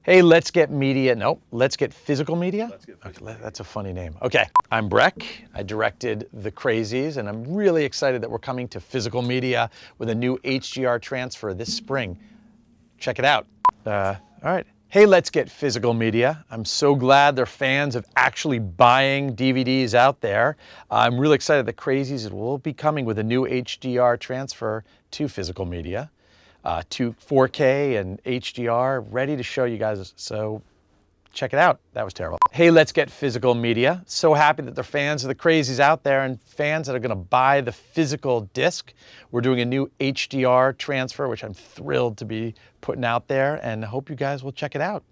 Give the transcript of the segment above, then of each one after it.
Hey, let's get media. Nope, let's get physical media. Okay, that's a funny name. Okay, I'm Breck. I directed The Crazies, and I'm really excited that we're coming to physical media with a new HDR transfer this spring. Check it out. All right. Hey, let's get physical media. I'm so glad there are fans of actually buying DVDs out there. I'm really excited that Crazies will be coming with a new HDR transfer to physical media. To 4K and HDR, ready to show you guys, so check it out. That was terrible. Hey, let's get physical media. So happy that there are fans of The Crazies out there and fans that are gonna buy the physical disc. We're doing a new HDR transfer, which I'm thrilled to be putting out there, and hope you guys will check it out.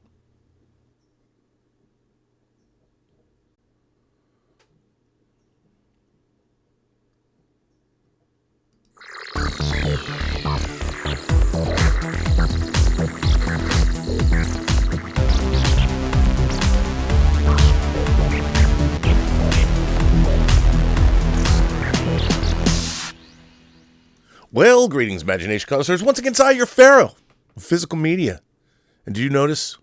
Well, greetings, imagination connoisseurs. Once again, it's your Pharaoh of physical media. And do you notice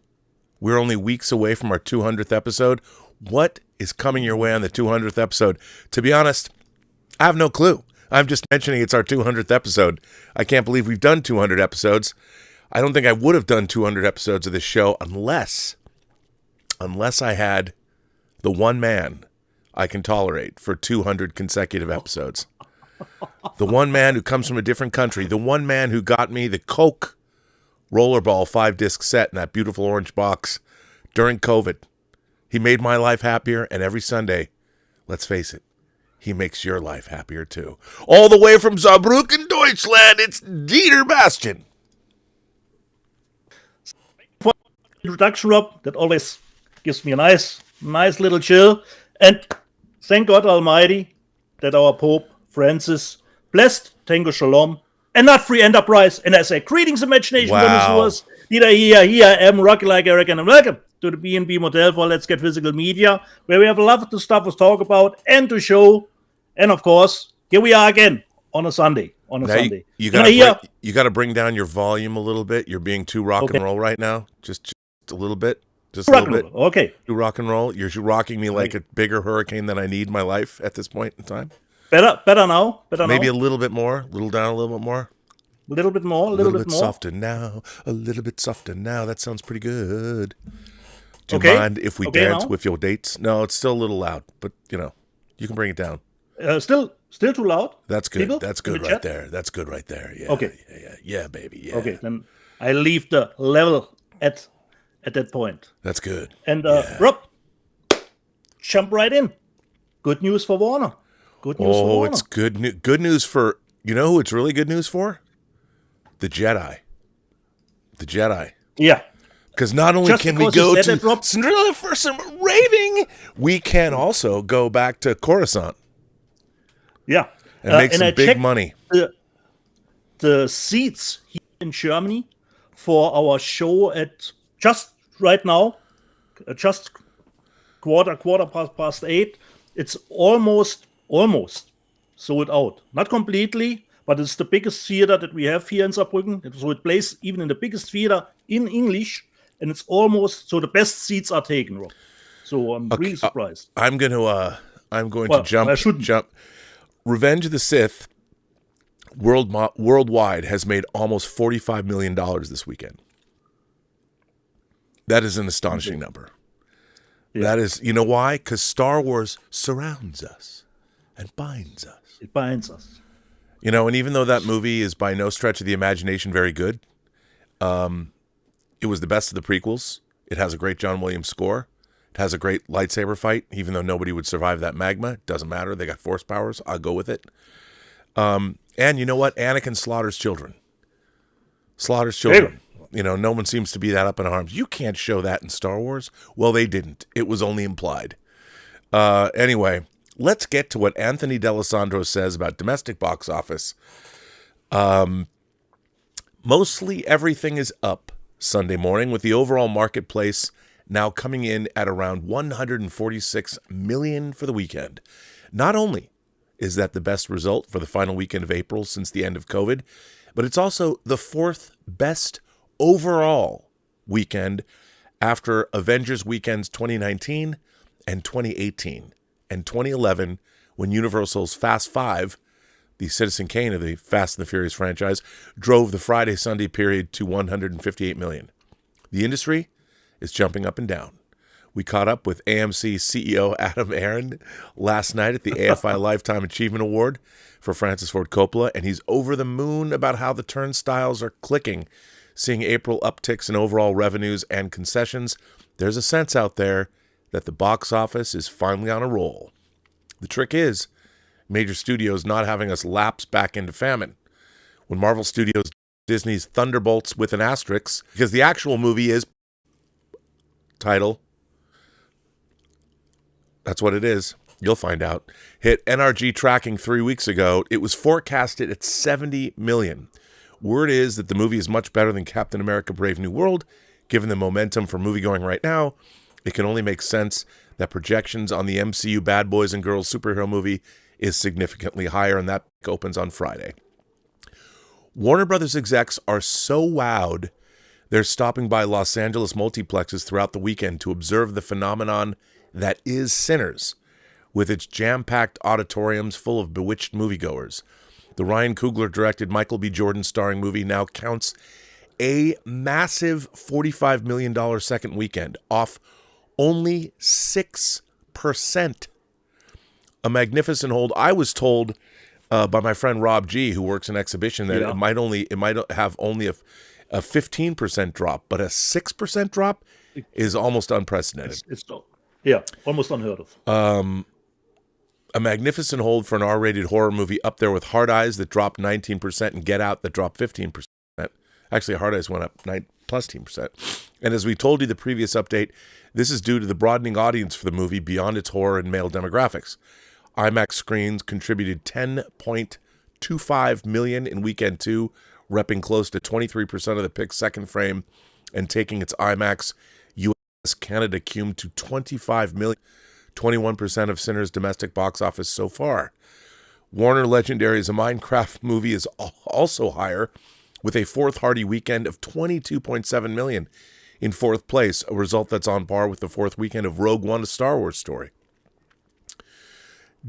we're only weeks away from our 200th episode? What is coming your way on the 200th episode? To be honest, I have no clue. I'm just mentioning it's our 200th episode. I can't believe we've done 200 episodes. I don't think I would have done 200 episodes of this show unless I had the one man I can tolerate for 200 consecutive episodes. The one man who comes from a different country. The one man who got me the Coke Rollerball 5-disc set in that beautiful orange box during COVID. He made my life happier, and every Sunday, let's face it, he makes your life happier too. All the way from Saarbrücken, Deutschland, it's Dieter Bastian. Introduction, Rob, that always gives me a nice little chill. And thank God Almighty that our Pope Francis blessed Tango Shalom and not free enterprise. And I say, greetings, imagination connoisseurs. Here I am, rocking like Eric, and welcome to the B&B Motel for Let's Get Physical Media, where we have a lot of stuff to talk about and to show. And of course, here we are again on a Sunday. You got to bring down your volume a little bit. You're being too rock and roll right now. Just a little bit. Just a little bit. Okay. Too rock and roll. You're rocking me like a bigger hurricane than I need in my life at this point in time. Better now. Maybe a little bit more. A little down, a little bit more. A little bit more. A little bit more. Softer now. A little bit softer now. That sounds pretty good. Do you mind if we dance now with your dates? No, it's still a little loud, but you can bring it down. Still too loud? That's good. People? That's good right there. That's good right there. Yeah. Okay. Yeah, baby. Yeah. Okay, then I leave the level at that point. That's good. And Rob, jump right in. Good news for Warner. Good news for Warner. It's good news for, you know who it's really good news for? The Jedi. The Jedi. Yeah. Because not only can we go to Cinderella for some raving, we can also go back to Coruscant. Yeah. And make some big money. The seats here in Germany for our show at just right now, just quarter past 8. It's almost sold out. Not completely, but it's the biggest theater that we have here in Saarbrücken. So it plays even in the biggest theater in English, and it's almost so the best seats are taken, Rob. So I'm really surprised. I'm going to jump. Revenge of the Sith worldwide has made almost $45 million this weekend. That is an astonishing number. Yeah. That is, you know why? Because Star Wars surrounds us and binds us. It binds us. And even though that movie is by no stretch of the imagination very good, it was the best of the prequels. It has a great John Williams score. It has a great lightsaber fight, even though nobody would survive that magma. It doesn't matter. They got force powers. I'll go with it. And you know what? Anakin slaughters children. No one seems to be that up in arms. You can't show that in Star Wars. Well, they didn't. It was only implied. Anyway, let's get to what Anthony D'Alessandro says about domestic box office. Mostly everything is up Sunday morning, with the overall marketplace now coming in at around 146 million for the weekend. Not only is that the best result for the final weekend of April since the end of COVID, but it's also the fourth best overall weekend after Avengers weekends 2019 and 2018 and 2011, when Universal's Fast Five, the Citizen Kane of the Fast and the Furious franchise, drove the Friday-Sunday period to $158 million. The industry is jumping up and down. We caught up with AMC CEO Adam Aron last night at the AFI Lifetime Achievement Award for Francis Ford Coppola, and he's over the moon about how the turnstiles are clicking, seeing April upticks in overall revenues and concessions. There's a sense out there that the box office is finally on a roll. The trick is major studios not having us lapse back into famine. When Marvel Studios Disney's Thunderbolts with an asterisk, because the actual movie is title, that's what it is. You'll find out. Hit NRG tracking 3 weeks ago. It was forecasted at $70 million. Word is that the movie is much better than Captain America Brave New World. Given the momentum for moviegoing right now, it can only make sense that projections on the MCU Bad Boys and Girls superhero movie is significantly higher, and that opens on Friday. Warner Brothers execs are so wowed, they're stopping by Los Angeles multiplexes throughout the weekend to observe the phenomenon that is Sinners, with its jam-packed auditoriums full of bewitched moviegoers. The Ryan Coogler-directed Michael B. Jordan starring movie now counts a massive $45 million second weekend, off only 6%. A magnificent hold. I was told by my friend Rob G., who works in exhibition, that it might have only a 15% drop, but a 6% drop is almost unprecedented. Yeah, almost unheard of. A magnificent hold for an R-rated horror movie, up there with Hard Eyes that dropped 19% and Get Out that dropped 15%. Actually, Hard Eyes went up plus 10%. And as we told you the previous update, this is due to the broadening audience for the movie beyond its horror and male demographics. IMAX screens contributed $10.25 million in weekend 2, repping close to 23% of the pick's second frame and taking its IMAX US Canada cum to $25 million, 21% of Sinners' domestic box office so far. Warner Legendary's A Minecraft movie is also higher, with a fourth hearty weekend of $22.7 million in fourth place, a result that's on par with the fourth weekend of Rogue One: A Star Wars Story.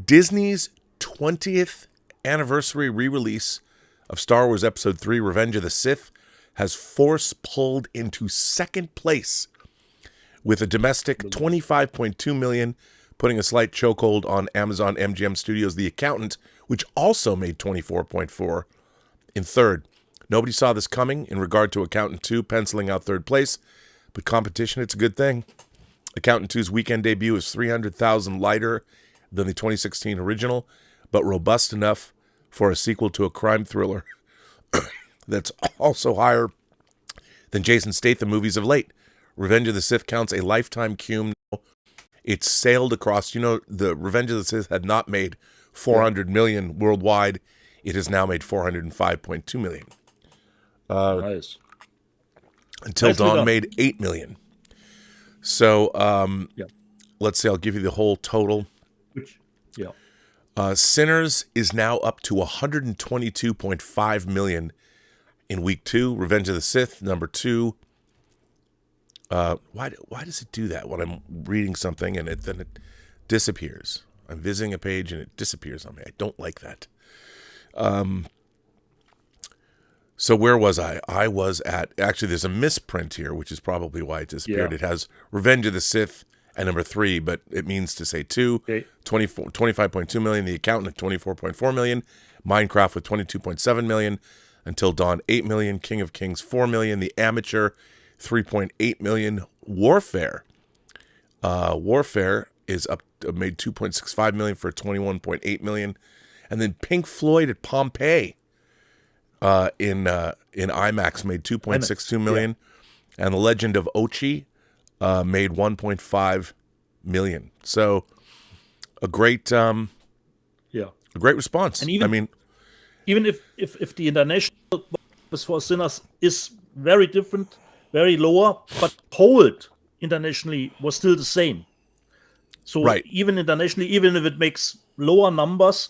Disney's 20th anniversary re-release of Star Wars Episode 3, Revenge of the Sith, has force-pulled into second place with a domestic $25.2 million, putting a slight chokehold on Amazon MGM Studios' The Accountant, which also made $24.4 in third. Nobody saw this coming in regard to Accountant 2 penciling out third place, but competition, it's a good thing. Accountant 2's weekend debut is $300,000 lighter than the 2016 original, but robust enough for a sequel to a crime thriller that's also higher than Jason Statham movies of late. Revenge of the Sith counts a lifetime cum. It's sailed across, the Revenge of the Sith had not made $400 million worldwide. It has now made $405.2 million. Nice. Until Dawn made $8 million. So let's see, I'll give you the whole total. Sinners is now up to $122.5 million in week 2. Revenge of the Sith, number 2. Why does it do that when I'm reading something and then it disappears? I'm visiting a page and it disappears on me. I don't like that. So where was I? I was at, actually there's a misprint here, which is probably why it disappeared. It has Revenge of the Sith at number 3, but it means to say 2. Okay. 25.2 million. The Accountant at 24.4 million. Minecraft with 22.7 million. Until Dawn 8 million. King of Kings 4 million. The Amateur 3.8 million. Warfare is up, made 2.65 million for 21.8 million. And then Pink Floyd at Pompeii in IMAX made 2.62 million. And The Legend of Ochi made 1.5 million. So a great response. And even if the international box for Sinners is very different, very lower, but hold internationally was still the same. So even internationally, even if it makes lower numbers,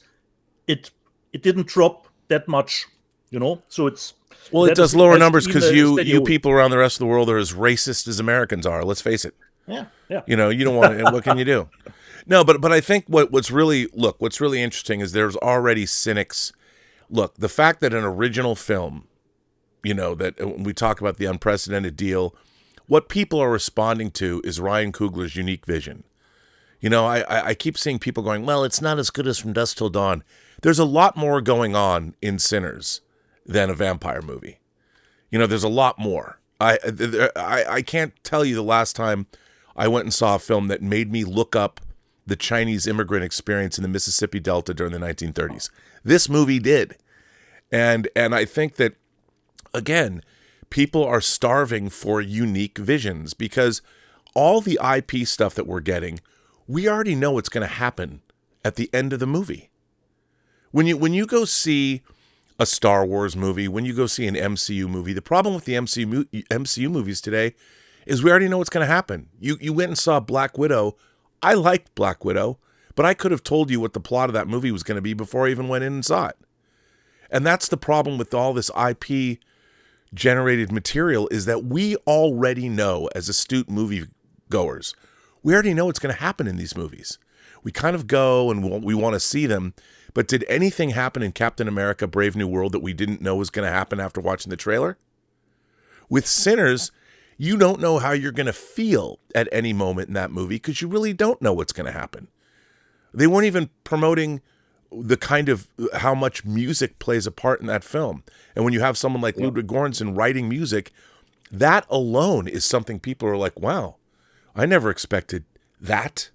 it didn't drop that much, So it's Well, it That does is- lower has numbers even because a you stereotype. people around the rest of the world are as racist as Americans are. Let's face it. Yeah, yeah. You know, you don't want to, what can you do? No, but I think what's really interesting is there's already cynics. Look, the fact that an original film, you know, that when we talk about the unprecedented deal, what people are responding to is Ryan Coogler's unique vision. You know, I keep seeing people going, well, it's not as good as From Dusk Till Dawn. There's a lot more going on in Sinners than a vampire movie. You know, there's a lot more. I can't tell you the last time I went and saw a film that made me look up the Chinese immigrant experience in the Mississippi Delta during the 1930s. This movie did. And I think that, again, people are starving for unique visions because all the IP stuff that we're getting, we already know what's going to happen at the end of the movie. When you go see a Star Wars movie, when you go see an MCU movie, the problem with the MCU movies today is we already know what's going to happen. You went and saw Black Widow. I liked Black Widow, but I could have told you what the plot of that movie was going to be before I even went in and saw it. And that's the problem with all this IP generated material is that we already know as astute movie goers, we already know what's going to happen in these movies. We kind of go and we want to see them, but did anything happen in Captain America Brave New World that we didn't know was going to happen after watching the trailer? With Sinners, you don't know how you're going to feel at any moment in that movie because you really don't know what's going to happen. They weren't even promoting the kind of how much music plays a part in that film. And when you have someone like Ludwig Göransson writing music, that alone is something people are like, wow, I never expected that.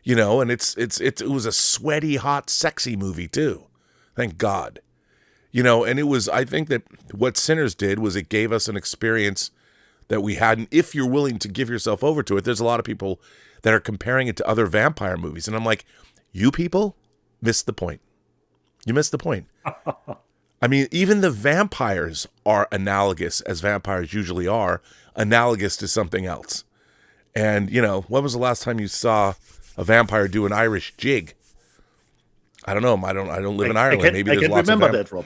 You know, and it was a sweaty, hot, sexy movie too. Thank God. You know, and I think that what Sinners did was it gave us an experience that we hadn't. If you're willing to give yourself over to it, there's a lot of people that are comparing it to other vampire movies. And I'm like, you people missed the point. You missed the point. I mean, even the vampires are analogous, as vampires usually are, analogous to something else. And, you know, when was the last time you saw a vampire do an Irish jig? I don't know. I don't live in Ireland. Maybe there's lots of that, Rob.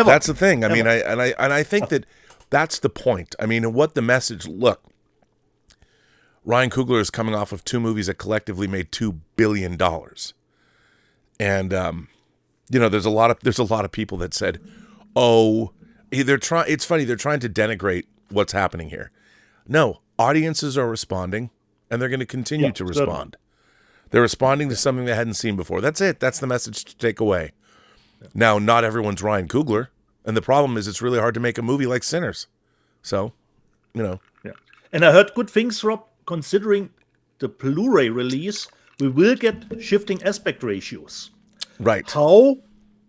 That's the thing. I mean, I think that's the point. I mean, what the message. Look, Ryan Coogler is coming off of 2 movies that collectively made $2 billion, and you know, there's a lot of people that said, "Oh, It's funny. They're trying to denigrate what's happening here. No, audiences are responding, and they're going to continue to respond. They're responding to something they hadn't seen before. That's it. That's the message to take away. Now, not everyone's Ryan Coogler, and the problem is it's really hard to make a movie like Sinners. So, you know. Yeah. And I heard good things, Rob, considering the Blu-ray release, we will get shifting aspect ratios. Right. How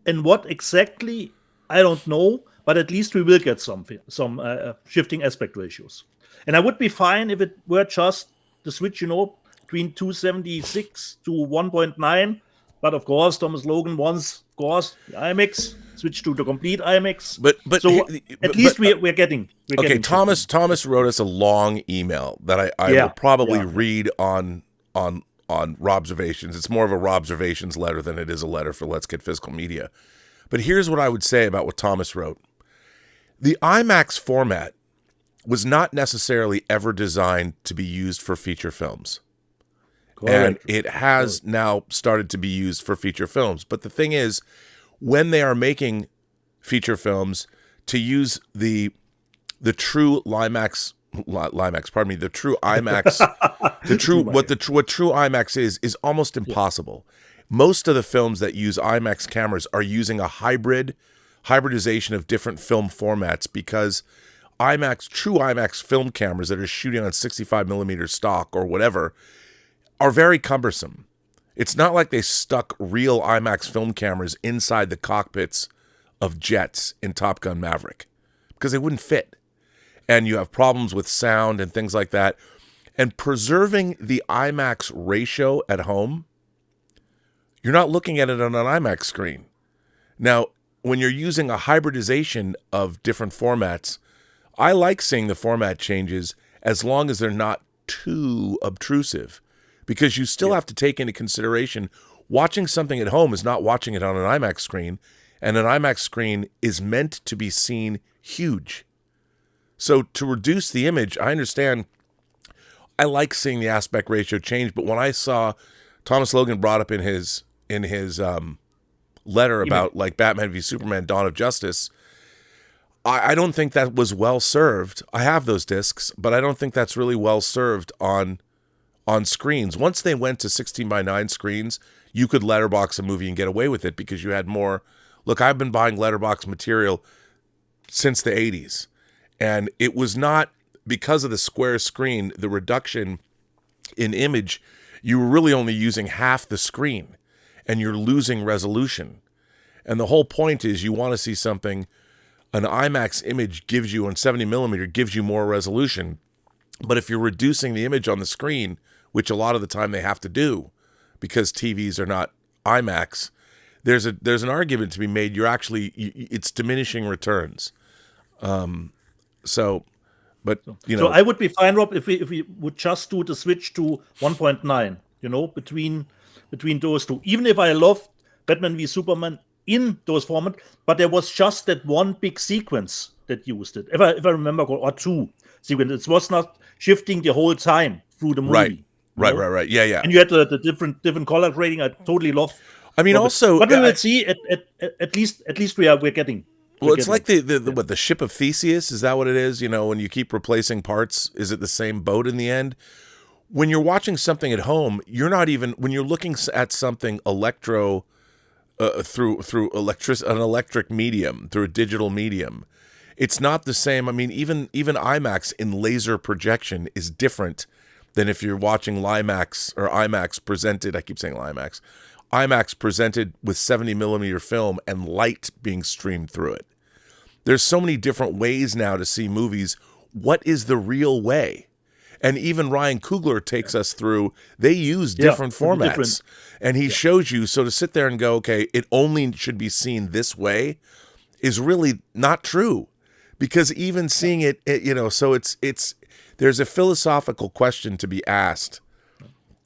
and what exactly, I don't know, but at least we will get some shifting aspect ratios. And I would be fine if it were just the switch, between 276 to 1.9. But of course, Thomas Logan wants, of course, the IMAX, switch to the complete IMAX. But so at least we're getting. Okay, Thomas wrote us a long email that I will probably read on Robservations. It's more of a Robservations letter than it is a letter for Let's Get Physical Media. But here's what I would say about what Thomas wrote. The IMAX format was not necessarily ever designed to be used for feature films. And it has now started to be used for feature films. But the thing is, when they are making feature films, to use the true IMAX, the true IMAX, what true IMAX is almost impossible. Most of the films that use IMAX cameras are using a hybridization of different film formats, because true IMAX film cameras that are shooting on 65 millimeter stock or whatever are very cumbersome. It's not like they stuck real IMAX film cameras inside the cockpits of jets in Top Gun Maverick, because they wouldn't fit. And you have problems with sound and things like that. And preserving the IMAX ratio at home, you're not looking at it on an IMAX screen. Now, when you're using a hybridization of different formats, I like seeing the format changes as long as they're not too obtrusive, because you still have to take into consideration watching something at home is not watching it on an IMAX screen, And an IMAX screen is meant to be seen huge. So to reduce the image, I understand. I like seeing the aspect ratio change, but when I saw Thomas Logan brought up in his letter about like Batman v Superman: Dawn of Justice, I don't think that was well served. I have those discs, but I don't think that's really well served on screens. Once they went to 16:9 screens, you could letterbox a movie and get away with it because you had more. Look, I've been buying letterbox material since the 80s, and it was not because of the square screen, the reduction in image, you were really only using half the screen, and you're losing resolution. And the whole point is you want to see something. An IMAX image gives you, on 70 millimeter, gives you more resolution. But if you're reducing the image on the screen, which a lot of the time they have to do because TVs are not IMAX, there's an argument to be made. It's diminishing returns. So I would be fine, Rob, if we would just do the switch to 1.9, between those two. Even if I love Batman v Superman in those formats, but there was just that one big sequence that used it. If I remember, or two sequences. It was not shifting the whole time through the movie. Right. Yeah. And you had the different color grading. I totally love. I mean, also, but we will see. At least we're getting. Well, it's like the ship of Theseus. Is that what it is? When you keep replacing parts, is it the same boat in the end? When you're watching something at home, you're not even, when you're looking at something through an electric medium, through a digital medium, it's not the same. I mean, even IMAX in laser projection is different than if you're watching Limax or IMAX presented. I keep saying Limax. IMAX presented with 70 millimeter film and light being streamed through it. There's so many different ways now to see movies. What is the real way? And even Ryan Coogler takes us through, they use different formats. And he shows you, so to sit there and go, okay, it only should be seen this way is really not true. Because even seeing it, so it's there's a philosophical question to be asked.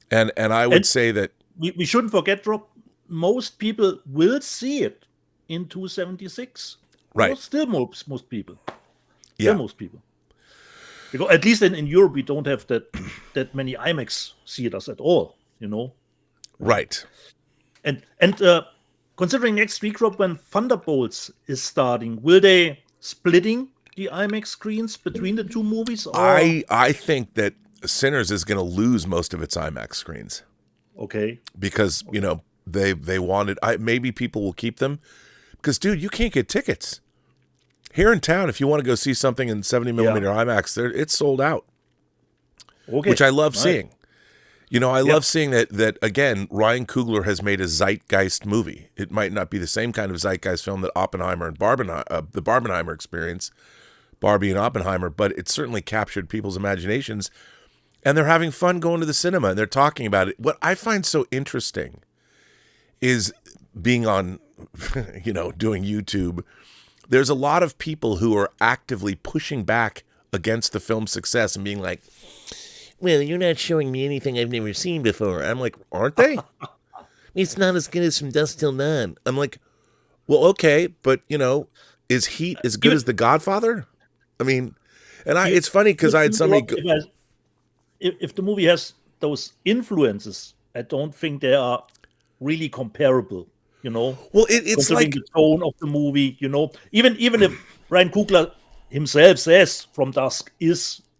And I would say that we shouldn't forget, Rob, most people will see it in 276. Right. Still most people. Yeah. Still most people. Because at least in Europe, we don't have that many IMAX theaters at all, Right. And considering next week, Rob, when Thunderbolts is starting, will they splitting the IMAX screens between the two movies? Or? I think that Sinners is going to lose most of its IMAX screens. Okay. Because, they wanted, maybe people will keep them. Because, dude, you can't get tickets. Here in town, if you want to go see something in 70 millimeter IMAX, it's sold out. Okay. Which I love seeing. I love seeing that, again, Ryan Coogler has made a zeitgeist movie. It might not be the same kind of zeitgeist film that Oppenheimer and the Barbenheimer experience, Barbie and Oppenheimer, but it certainly captured people's imaginations. And they're having fun going to the cinema, and they're talking about it. What I find so interesting is being on, doing YouTube. There's a lot of people who are actively pushing back against the film's success and being like, well, you're not showing me anything I've never seen before. I'm like, aren't they? It's not as good as From Dusk Till Dawn. I'm like, well, okay, but, is Heat as good as The Godfather? I mean, and it's funny because I had somebody... If the movie has those influences, I don't think they are really comparable. Well, it's like the tone of the movie. Even if Ryan Coogler himself says From Dusk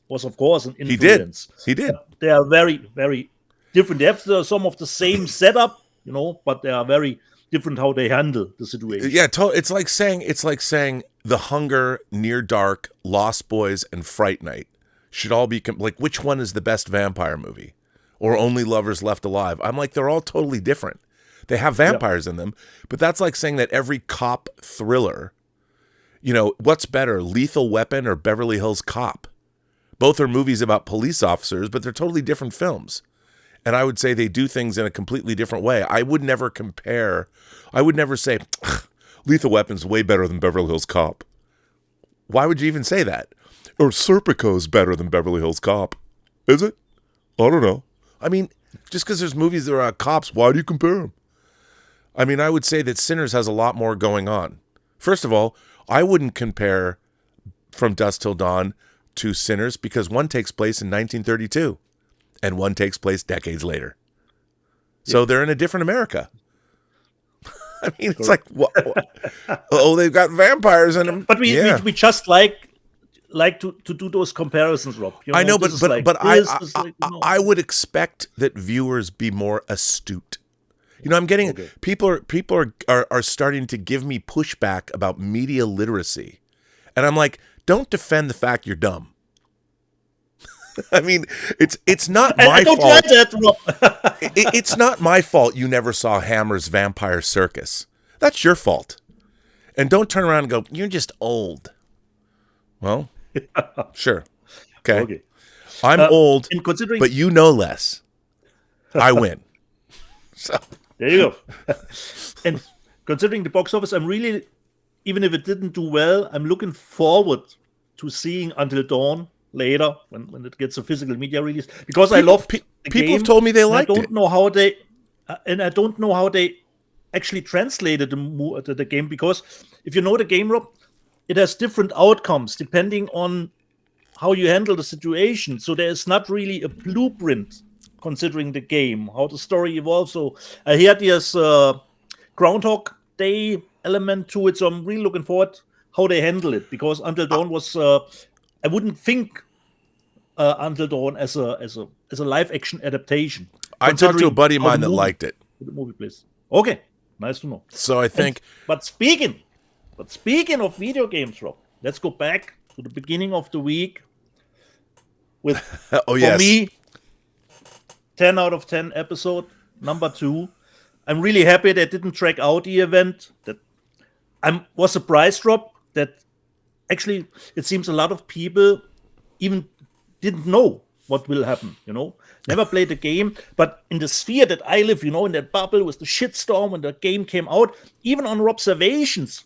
was of course an influence. He did. They are very, very different. They have some of the same setup, but they are very different how they handle the situation. Yeah, it's like saying The Hunger, Near Dark, Lost Boys, and Fright Night should all be like, which one is the best vampire movie? Or Only Lovers Left Alive? I'm like, they're all totally different. They have vampires in them, but that's like saying that every cop thriller, what's better, Lethal Weapon or Beverly Hills Cop? Both are movies about police officers, but they're totally different films. And I would say they do things in a completely different way. I would never say, Lethal Weapon's way better than Beverly Hills Cop. Why would you even say that? Or Serpico's better than Beverly Hills Cop. Is it? I don't know. I mean, just because there's movies that are cops, why do you compare them? I mean, I would say that Sinners has a lot more going on. First of all, I wouldn't compare From Dusk Till Dawn to Sinners because one takes place in 1932 and one takes place decades later. So they're in a different America. I mean, it's like, what? Oh, they've got vampires in them. But we just like to do those comparisons, Rob. You know, I know, but I would expect that viewers be more astute. You know, I'm getting people are starting to give me pushback about media literacy, and I'm like, don't defend the fact you're dumb. I mean, it's not my fault. Like that, Rob. It's not my fault you never saw Hammer's Vampire Circus. That's your fault. And don't turn around and go, you're just old. Well, sure. Okay. I'm old, but you know less. I win. So there you go. And considering the box office, I'm really, even if it didn't do well, I'm looking forward to seeing Until Dawn later when it gets a physical media release, because I love the people game. Have told me they liked it. I don't know how they actually translated the game, because if you know the game, Rob, it has different outcomes depending on how you handle the situation. So there is not really a blueprint considering the game, how the story evolves. So I hear there's Groundhog Day element to it, so I'm really looking forward how they handle it, because Until Dawn was I wouldn't think Until Dawn as a live action adaptation. I talked to a buddy of mine that liked it. The movie plays. Okay, nice to know. So I think. But speaking of video games, Rob, let's go back to the beginning of the week with for me 10 out of 10 episode number 2. I'm really happy they didn't drag out the event. That I was surprised, Rob, that actually it seems a lot of people even didn't know what will happen, you know. Never played the game, but in the sphere that I live, you know, in that bubble with the shitstorm when the game came out, even on observations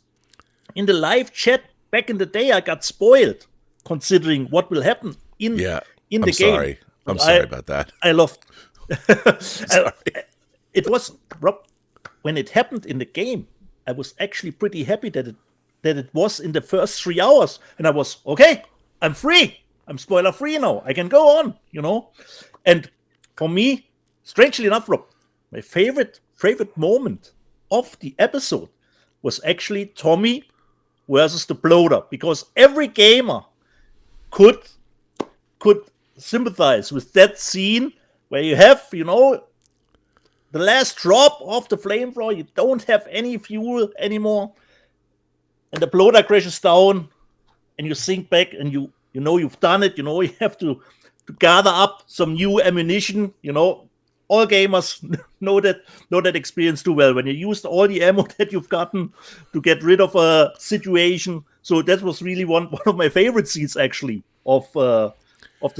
in the live chat back in the day, I got spoiled considering what will happen in the game. Sorry. I'm sorry about that. I love it was, Rob, when it happened in the game, I was actually pretty happy that it was in the first 3 hours, and I was okay. I'm free. I'm spoiler free now. I can go on, you know. And for me, strangely enough, Rob, my favorite moment of the episode was actually Tommy versus the bloater, because every gamer could sympathize with that scene where you have, you know, the last drop of the flamethrower, you don't have any fuel anymore, and the bloater crashes down, and you sink back, and you know you've done it. You know you have to gather up some new ammunition. You know, all gamers know that experience too well. When you used all the ammo that you've gotten to get rid of a situation. So that was really one of my favorite scenes actually of the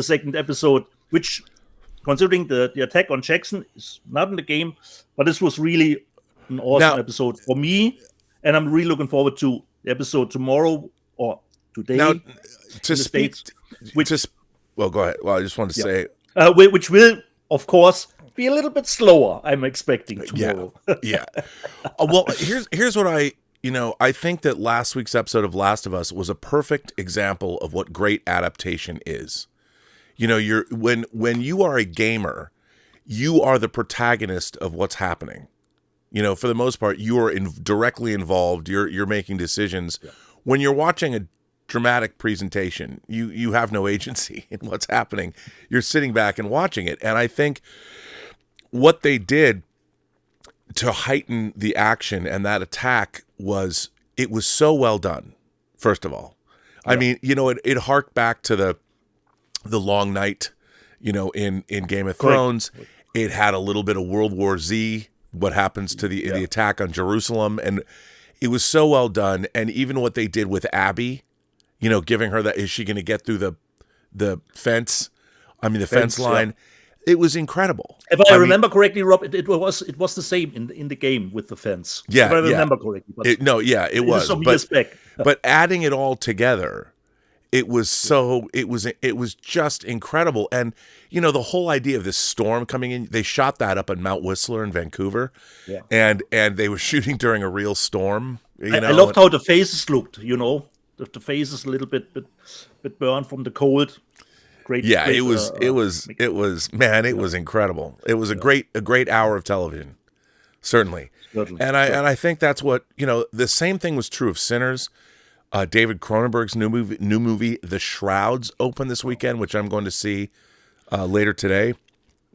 second episode, which, considering the attack on Jackson, is not in the game, but this was really an awesome episode for me, and I'm really looking forward to the episode tomorrow or today. Now, well, go ahead. Well, I just wanted to say, which will, of course, be a little bit slower. I'm expecting tomorrow. Yeah. Well, here's what I think that last week's episode of Last of Us was a perfect example of what great adaptation is. You know, when you are a gamer, you are the protagonist of what's happening. You know, for the most part, you are directly involved. You're making decisions. Yeah. When you're watching a dramatic presentation, you have no agency in what's happening. You're sitting back and watching it. And I think what they did to heighten the action and that attack was so well done. First of all, I mean, you know, it harked back to the long night, you know, in Game of Thrones. It had a little bit of World War Z, what happens to the attack on Jerusalem, and it was so well done. And even what they did with Abby, you know, giving her that, is she going to get through the fence? I mean, the fence line. Yeah. It was incredible. If I remember correctly, Rob, it was the same in the game with the fence. Yeah, if I remember correctly. But it was. Some years back. But adding it all together, it was just incredible. And the whole idea of this storm coming in, they shot that up at Mount Whistler in Vancouver. Yeah. And they were shooting during a real storm. I loved how the faces looked, the faces a little bit burned from the cold. Great. Yeah, great, it was incredible. It was a great hour of television. Certainly. And I think that's what, the same thing was true of Sinners. David Cronenberg's new movie, The Shrouds, opened this weekend, which I'm going to see later today.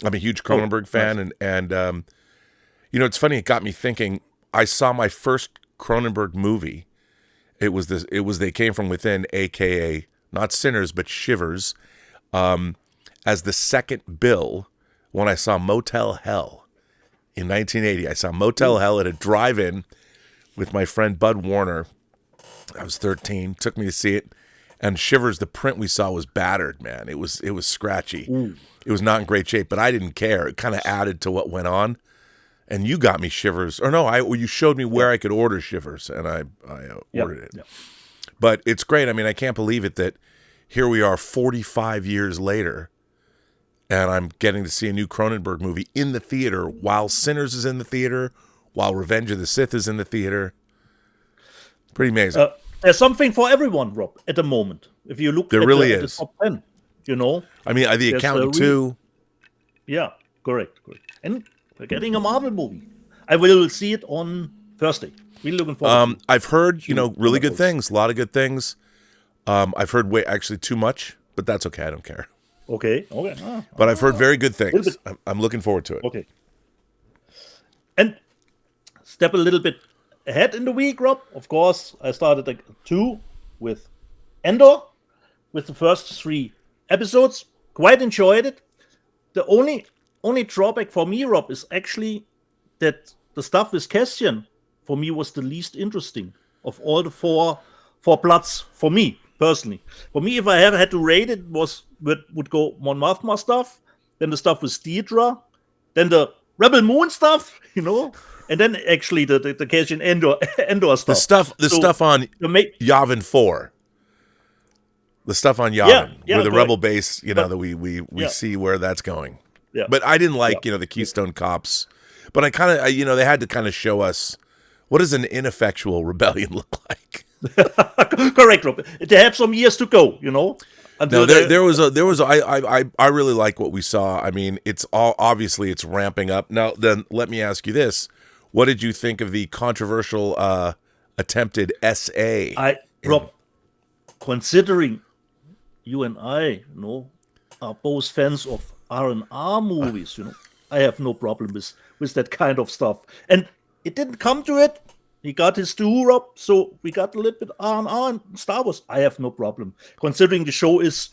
I'm a huge Cronenberg fan, and it's funny. It got me thinking. I saw my first Cronenberg movie. It was They Came From Within, aka not Sinners but Shivers, as the second bill when I saw Motel Hell in 1980. I saw Motel Hell at a drive-in with my friend Bud Warner. I was 13, took me to see it, and Shivers, the print we saw was battered, man. It was scratchy. It was not in great shape, but I didn't care. It kind of added to what went on. And you got me Shivers, or no, you showed me where I could order Shivers, and I ordered it. Yep. But it's great. I mean, I can't believe it that here we are 45 years later, and I'm getting to see a new Cronenberg movie in the theater while Sinners is in the theater, while Revenge of the Sith is in the theater. Pretty amazing. There's something for everyone, Rob, at the moment. If you look at the top 10, I mean, The Accountant too. Yeah, correct. And we're getting a Marvel movie. I will see it on Thursday. Really looking forward to it. I've heard, really good things. A lot of good things. I've heard actually too much, but that's okay. I don't care. Okay. But I've heard very good things. I'm looking forward to it. Okay. And step a little bit ahead in the week, Rob. Of course, I started 2 with Andor, with the first 3 episodes. Quite enjoyed it. The only drawback for me, Rob, is actually that the stuff with Cassian, for me, was the least interesting of all the four plots for me, personally. For me, if I had to rate it, would go Mon Mothma stuff, then the stuff with Deidre, then the Rebel Moon stuff, and then actually the Cassian Andor stuff. The stuff on Yavin 4. The stuff on Yavin, where the Rebel base, that we see where that's going. Yeah. But I didn't like, the Keystone Cops. But I kind of, they had to kind of show us, what does an ineffectual rebellion look like? Correct, Rob. They have some years to go, No, I really like what we saw. I mean, obviously it's ramping up. Now, then let me ask you this. What did you think of the controversial attempted SA? Rob, considering you and I, are both fans of R&R movies, I have no problem with that kind of stuff. And it didn't come to it. He got his due, Rob, so we got a little bit R&R and Star Wars. I have no problem. Considering the show is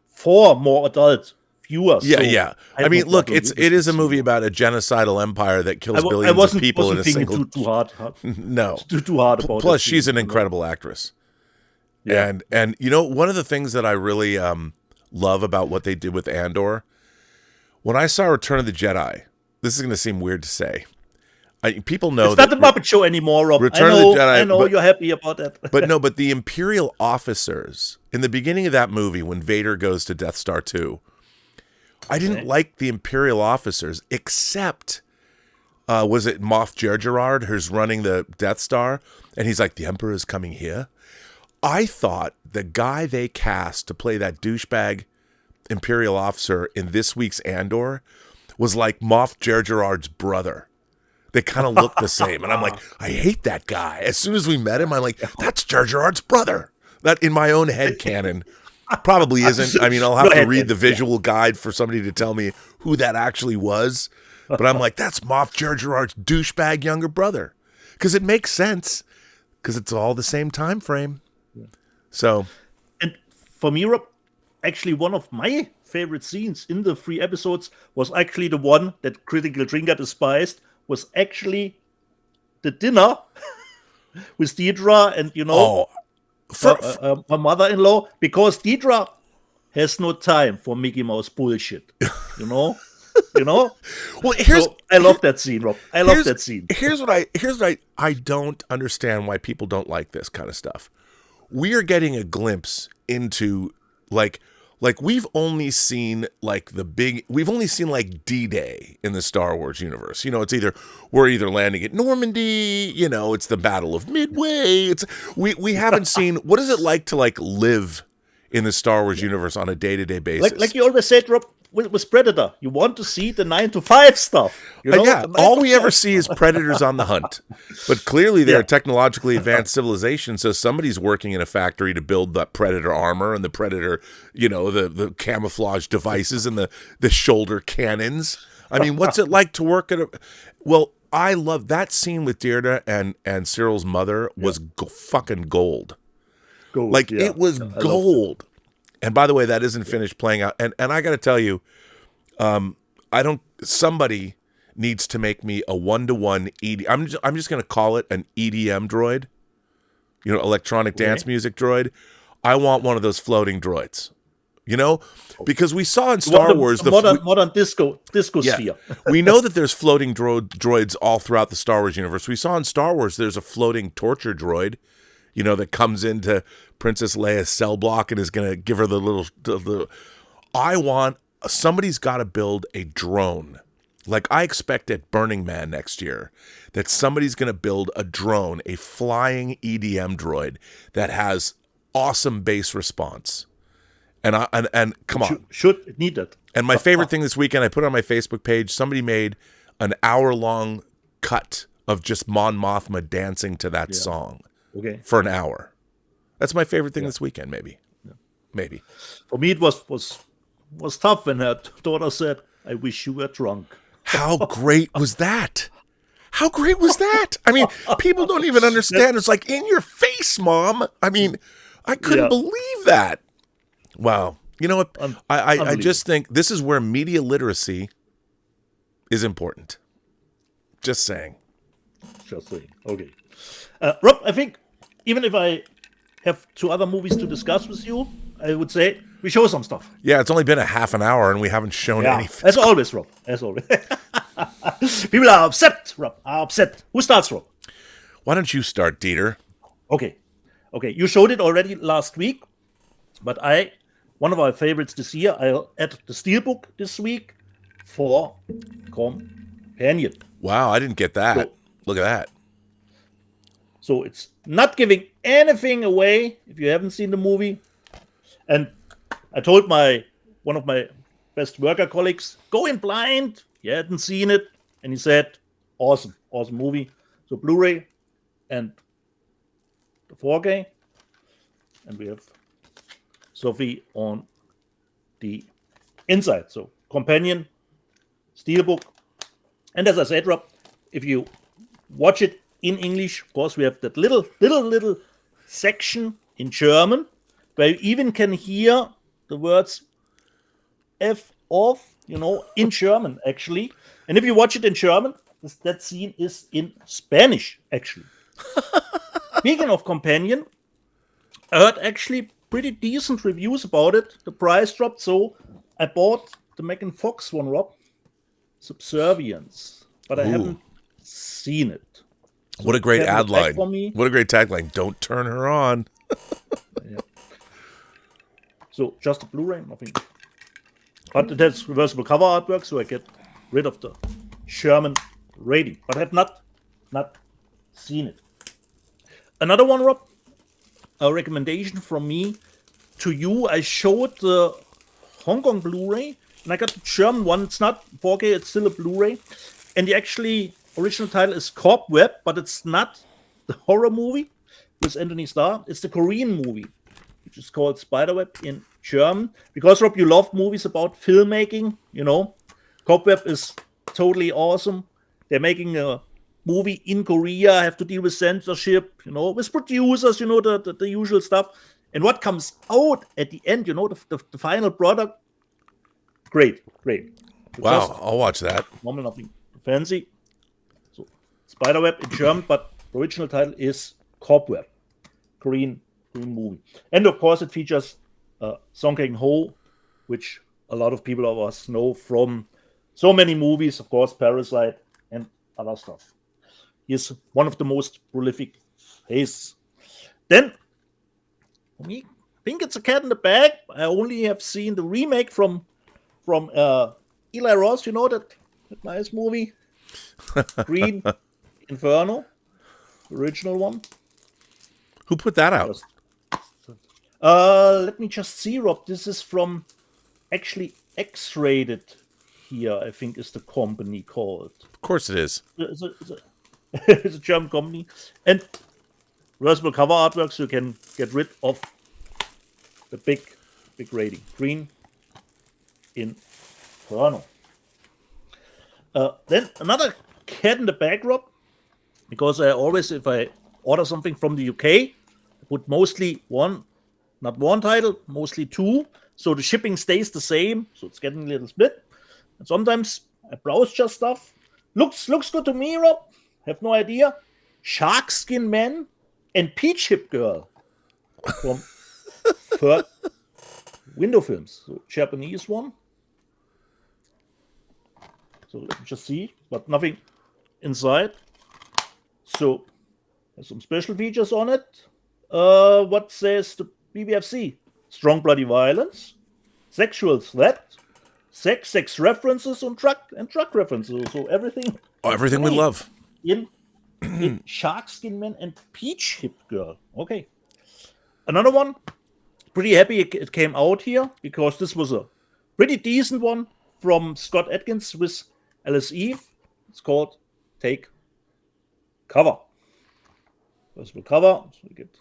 for more adult viewers. Yeah. I mean, look, it is a movie about a genocidal empire that kills billions of people in a single... too hard. No. Too hard about it. Plus, she's an incredible actress. Yeah. And one of the things that I really love about what they did with Andor, when I saw Return of the Jedi, this is going to seem weird to say. People know it's not the Muppet Show anymore, Rob. Return of the Jedi, I know you're happy about that. but the Imperial officers, in the beginning of that movie, when Vader goes to Death Star 2, I didn't like the Imperial officers, except, was it Moff Gergerard, who's running the Death Star? And he's like, the Emperor is coming here? I thought the guy they cast to play that douchebag Imperial officer in this week's Andor was like Moff Gergerard's brother. They kind of look the same. And I'm like, I hate that guy. As soon as we met him, I'm like, that's Gergerard's brother. That, in my own head canon, probably isn't. I mean, I'll have to read the visual guide for somebody to tell me who that actually was. But I'm like, that's Moff Gergerard's douchebag younger brother. Because it makes sense. Because it's all the same time frame. So, and for me, Rob, actually one of my favorite scenes in the 3 episodes was actually the one that Critical Drinker despised, was actually the dinner with Deidre and, her mother-in-law, because Deidre has no time for Mickey Mouse bullshit, you know. Well, I love that scene, Rob. I love that scene. Here's what I don't understand why people don't like this kind of stuff. We are getting a glimpse into like we've only seen like D-Day in the Star Wars universe. You know, we're either landing at Normandy, you know, it's the Battle of Midway. We haven't seen what is it like to like live in the Star Wars universe on a day-to-day basis. Like you always said, Rob, with Predator, you want to see the 9 to 5 stuff. You know? Yeah, all we ever see is predators on the hunt. But clearly they're a technologically advanced civilization, so somebody's working in a factory to build the predator armor and the predator, you know, the camouflage devices and the shoulder cannons. I mean, what's it like to work at a... Well, I love that scene with Deirdre and Cyril's mother was fucking gold. Like, it was gold. And by the way, that isn't finished playing out. And I got to tell you, somebody needs to make me a 1-to-1 ED. I'm just going to call it an EDM droid, you know, electronic dance music droid. I want one of those floating droids, you know, because we saw in Star Wars the modern disco sphere. We know that there's floating droids all throughout the Star Wars universe. We saw in Star Wars there's a floating torture droid, you know, that comes into Princess Leia's cell block and is going to give her somebody's got to build a drone. Like I expect at Burning Man next year that somebody's going to build a drone, a flying EDM droid that has awesome bass response. And come on. Should need it. And my favorite thing this weekend, I put on my Facebook page, somebody made an hour-long cut of just Mon Mothma dancing to that song. Okay. For an hour. That's my favorite thing this weekend, maybe. Yeah. Maybe. For me, it was tough when her daughter said, "I wish you were drunk." How great was that? How great was that? I mean, people don't even understand. It's like, in your face, Mom. I mean, I couldn't believe that. Wow. You know what? I just think this is where media literacy is important. Just saying. Okay. Rob, I think even if I have 2 other movies to discuss with you, I would say we show some stuff. Yeah, it's only been a half an hour and we haven't shown anything. As always, Rob. As always. People are upset, Rob. Who starts, Rob? Why don't you start, Dieter? Okay. You showed it already last week, but one of our favorites this year, I'll add the Steelbook this week for Companion. Wow, I didn't get that. Look at that. So it's not giving anything away if you haven't seen the movie. And I told one of my best worker colleagues, go in blind. He hadn't seen it. And he said, awesome movie. So Blu-ray and the 4K. And we have Sophie on the inside. So Companion, Steelbook. And as I said, Rob, if you watch it in English, of course, we have that little section in German where you even can hear the words F off, you know, in German, actually. And if you watch it in German, that scene is in Spanish, actually. Speaking of Companion, I heard actually pretty decent reviews about it. The price dropped, so I bought the Megan Fox one, Rob. Subservience. But I haven't seen it. So what a great ad line. What a great tagline. Don't turn her on. So just a Blu-ray, nothing. But it has reversible cover artwork, so I get rid of the German rating. But I have not seen it. Another one, Rob, a recommendation from me to you. I showed the Hong Kong Blu-ray, and I got the German one. It's not 4K, it's still a Blu-ray. And the original title is Cobweb, but it's not the horror movie with Anthony Starr. It's the Korean movie, which is called Spiderweb in German. Because, Rob, you love movies about filmmaking, you know. Cobweb is totally awesome. They're making a movie in Korea, have to deal with censorship, you know, with producers, you know, the usual stuff. And what comes out at the end, you know, the final product, great. Wow, I'll watch that. Normal, nothing fancy. So, Spiderweb in German, but the original title is Cobweb, Korean movie. And of course, it features Song Kang-ho, which a lot of people of us know from So many movies, of course, Parasite and other stuff. He's one of the most prolific faces. Then, for me, I think it's a cat in the bag. I only have seen the remake from Eli Roth. You know that nice movie, Green Inferno, original one. Who put that out? Let me just see, Rob. This is from actually X-Rated here, I think is the company called. Of course it is. It's a German company. And reversible cover artwork, so you can get rid of the big rating. Green Inferno. Then another cat in the bag, Rob, because I always, if I order something from the UK, I put mostly not one title, mostly two, so the shipping stays the same, so it's getting a little split. And sometimes I browse just stuff. Looks good to me, Rob. Have no idea. Shark Skin Man and Peach Hip Girl from Third Window Films, so Japanese one. So let me just see, but nothing inside. So there's some special features on it. What says the BBFC? Strong bloody violence, sexual threat, sex references, and truck references. So everything. Oh, everything we love. In Shark Skin Man and Peach Hip Girl. Okay. Another one. Pretty happy it came out here because this was a pretty decent one from Scott Adkins with Alice Eve. It's called Take Cover. First we'll cover, so we get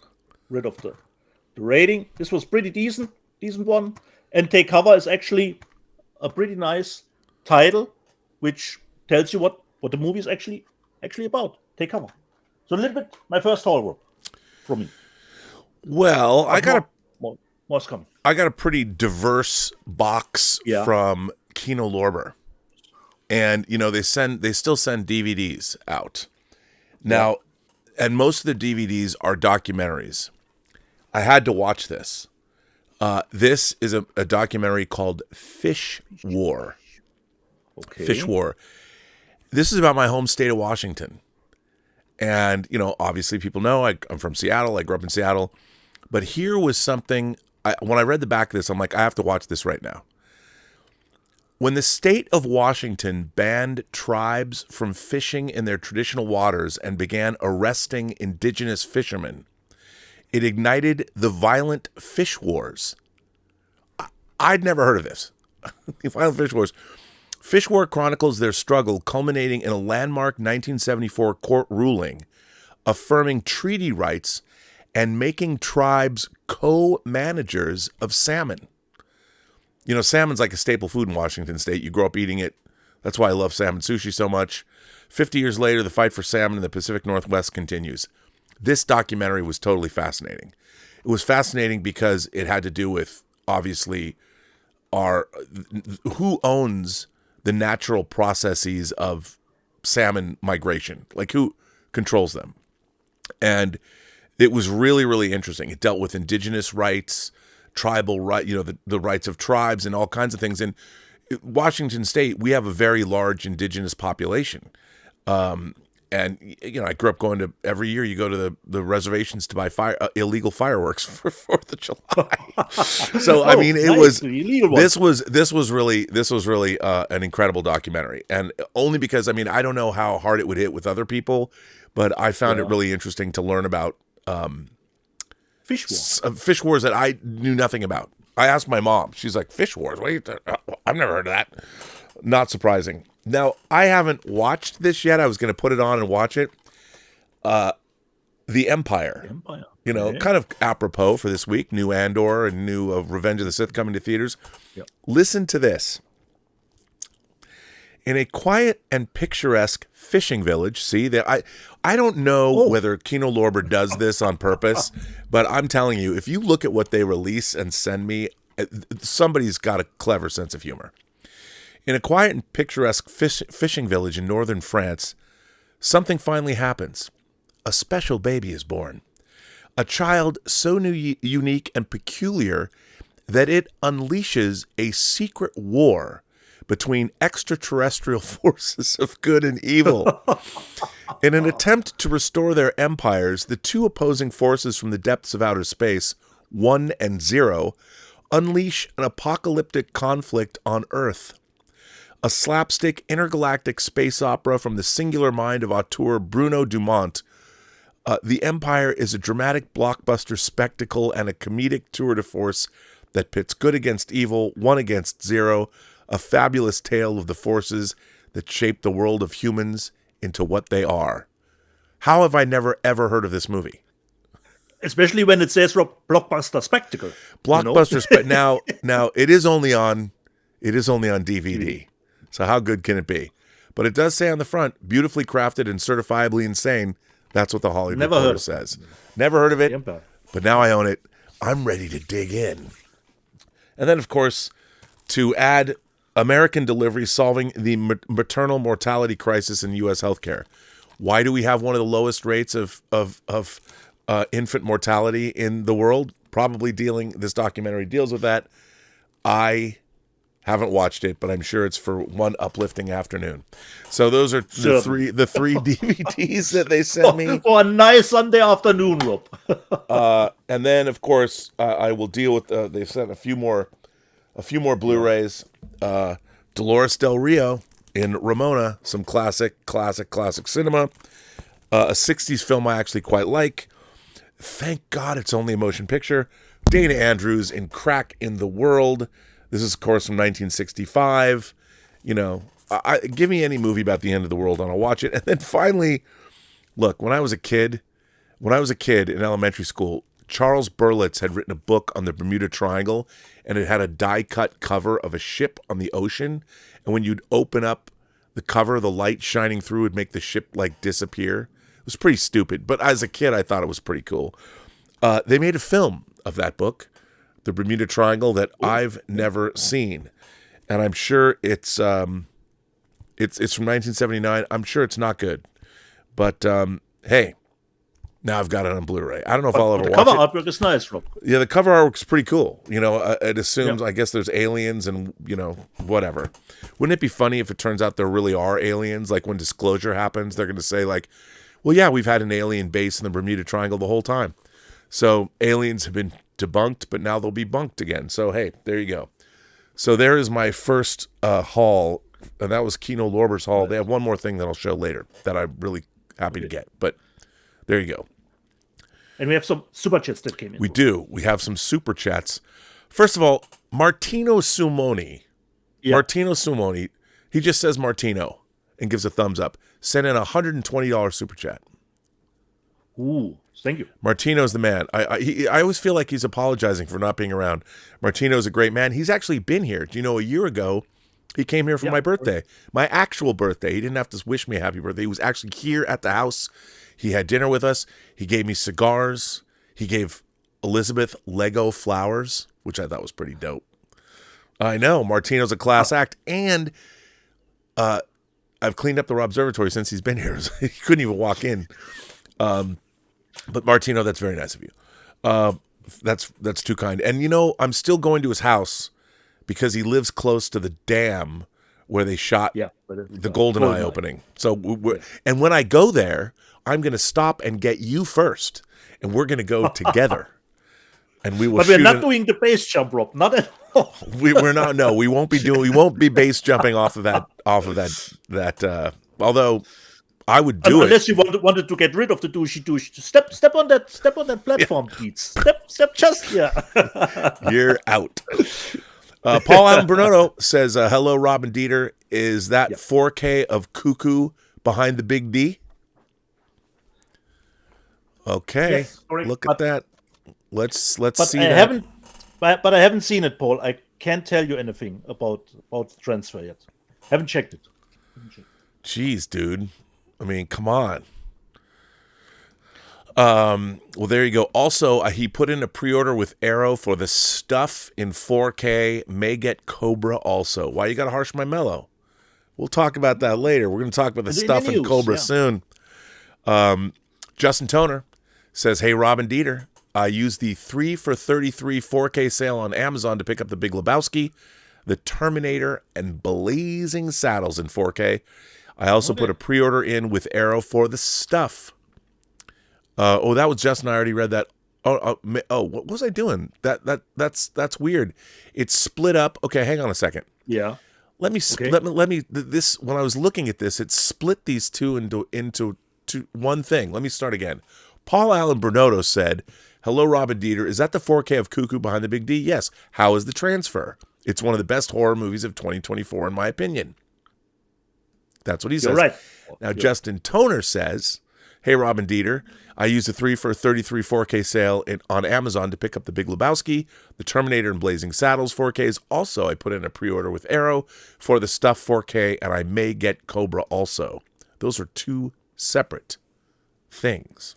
rid of the rating. This was pretty decent one. And Take Cover is actually a pretty nice title, which tells you what the movie is actually about. Take Cover. So a little bit my first haul from me. Well, More's coming. I got a pretty diverse box from Kino Lorber. And they still send DVDs out. Now, and most of the DVDs are documentaries. I had to watch this. This is a documentary called Fish War. Okay. Fish War. This is about my home state of Washington. And, obviously people know I'm from Seattle. I grew up in Seattle. But here was something, when I read the back of this, I'm like, I have to watch this right now. When the state of Washington banned tribes from fishing in their traditional waters and began arresting indigenous fishermen, it ignited the violent fish wars. I'd never heard of this. The violent fish wars. Fish War chronicles their struggle, culminating in a landmark 1974 court ruling affirming treaty rights and making tribes co-managers of salmon. Salmon's like a staple food in Washington State. You grow up eating it. That's why I love salmon sushi so much. 50 years later, the fight for salmon in the Pacific Northwest continues. This documentary was totally fascinating. It was fascinating because it had to do with, obviously, who owns the natural processes of salmon migration, like who controls them. And it was really, really interesting. It dealt with indigenous rights, tribal right, the rights of tribes and all kinds of things. In Washington State, we have a very large indigenous population. And I grew up going to, every year you go to the reservations to buy illegal fireworks for 4th of July. So I mean, this was really an incredible documentary, and only because I don't know how hard it would hit with other people, but I found it really interesting to learn about fish wars that I knew nothing about. I asked my mom. She's like, "Fish wars? I've never heard of that." Not surprising. Now, I haven't watched this yet. I was going to put it on and watch it. The Empire. Kind of apropos for this week. New Andor and new Revenge of the Sith coming to theaters. Yep. Listen to this. In a quiet and picturesque fishing village, I don't know whether Kino Lorber does this on purpose, but I'm telling you, if you look at what they release and send me, somebody's got a clever sense of humor. In a quiet and picturesque fishing village in northern France, something finally happens. A special baby is born. A child so unique and peculiar that it unleashes a secret war between extraterrestrial forces of good and evil. In an attempt to restore their empires, the two opposing forces from the depths of outer space, 1 and 0, unleash an apocalyptic conflict on Earth. A slapstick intergalactic space opera from the singular mind of auteur Bruno Dumont, The Empire is a dramatic blockbuster spectacle and a comedic tour de force that pits good against evil, 1 against 0, a fabulous tale of the forces that shape the world of humans into what they are. How have I never, ever heard of this movie? Especially when it says blockbuster spectacle. Blockbuster now it is only on DVD. So how good can it be? But it does say on the front, beautifully crafted and certifiably insane. That's what the Hollywood Reporter says. Never heard of it, but now I own it. I'm ready to dig in. And then, of course, to add American Delivery solving the maternal mortality crisis in U.S. healthcare. Why do we have one of the lowest rates of infant mortality in the world? Probably this documentary deals with that. I haven't watched it, but I'm sure it's for one uplifting afternoon. So those are the three DVDs that they sent me. For a nice Sunday afternoon, Rob. And then, of course, I will deal with. They've sent a few more Blu-rays. Dolores Del Rio in Ramona, some classic cinema. A 60s film I actually quite like. Thank God it's only a motion picture. Dana Andrews in Crack in the World. This is, of course, from 1965. You know, give me any movie about the end of the world and I'll watch it. And then finally, look, when I was a kid in elementary school, Charles Berlitz had written a book on the Bermuda Triangle, and it had a die-cut cover of a ship on the ocean. And when you'd open up the cover, the light shining through would make the ship, like, disappear. It was pretty stupid, but as a kid, I thought it was pretty cool. They made a film of that book, The Bermuda Triangle, that I've never seen. And I'm sure it's from 1979. I'm sure it's not good. But, hey, now I've got it on Blu-ray. I don't know if I'll ever watch it. The cover artwork is nice, Rob. Yeah, the cover artwork's pretty cool. You know, it assumes, I guess there's aliens and, you know, whatever. Wouldn't it be funny if it turns out there really are aliens? Like when Disclosure happens, they're going to say like, well, yeah, we've had an alien base in the Bermuda Triangle the whole time. So aliens have been debunked, but now they'll be bunked again. So, hey, there you go. So there is my first haul, and that was Kino Lorber's haul. They have one more thing that I'll show later that I'm really happy to get, but there you go. And we have some super chats that came in. We do. We have some super chats. First of all, Martino Sumoni. Yeah. Martino Sumoni. He just says Martino and gives a thumbs up. Sent in a $120 super chat. Ooh, thank you. Martino's the man. I always feel like he's apologizing for not being around. Martino's a great man. He's actually been here. Do you know, a year ago, he came here for my birthday. My actual birthday. He didn't have to wish me a happy birthday. He was actually here at the house. He had dinner with us. He gave me cigars. He gave Elizabeth Lego flowers, which I thought was pretty dope. I know. Martino's a class act. And I've cleaned up the Robservatory since he's been here. He couldn't even walk in. But Martino, that's very nice of you. That's too kind. And, you know, I'm still going to his house because he lives close to the dam where they shot the GoldenEye opening. So, and when I go there, I'm going to stop and get you first, and we're going to go together. And we will. But we're not doing the base jump, Rob. Not at all. We're not. No, we won't be base jumping off of that. Although I would do unless you wanted to get rid of the douche. Step on that platform, Pete. Step just You're out. Paul Allen Bernardo says, hello, Rob and Dieter. Is that 4K of Cuckoo behind the big D? Okay, yes, look at that. Let's see that. But I haven't seen it, Paul. I can't tell you anything about the transfer yet. Haven't checked it. Jeez, dude. I mean, come on. Well, there you go. Also, he put in a pre-order with Arrow for the stuff in 4K. May get Cobra also. Why you got to harsh my mellow? We'll talk about that later. We're going to talk about the stuff in Cobra soon. Justin Toner says, hey, Rob and Dieter. I used the 3 for $33 4K sale on Amazon to pick up The Big Lebowski. The Terminator and Blazing Saddles in 4K. I also put a pre-order in with Arrow for The Stuff. That was Justin. I already read that. What was I doing? That's weird. It's split up. Okay, hang on a second. Yeah. Let me this when I was looking at this, it split these two into one thing. Let me start again. Paul Allen Bernotto said, "Hello, Rob and Dieter. Is that the 4K of Cuckoo Behind the Big D? Yes. How is the transfer? It's one of the best horror movies of 2024, in my opinion." That's what he says. You're right. Now, Justin Toner says, "Hey, Rob and Dieter. I used a 3 for a 33 4K sale on Amazon to pick up The Big Lebowski, The Terminator and Blazing Saddles 4Ks. Also, I put in a pre-order with Arrow for The Stuff 4K, and I may get Cobra also." Those are two separate things.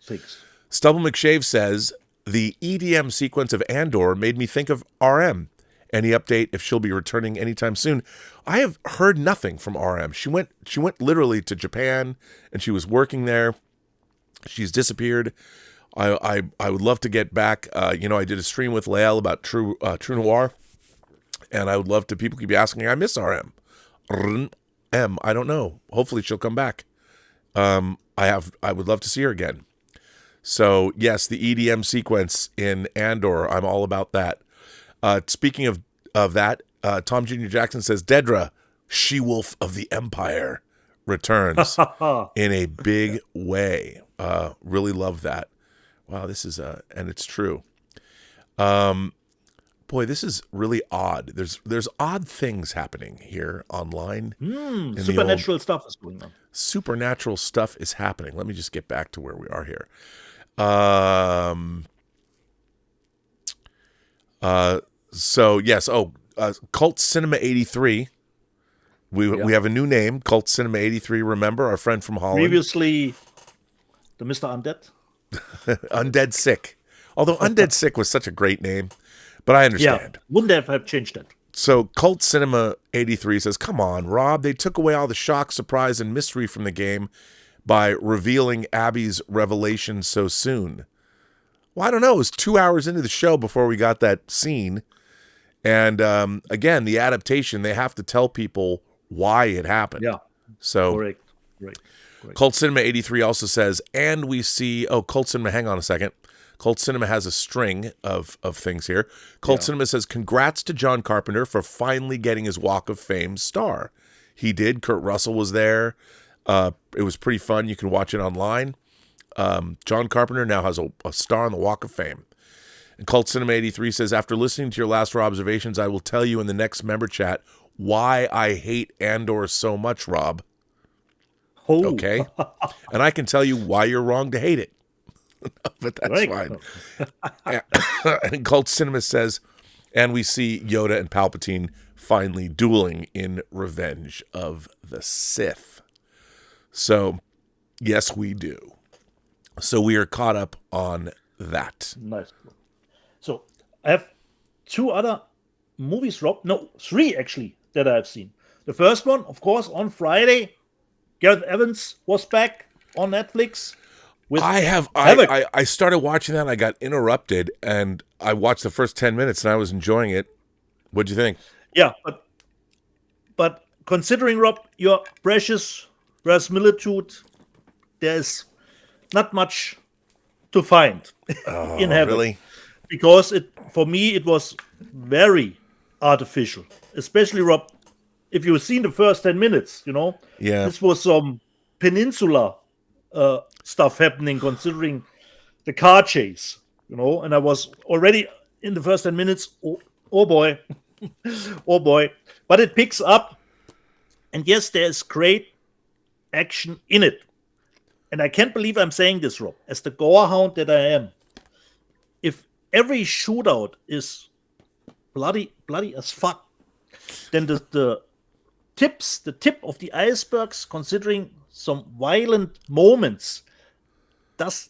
Thanks. Stubble McShave says, "The EDM sequence of Andor made me think of RM. Any update if she'll be returning anytime soon?" I have heard nothing from RM. She went literally to Japan, and she was working there. She's disappeared. I would love to get back. I did a stream with Lael about True Noir, and I would love to. People keep asking, I miss RM. I don't know. Hopefully she'll come back. I would love to see her again. So yes, the EDM sequence in Andor, I'm all about that. Speaking of that, Tom Jr. Jackson says, "Dedra, She-Wolf of the Empire, returns in a big way." Really love that. Wow, this is and it's true. Boy, this is really odd. There's odd things happening here online. Supernatural stuff is going on. Supernatural stuff is happening. Let me just get back to where we are here. So yes. Cult Cinema 83. We have a new name, Cult Cinema 83. Remember our friend from Holland? Previously, the Mr. Undead. Undead Sick. Although Undead Sick was such a great name, but I understand. Yeah, wouldn't have changed that. So Cult Cinema 83 says, "Come on, Rob. They took away all the shock, surprise, and mystery from the game by revealing Abby's revelation so soon." Well, I don't know. It was 2 hours into the show before we got that scene. And again, the adaptation, they have to tell people why it happened. Yeah. So correct. Cult Cinema 83 also says, and we see, Cult Cinema, hang on a second. Cult Cinema has a string of things here. Cult Cinema says, "Congrats to John Carpenter for finally getting his Walk of Fame star." He did. Kurt Russell was there. It was pretty fun. You can watch it online. John Carpenter now has a star on the Walk of Fame. And Cult Cinema 83 says, "After listening to your last observations, I will tell you in the next member chat why I hate Andor so much, Rob." Oh. Okay? And I can tell you why you're wrong to hate it. But that's fine. And Cult Cinema says, "And we see Yoda and Palpatine finally dueling in Revenge of the Sith." So, yes, we do. So we are caught up on that. Nice. So I have two other movies, Rob. No, three actually that I have seen. The first one, of course, on Friday, Gareth Evans was back on Netflix. I started watching that. I got interrupted, and I watched the first 10 minutes, and I was enjoying it. What'd you think? Yeah, but considering, Rob, your precious verisimilitude, there's not much to find in heaven. Really? Because for me, it was very artificial. Especially, Rob, if you've seen the first 10 minutes, Yeah. This was some peninsula stuff happening, considering the car chase, and I was already in the first 10 minutes, oh boy, oh boy. But it picks up, and yes, there's great action in it. And I can't believe I'm saying this, Rob, as the gorehound that I am. If every shootout is bloody as fuck, then the tip of the icebergs, considering some violent moments,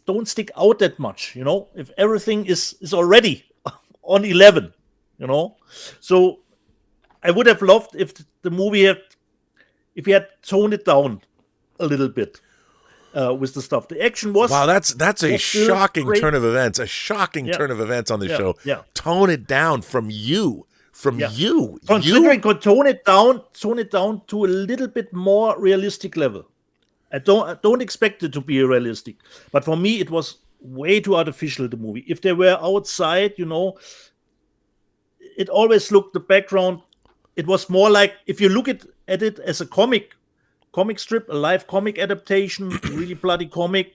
don't stick out that much, if everything is already on 11, So I would have loved if the movie if he had toned it down a little bit. With the stuff, the action was that's a shocking turn of events. A shocking turn of events on the show. Yeah. Tone it down from you, from you. Considering tone it down to a little bit more realistic level. I don't expect it to be realistic, but for me it was way too artificial, the movie. If they were outside, it always looked, the background, it was more like, if you look at it as a comic strip, a live comic adaptation, really bloody comic,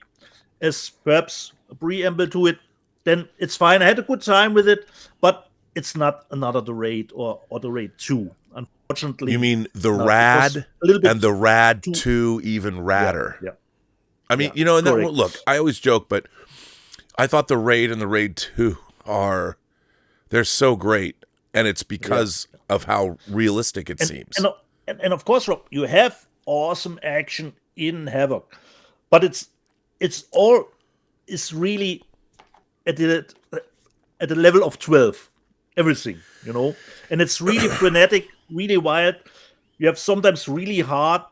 as perhaps a preamble to it, then it's fine. I had a good time with it, but it's not another The Raid or The Raid 2, unfortunately. You mean The Rad and The Rad 2 even radder? Yeah. I mean, and that, look, I always joke, but I thought The Raid and The Raid 2 they're so great, and it's because of how realistic it seems. And of course, Rob, you have awesome action in Havoc, but it's really at the level of 12, everything, and it's really frenetic, really wild. You have sometimes really a hard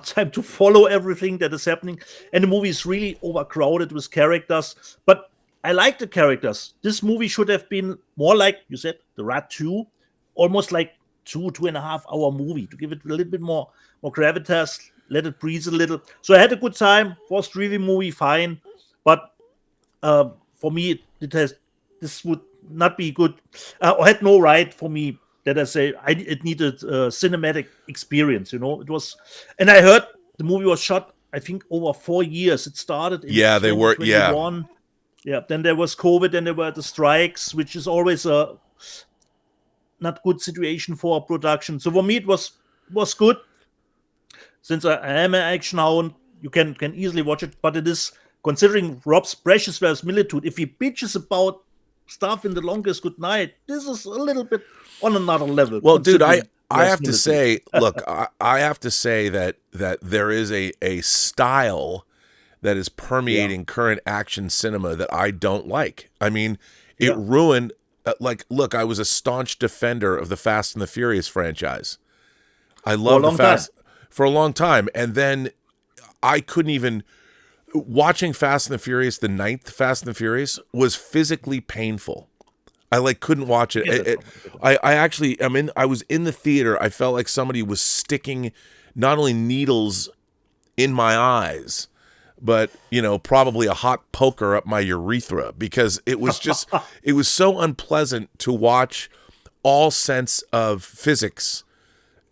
time to follow everything that is happening, and the movie is really overcrowded with characters, but I like the characters. This movie should have been more like, you said, The Rat 2, almost like 2.5 hour movie, to give it a little bit more gravitas, let it breathe a little. So I had a good time. First review movie, fine, but for me, this would not be good. Or had no right for me that I say it needed cinematic experience. It was, and I heard the movie was shot, I think, over 4 years. It started in 2021. Yeah. Then there was COVID, and there were the strikes, which is always a not good situation for a production. So for me, it was good. Since I am an action hound, you can easily watch it. But it is, considering Rob's precious verisimilitude, if he bitches about stuff in The Longest Goodnight, this is a little bit on another level. Well, dude, I have to say, look, I have to say that there is a style that is permeating current action cinema that I don't like. I mean, it ruined. Look, I was a staunch defender of the Fast and the Furious franchise. I love the Fast for a long time, and then I couldn't even. Watching Fast and the Furious, the 9th Fast and the Furious, was physically painful. I couldn't watch it. I was in the theater. I felt like somebody was sticking not only needles in my eyes, but probably a hot poker up my urethra, because it was just it was so unpleasant to watch all sense of physics.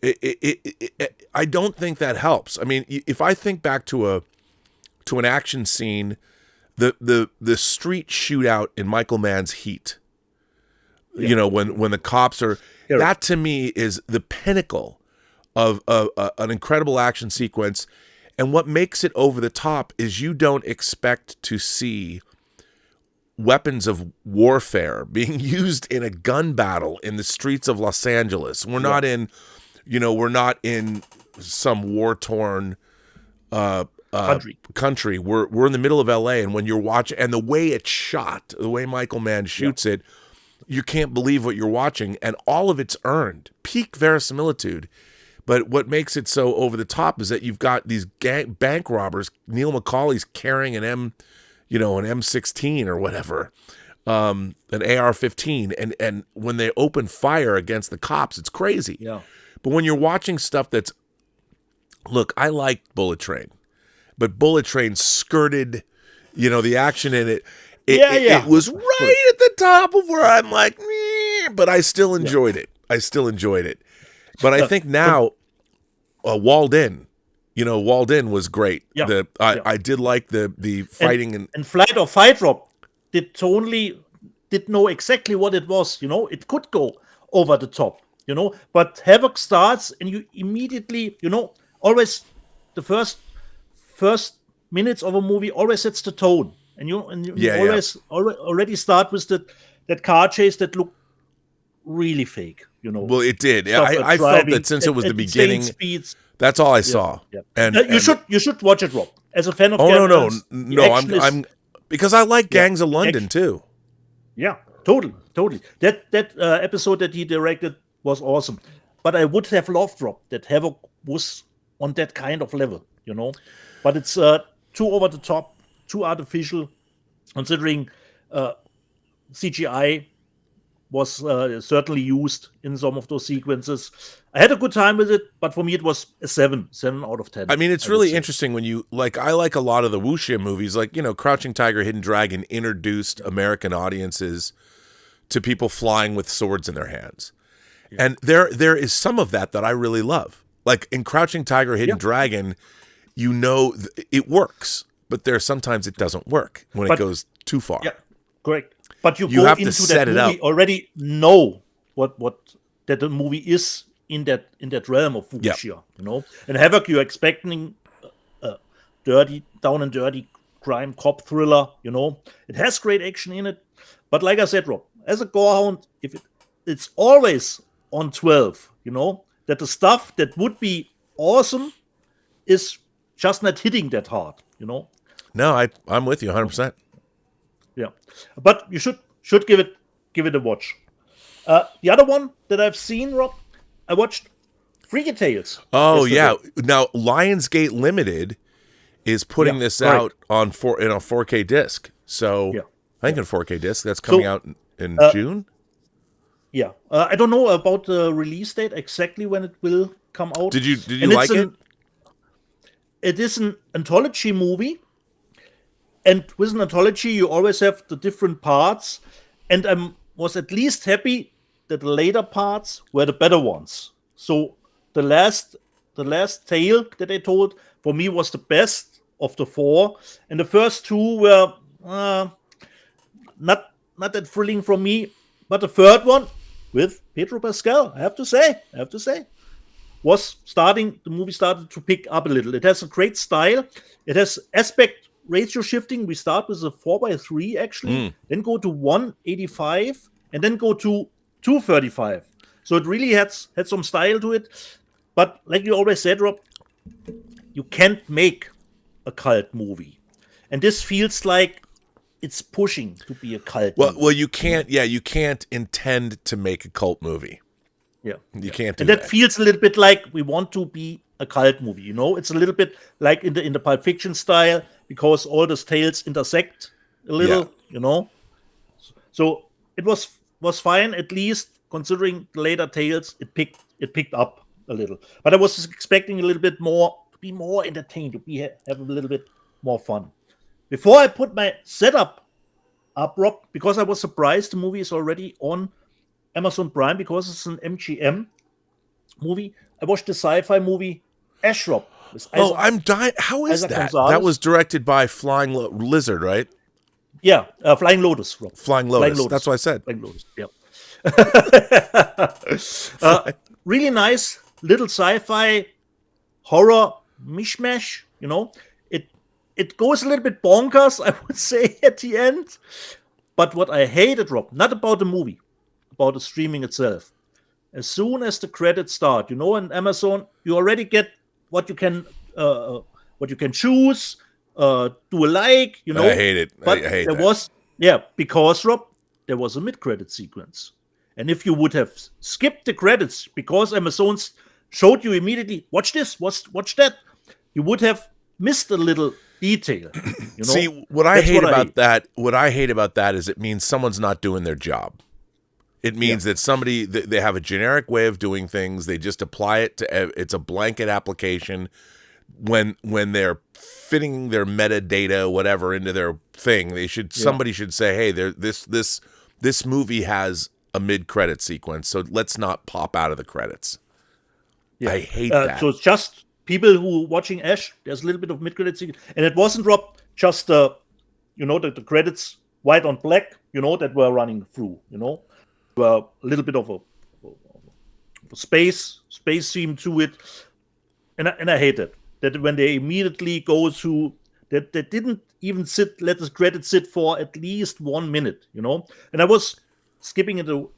I don't think that helps. I mean, if I think back to an action scene, the street shootout in Michael Mann's Heat, when the cops are, that to me is the pinnacle of an incredible action sequence. And what makes it over the top is you don't expect to see weapons of warfare being used in a gun battle in the streets of Los Angeles. We're not in, we're not in some war-torn country. We're in the middle of LA, and when you're watching, and the way it's shot, the way Michael Mann shoots it, you can't believe what you're watching, and all of it's earned. Peak verisimilitude. But what makes it so over the top is that you've got these bank robbers. Neil McCauley's carrying an M16 or whatever, an AR-15, and when they open fire against the cops, it's crazy. Yeah. But when you're watching stuff that's, look, I liked Bullet Train, but Bullet Train skirted, the action in it. It was right at the top of where I'm like, meh, but I still enjoyed it. But I think now, Walled In, Walled In was great. Yeah. I did like the fighting and Flight or Fight, Rob, did know exactly what it was. It could go over the top. But Havoc starts, and you immediately, always the first minutes of a movie always sets the tone, and you already start with that car chase that looked really fake. Well, it did. I felt that since it was the beginning, speeds. That's all I saw. Yeah. And you should watch it, Rob. As a fan of no, I'm because I like Gangs of London too. Yeah, totally. That episode that he directed was awesome, but I would have loved, Rob, that Havoc was on that kind of level, But it's too over the top, too artificial, considering CGI was certainly used in some of those sequences. I had a good time with it, but for me it was a 7 out of 10. I mean, it's really interesting when you I like a lot of the wuxia movies, like, Crouching Tiger, Hidden Dragon introduced American audiences to people flying with swords in their hands. Yeah. And there is some of that I really love. Like in Crouching Tiger, Hidden Dragon, it works, but sometimes it doesn't work when it goes too far. Yeah, correct. But you go have into to set that movie already know what that the movie is in that realm of wuxia, And Havoc, you're expecting a dirty, down and dirty crime cop thriller, It has great action in it, but like I said, Rob, as a gorehound, it's always on 12, that the stuff that would be awesome is just not hitting that hard, No, I'm with you 100%. Yeah, but you should give it a watch. The other one that I've seen, Rob, I watched Freaky Tales. Oh yesterday. Yeah, now Lionsgate Limited is putting this out in a 4K disc. So I think in 4K disc that's coming out in June. Yeah, I don't know about the release date exactly when it will come out. Did you like it? It is an anthology movie. And with an anthology, you always have the different parts. And I was at least happy that the later parts were the better ones. So the last tale that I told, for me, was the best of the 4. And the first 2 were not that thrilling for me. But the third one, with Pedro Pascal, I have to say, the movie started to pick up a little. It has a great style. It has aspect ratio shifting. We start with a 4:3 actually, then go to 185, and then go to 235. So it really had some style to it. But like you always said, Rob, you can't make a cult movie, and this feels like it's pushing to be a cult movie. Well, you can't intend to make a cult movie. Yeah, you can't do that. And that feels a little bit like we want to be a cult movie. It's a little bit like in the Pulp Fiction style, because all the tales intersect a little. So it was fine, at least considering the later tales. It picked up a little, but I was expecting a little bit more, to be more entertained, to have a little bit more fun. Before I put my setup up, Rob, because I was surprised the movie is already on Amazon Prime, because it's an MGM movie. I watched the sci-fi movie Ash, Rob. I'm dying. How is that? Gonzalez. That was directed by Flying Lizard, right? Yeah, Flying Lotus, Rob. Flying Lotus. That's what I said. Flying Lotus, yeah. Really nice little sci-fi horror mishmash, It goes a little bit bonkers, I would say, at the end. But what I hated, Rob, not about the movie, about the streaming itself. As soon as the credits start, on Amazon, you already get what you can choose, do a like, I hate it. But I hate there that. because, Rob, there was a mid-credit sequence. And if you would have skipped the credits because Amazon showed you immediately, watch this, watch that, you would have missed a little detail. See, what I hate about that is it means someone's not doing their job. It means that somebody, they have a generic way of doing things. They just apply it to, it's a blanket application. When they're fitting their metadata, whatever, into their thing, somebody should say, hey, this movie has a mid-credit sequence, so let's not pop out of the credits. Yeah. I hate that. So it's just people who watching Ash, there's a little bit of mid-credit sequence. And it wasn't, Rob, just the credits white on black, that were running through, were a little bit of a space theme to it. And I hate it. That when they immediately go to, that they didn't even let the credits sit for at least 1 minute, And I was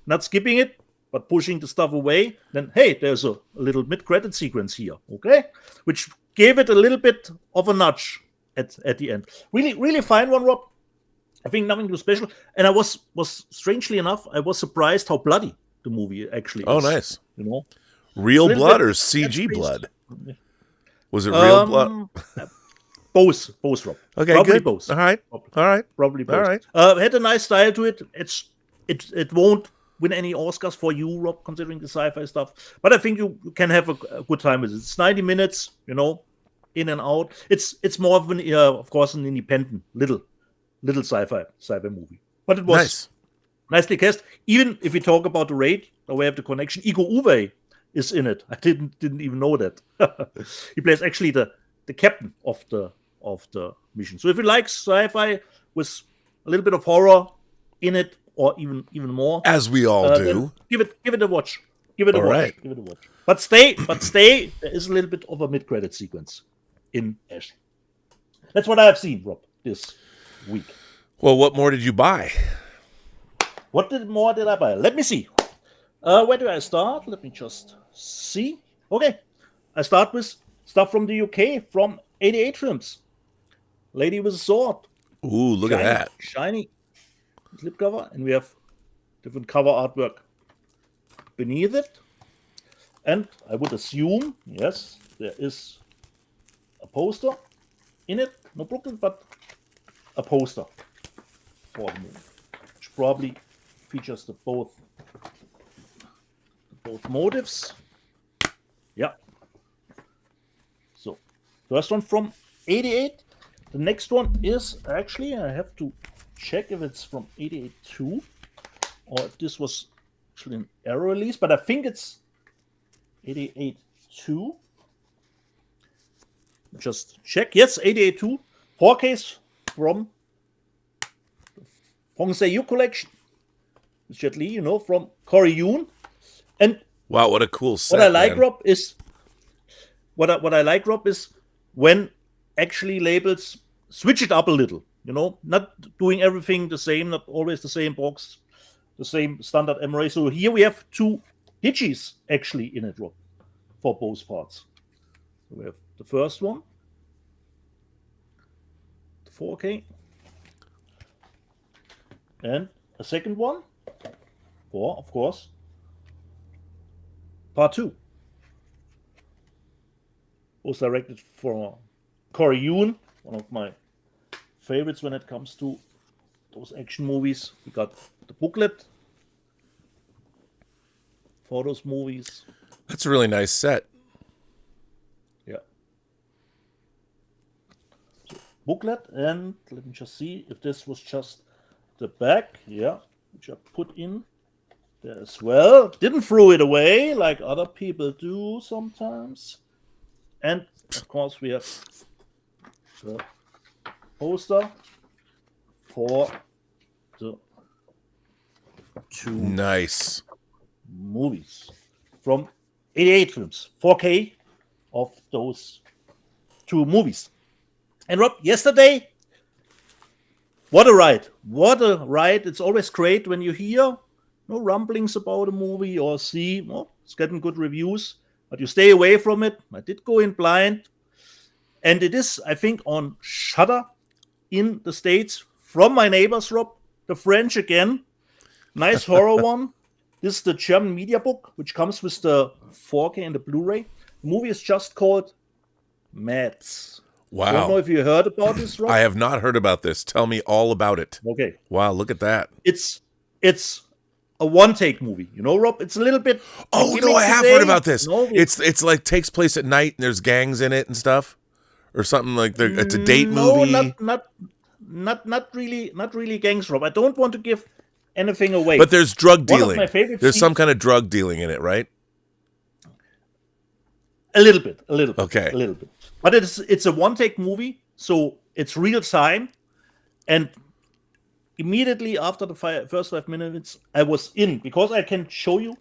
not skipping it, but pushing the stuff away. Then, hey, there's a little mid-credit sequence here, okay? Which gave it a little bit of a nudge at the end. Really, really fine one, Rob. I think nothing too special. And I was strangely enough, I was surprised how bloody the movie actually is. Oh, nice. Real blood or CG blood? Was it real blood? Both, Rob. Okay, probably good. Both. All right. Probably both. All right. Had a nice style to it. It won't win any Oscars for you, Rob, considering the sci-fi stuff. But I think you can have a good time with it. It's 90 minutes, in and out. It's more of an, of course, an independent little sci-fi movie. But it was nicely cast. Even if we talk about the Raid, or we have the connection, Iko Uwais is in it. I didn't even know that. He plays actually the captain of the mission. So if you like sci-fi with a little bit of horror in it, or even more, as we all do, give it a watch. Give it a watch. But stay. There is a little bit of a mid-credit sequence in Ash. That's what I have seen, Rob, this week. Well, what more did you buy? What more did I buy? Let me see. Where do I start? Let me just see. Okay, I start with stuff from the UK, from 88 Films. Lady with a Sword. Ooh, look at that. Shiny slipcover. And we have different cover artwork beneath it. And I would assume, yes, there is a poster in it. No booklet, but a poster for the movie. Which probably features the both motives. Yeah. So, first one from 88. The next one is actually, I have to check if it's from 88 too, or if this was actually an error release, but I think it's 88 2. Just check. Yes, 88 2. 4Ks from Hong Se-yu collection. Jet Li, from Corey Yoon. And wow, what a cool set. What I like, Rob, is when actually labels switch it up a little, not doing everything the same, not always the same box, the same standard MRA. So here we have 2 digis actually in it, Rob, for both parts. So we have the first one, the 4K, and a second one for, of course, part 2. Was directed for Corey Yoon, one of my favorites when it comes to those action movies. We got the booklet for those movies. That's a really nice set. Yeah. So, booklet, and let me just see if this was just the back. Yeah, which I put in there as well. Didn't throw it away like other people do sometimes. And of course, we have the poster for the 2 nice movies from 88 Films, 4K of those 2 movies. And Rob, yesterday, what a ride! What a ride! It's always great when you hear no rumblings about a movie or see it's getting good reviews. But you stay away from it. I did go in blind. And it is, I think, on Shudder in the States from my neighbors, Rob. The French again. Nice horror one. This is the German media book, which comes with the 4K and the Blu-ray. The movie is just called Mads. Wow. I don't know if you heard about this, Rob. I have not heard about this. Tell me all about it. Okay. Wow, look at that. It's a one-take movie, Rob. It's a little bit. Oh no, I have heard about this. It's like takes place at night and there's gangs in it and stuff, or something like it's a date movie. Not really gangs, Rob. I don't want to give anything away. But there's drug dealing. There's some kind of drug dealing in it, right? A little bit. Okay, a little bit. But it's a one-take movie, so it's real time, and immediately after the first 5 minutes, I was in, because I can show you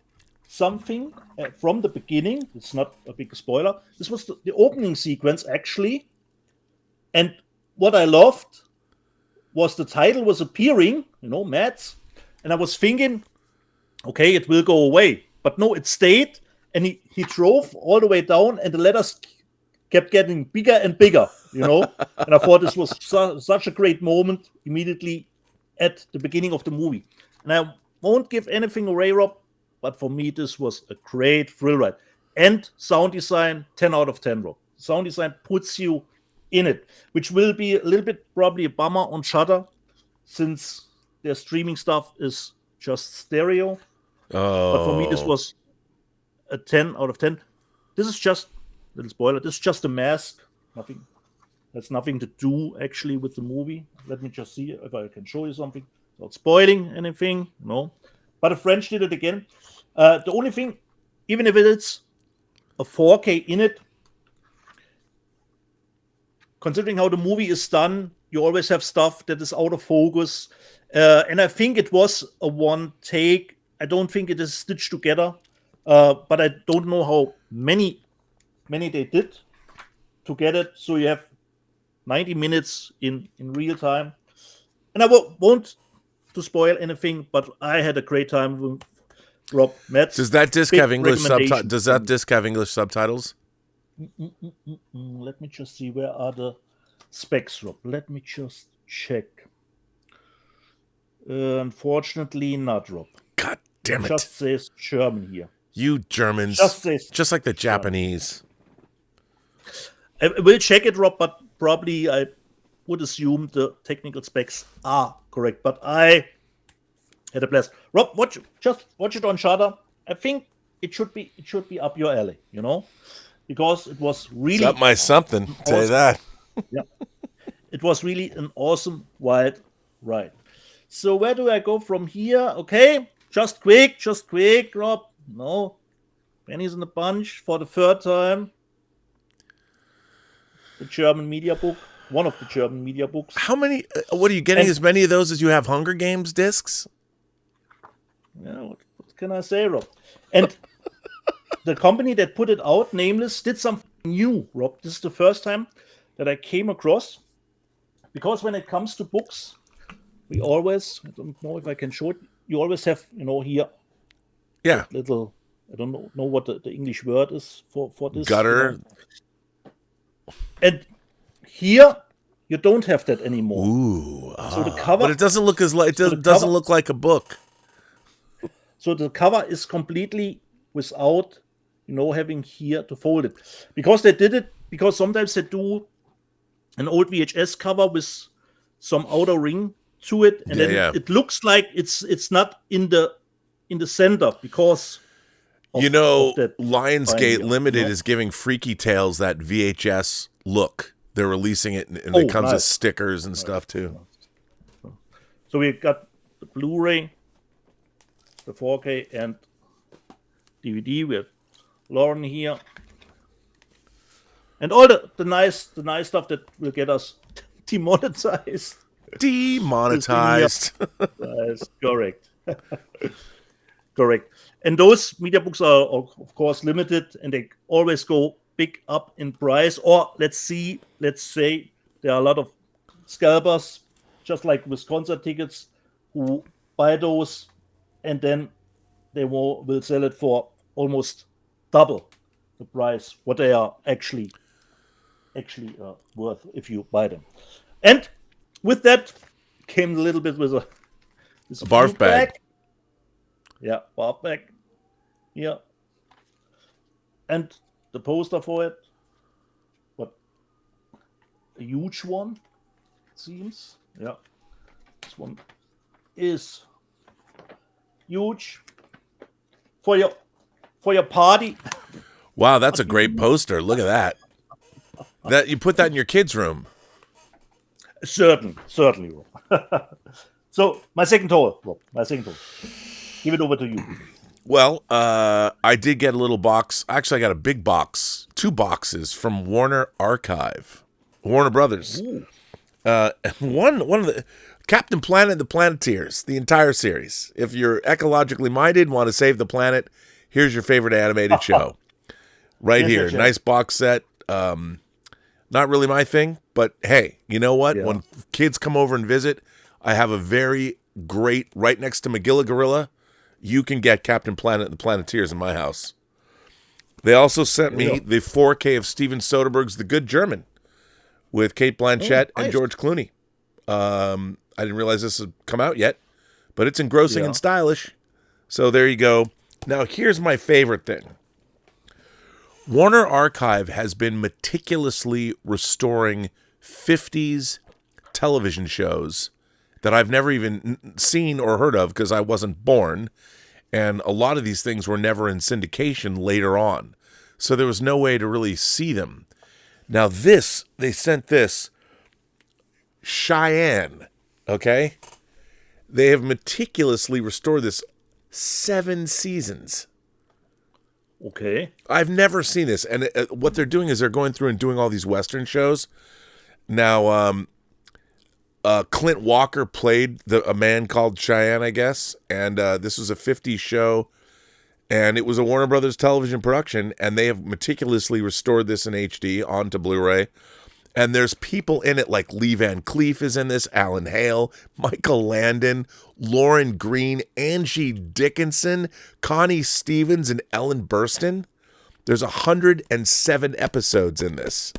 something from the beginning. It's not a big spoiler. This was the opening sequence, actually. And what I loved was the title was appearing, Mads. And I was thinking, okay, it will go away. But no, it stayed. And he drove all the way down, and the letters kept getting bigger and bigger, And I thought this was such a great moment immediately at the beginning of the movie. And I won't give anything away, Rob, but for me, this was a great thrill ride. And sound design, 10 out of 10, Rob. Sound design puts you in it, which will be a little bit probably a bummer on Shudder, since their streaming stuff is just stereo. But for me, this Oh. was a 10 out of 10. This is just, little spoiler, this is just a mask. Nothing. That's nothing to do actually with the movie. Let me just see if I can show you something. Not spoiling anything, no. But a French did it again. The only thing, even if it is a 4K in it, considering how the movie is done, you always have stuff that is out of focus. And I think it was a one take. I don't think it is stitched together. But I don't know how many they did to get it. So you have 90 minutes in real time. And I won't to spoil anything, but I had a great time with Rob Metz. Does that disc Big have English subtitles? recommendation. Does that disc have English subtitles? Let me just see, where are the specs, Rob? Let me just check. Unfortunately not, Rob. God damn it. Just says German here. You Germans. Just says Just like the Japanese. I will check it, Rob, but probably I would assume the technical specs are correct. But I had a blast. Rob, just watch it on Shudder. I think it should be up your alley, because it was really It's up my something. Tell you Awesome. that. yeah. It was really an awesome wild ride. So where do I go from here? Okay, just quick, Rob. No, pennies in a bunch for the third time. The German media book, one of the German media books. How many? What are you getting? And- As many of those as you have Hunger Games discs? Yeah, what can I say, Rob? And the company that put it out, Nameless, did something new, Rob. This is the first time that I came across. Because when it comes to books, we always, I don't know if I can show it, you always have, here, Yeah. little, I don't know what the English word is for this. Gutter. And here, you don't have that anymore. Ooh. So the cover, But it doesn't look as like the doesn't cover- look like a book. so the cover is completely without, having here to fold it. Because they did it, because sometimes they do an old VHS cover with some outer ring to it, and then Yeah. it looks like it's not in the center because of, of that Lionsgate binding, Limited is giving Freaky Tales that VHS look. They're releasing it, and Oh, it comes with nice. stickers and stuff too. So we got the Blu-ray, the 4K, and DVD. We have Lauren here, and all the nice stuff that will get us demonetized. Demonetized. That's correct. Correct. And those media books are, of course, limited, and they always go big up in price. Or let's say there are a lot of scalpers, just like with concert tickets, who buy those, and then they will sell it for almost double the price what they are actually worth if you buy them. And with that came a little bit with a barf bag. Yeah, barf bag. Yeah. And the poster for it. What? A huge one, it seems. Yeah. This one is huge. For your party. Wow, that's a great poster. Look at that. That you put that in your kids' room. Certainly, Rob. So, my second tour, Rob. Give it over to you. Well, I did get a little box. Actually, I got a big box, 2 boxes from Warner Brothers. Ooh. One of the Captain Planet and the Planeteers, the entire series. If you're ecologically minded, want to save the planet, here's your favorite animated show. Right here. Show. Nice box set. Not really my thing, but hey, you know what? Yeah. When kids come over and visit, I have a very great, right next to Magilla Gorilla, you can get Captain Planet and the Planeteers in my house. They also sent me the 4K of Steven Soderbergh's The Good German with Kate Blanchett and nice. George Clooney. I didn't realize this had come out yet, but it's engrossing and stylish. So there you go. Now, here's my favorite thing. Warner Archive has been meticulously restoring 50s television shows that I've never even seen or heard of because I wasn't born. And a lot of these things were never in syndication later on. So there was no way to really see them. Now they sent this, Cheyenne, okay? They have meticulously restored this 7 seasons. Okay. I've never seen this. And what they're doing is they're going through and doing all these Western shows. Now, Clint Walker played a man called Cheyenne, I guess. And this was a 50s show. And it was a Warner Brothers television production. And they have meticulously restored this in HD onto Blu-ray. And there's people in it like Lee Van Cleef is in this, Alan Hale, Michael Landon, Lauren Green, Angie Dickinson, Connie Stevens, and Ellen Burstyn. There's 107 episodes in this.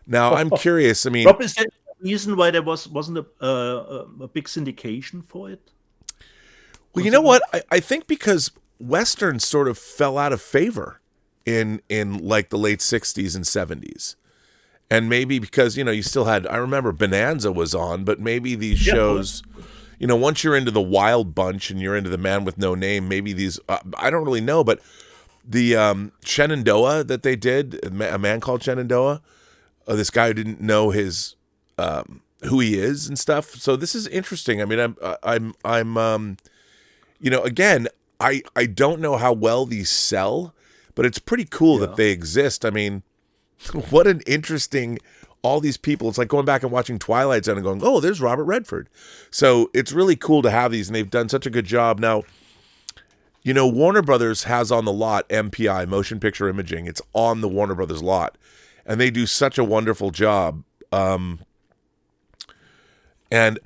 Now, I'm curious. I mean, Rob, is there a reason why there wasn't a big syndication for it? Well, you know what? I think because Westerns sort of fell out of favor in like the late 60s and 70s. And maybe because, you still had, I remember Bonanza was on, but maybe these shows, once you're into the Wild Bunch and you're into the Man with No Name, maybe these, I don't really know, but the Shenandoah that they did, A Man Called Shenandoah, this guy who didn't know his, who he is and stuff. So this is interesting. I mean, I'm again, I don't know how well these sell, but it's pretty cool that they exist. I mean, what an interesting, all these people. It's like going back and watching Twilight Zone and going, oh, there's Robert Redford. So it's really cool to have these, and they've done such a good job. Now, Warner Brothers has on the lot MPI, Motion Picture Imaging. It's on the Warner Brothers lot, and they do such a wonderful job. But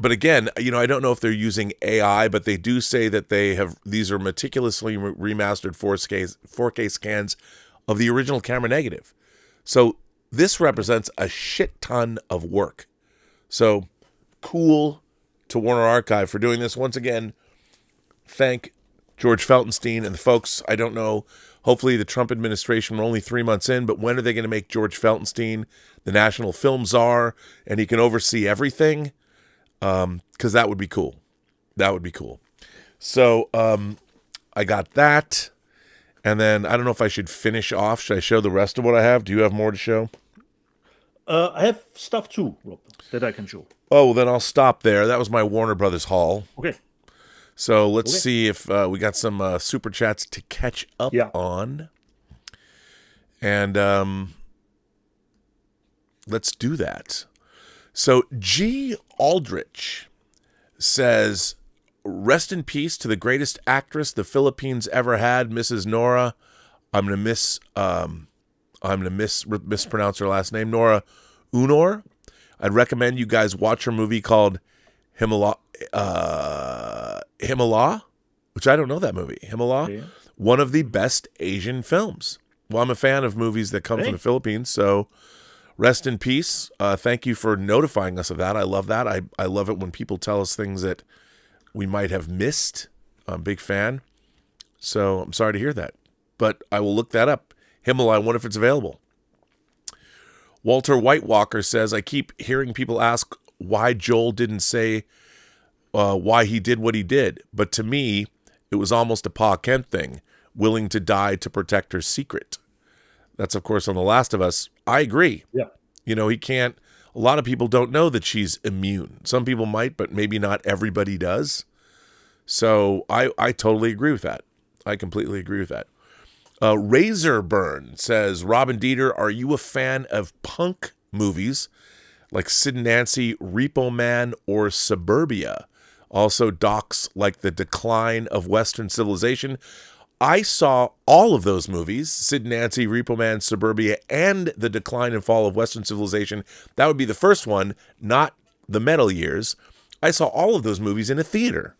again, I don't know if they're using AI, but they do say that these are meticulously remastered 4K scans of the original camera negative. So this represents a shit ton of work. So cool to Warner Archive for doing this. Once again, thank George Feltenstein and the folks. I don't know. Hopefully the Trump administration, we're only 3 months in, but when are they going to make George Feltenstein the national film czar and he can oversee everything? Because that would be cool. That would be cool. So I got that. And then I don't know if I should finish off. Should I show the rest of what I have? Do you have more to show? I have stuff too, Rob, that I can show. Oh, well, then I'll stop there. That was my Warner Brothers haul. Okay. So let's see if we got some super chats to catch up on. And let's do that. So G. Aldrich says, rest in peace to the greatest actress the Philippines ever had, Mrs. Nora. I'm gonna mispronounce her last name, Nora Unor. I'd recommend you guys watch her movie called Himalaya, which I don't know that movie. Himalaya, one of the best Asian films. Well, I'm a fan of movies that come from the Philippines, so rest in peace. Thank you for notifying us of that. I love that. I love it when people tell us things that we might have missed. I'm a big fan. So I'm sorry to hear that. But I will look that up. Himalaya, I wonder if it's available. Walter White Walker says, I keep hearing people ask why Joel didn't say why he did what he did. But to me, it was almost a Pa Kent thing, willing to die to protect her secret. That's, of course, on The Last of Us. I agree. Yeah. He can't. A lot of people don't know that she's immune. Some people might, but maybe not everybody does. So I totally agree with that. I completely agree with that. Razorburn says, Robin Dieter, are you a fan of punk movies like Sid and Nancy, Repo Man, or Suburbia? Also docs like The Decline of Western Civilization. I saw all of those movies, Sid and Nancy, Repo Man, Suburbia, and The Decline and Fall of Western Civilization. That would be the first one, not the metal years. I saw all of those movies in a theater.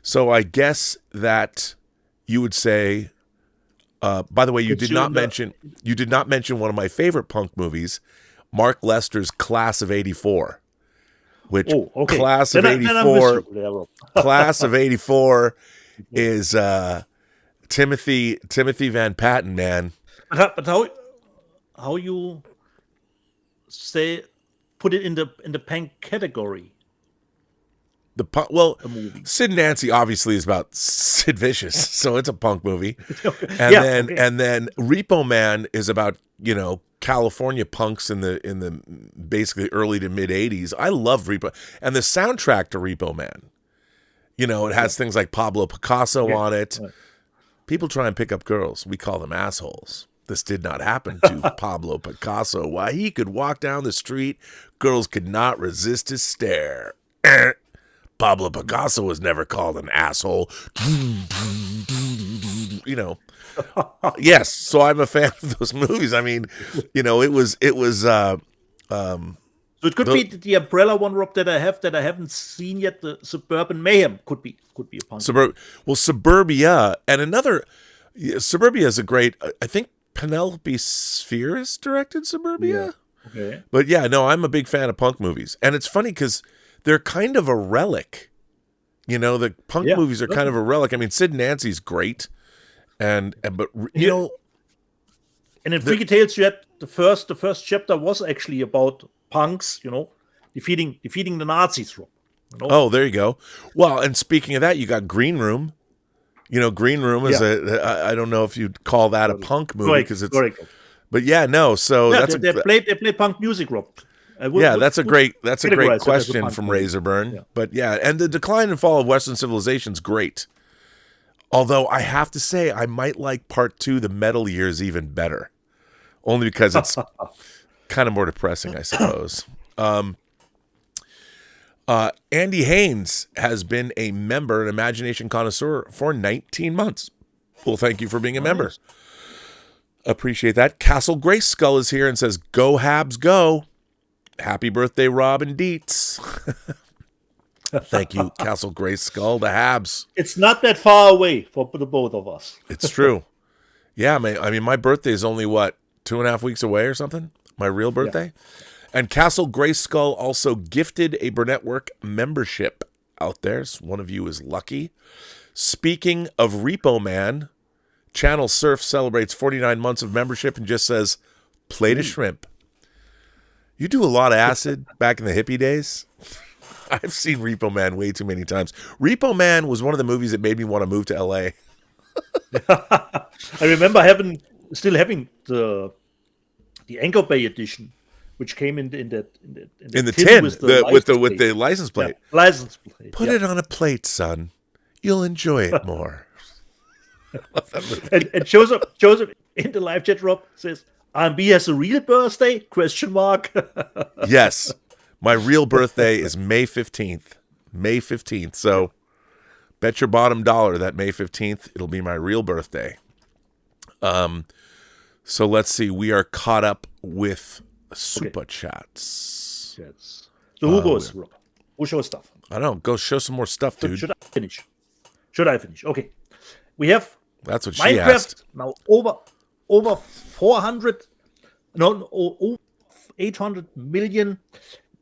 So I guess that you would say, by the way, you did not mention one of my favorite punk movies, Mark Lester's Class of '84, which Class of '84 is Timothy Van Patten, man. But how you say put it in the punk category? Sid and Nancy obviously is about Sid Vicious, so it's a punk movie. And then Repo Man is about, California punks in the basically early to mid 80s. I love Repo, and the soundtrack to Repo Man. It has things like Pablo Picasso on it. Right. People try and pick up girls. We call them assholes. This did not happen to Pablo Picasso. Why, he could walk down the street, girls could not resist his stare. Pablo Picasso was never called an asshole. Yes, so I'm a fan of those movies. I mean, it was. So it could be the umbrella one, Rob, that I haven't seen yet. The Suburban Mayhem could be a punk. Suburbia, and another. Suburbia is a great. I think Penelope Spheres directed Suburbia. Yeah. Okay. But yeah, no, I'm a big fan of punk movies, and it's funny because they're kind of a relic. The punk movies are kind of a relic. I mean, Sid and Nancy's great, and in Freaky Tales, you had the first chapter was actually about punks, defeating the Nazis. Oh, there you go. Well, and speaking of that, you got Green Room. Green Room is I don't know if you'd call that a punk movie because it's. Correct. But yeah, no. So they play punk music, Rob. That's a great question from Razorburn. Yeah. But yeah, and the decline and fall of Western civilization's great. Although I have to say, I might like part 2, the metal years, even better, only because it's kind of more depressing, I suppose. Andy Haynes has been a member, an Imagination connoisseur, for 19 months. Well, thank you for being a member. Appreciate that. Castle Grace Skull is here and says, "Go Habs, go! Happy birthday, Robin Dietz." Thank you, Castle Grace Skull. The Habs. It's not that far away for the both of us. It's true. Yeah, I mean, my birthday is only 2.5 weeks away or something. My real birthday. Yeah. And Castle Grace Skull also gifted a Burnettwork membership out there. So one of you is lucky. Speaking of Repo Man, Channel Surf celebrates 49 months of membership and just says, "Plate of shrimp." You do a lot of acid back in the hippie days. I've seen Repo Man way too many times. Repo Man was one of the movies that made me want to move to LA. I remember still having the Anchor Bay edition, which came in the tin with the license plate. Yeah, license plate. Put it on a plate, son. You'll enjoy it more. and Joseph in the live chat, Rob, says, "R&B has a real birthday? ? Yes. My real birthday is May 15th. May 15th. So bet your bottom dollar that May 15th, it'll be my real birthday. So let's see. We are caught up with Super Chats. Yes. So who goes, Rob? Who shows stuff? I don't know. Go show some more stuff, dude. Should I finish? Okay. We have That's what she Minecraft asked. Now over 400, over 800 million.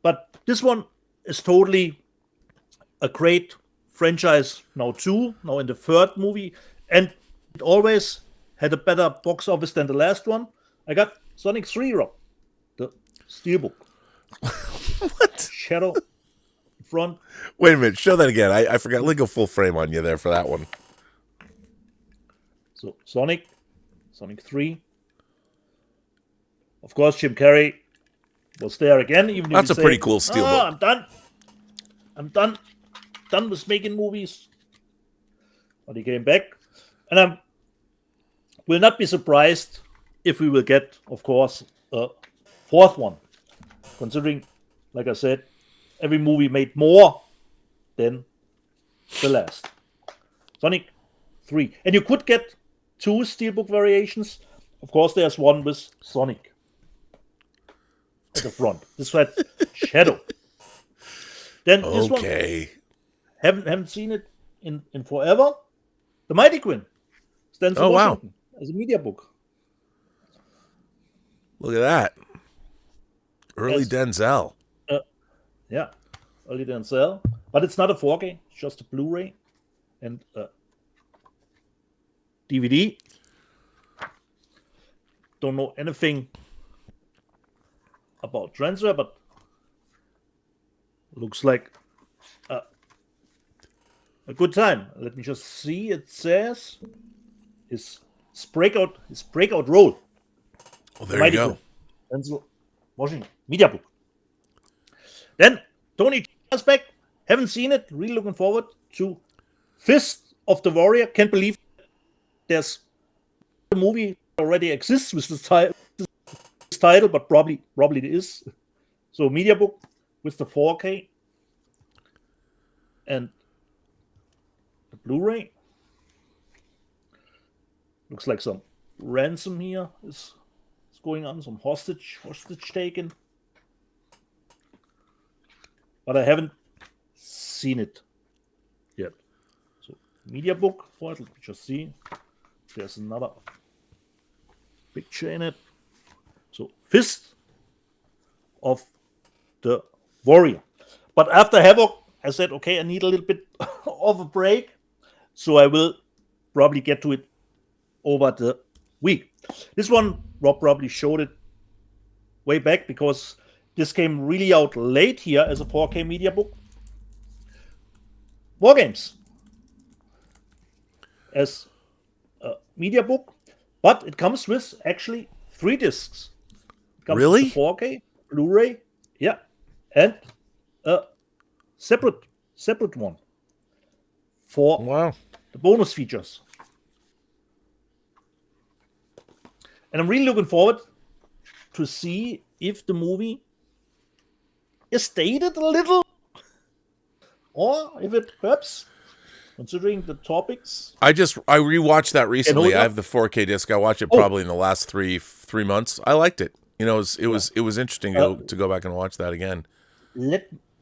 But this one is totally a great franchise now too. Now in the third movie, and it always had a better box office than the last one. I got Sonic 3, Rob, the Steelbook. What? Shadow front. Wait a minute. Show that again. I forgot. Let me go full frame on you there for that one. So Sonic 3. Of course, Jim Carrey was there again. Even that's a pretty cool Steelbook. I'm done with making movies. But he came back, and I will not be surprised if we will get, of course, a fourth one. Considering, like I said, every movie made more than the last. Sonic 3. And you could get 2 Steelbook variations. Of course, there's one with Sonic at the front. This had Shadow. Then this one, haven't seen it in forever. The Mighty Quinn stands in Washington as a media book. Look at that. Early Denzel. Yeah, early Denzel. But it's not a 4K, it's just a Blu-ray and DVD. Don't know anything about transfer, but looks like a good time. Let me just see. It says his breakout role. Well, there you go. Denzel Washington media book. Then Tony is back. Haven't seen it. Really looking forward to Fist of the Warrior. Can't believe there's a movie already exists with this title, but probably it is. So media book with the 4K and the Blu-ray. Looks like some ransom here is going on, some hostage taken. But I haven't seen it yet. So media book for it. Let me just see. There's another picture in it. So Fist of the Warrior. But after Havoc, I said, okay, I need a little bit of a break. So I will probably get to it over the week. This one, Rob probably showed it way back because this came really out late here as a 4K media book. War Games as a media book, but it comes with actually 3 discs. It comes Really? with the 4K, Blu-ray, yeah, and a separate one for Wow. the bonus features. And I'm really looking forward to see if the movie is dated a little, or if it perhaps, considering the topics. I rewatched that recently. I up. have the 4K disc. I watched it probably in the last three months. I liked it. You know, it was interesting to go back and watch that again.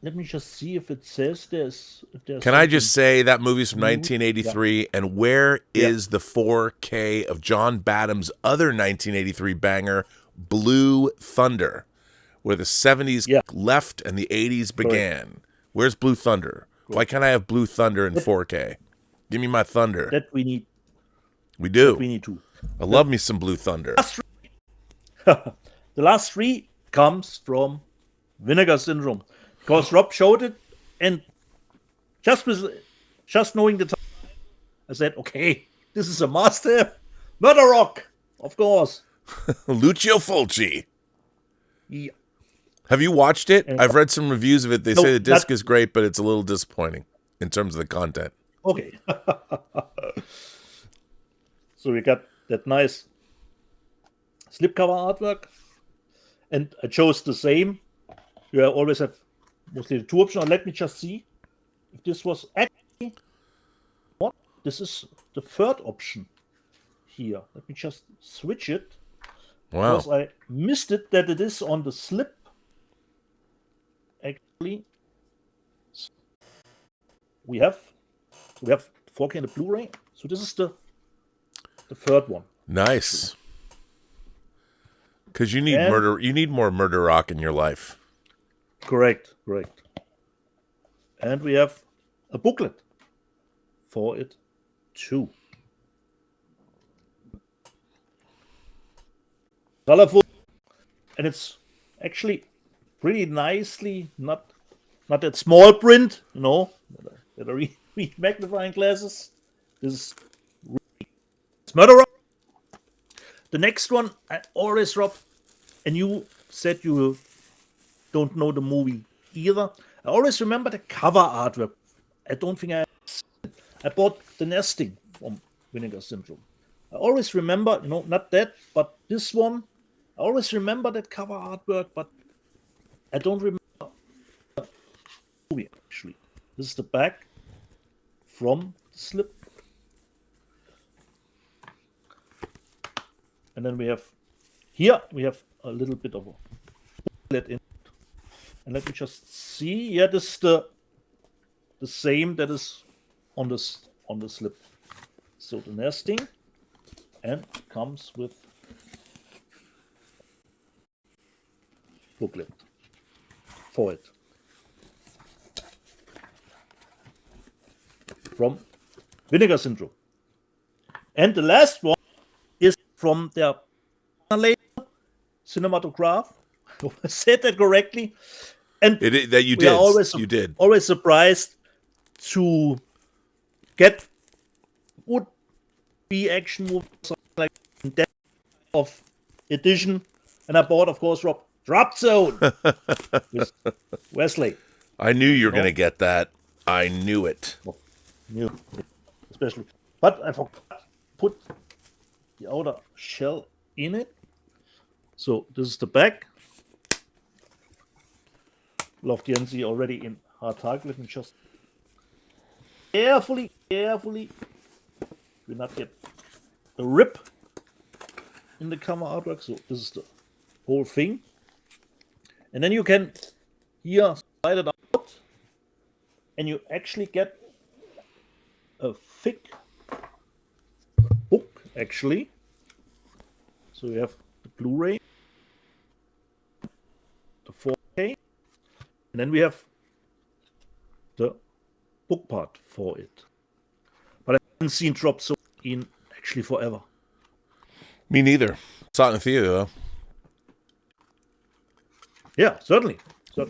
Let me just see if it says there's. Can I just say that movie's from 1983, and where is the 4K of John Badham's other 1983 banger, Blue Thunder, where the 70s left and the 80s began? Where's Blue Thunder? Why can't I have Blue Thunder in 4K? Give me my Thunder. That we need. We do. We need to. I love me some Blue Thunder. The last 3 comes from Vinegar Syndrome. Because Rob showed it, and just knowing the time, I said, okay, this is a must-have. Murder Rock, of course. Lucio Fulci. Yeah. Have you watched it? I've read some reviews of it. They say the disc is great, but it's a little disappointing in terms of the content. Okay. So we got that nice slipcover artwork, and I chose the same. You always have mostly the 2 options. Let me just see if this was actually what. This is the 3rd option here. Let me just switch it. Wow. Because I missed it that it is on the slip. Actually, we have 4K and the Blu-ray. So this is the 3rd one. Nice. Because you need more murder rock in your life. Correct. And we have a booklet for it too. Colorful, and it's actually pretty nicely not that small print, you know. That I read magnifying glasses. This is it's Murder Rock. The next one I always, Rob, and you said you don't know the movie either. I always remember the cover artwork. I don't think I bought The Nesting from Vinegar Syndrome. I always remember, not that, but this one. I always remember that cover artwork, but I don't remember the movie actually. This is the back from the slip. And then we have a little bit of a booklet in it. And let me just see. Yeah, this is the same that is on the slip. So the nesting and comes with booklet for it from Vinegar Syndrome. And the last one is from their label, Cinematograph. I said that correctly. And that you we did. are always you did. Always surprised to get would be action movie, something like that of edition. And I bought, of course, Rob, Drop Zone with Wesley. I knew you were going to get that. I knew it. New, especially. But I forgot to put the outer shell in it. So this is the back. Love the NC already in hard target. Let me just carefully, do not get a rip in the camera artwork. So this is the whole thing. And then you can here slide it out, and you actually get a thick book, actually. So you have the Blu-ray, the 4K, and then we have the book part for it. But I haven't seen Drop Zone in actually forever. Me neither. Saw it in the theater, though. Yeah, certainly. So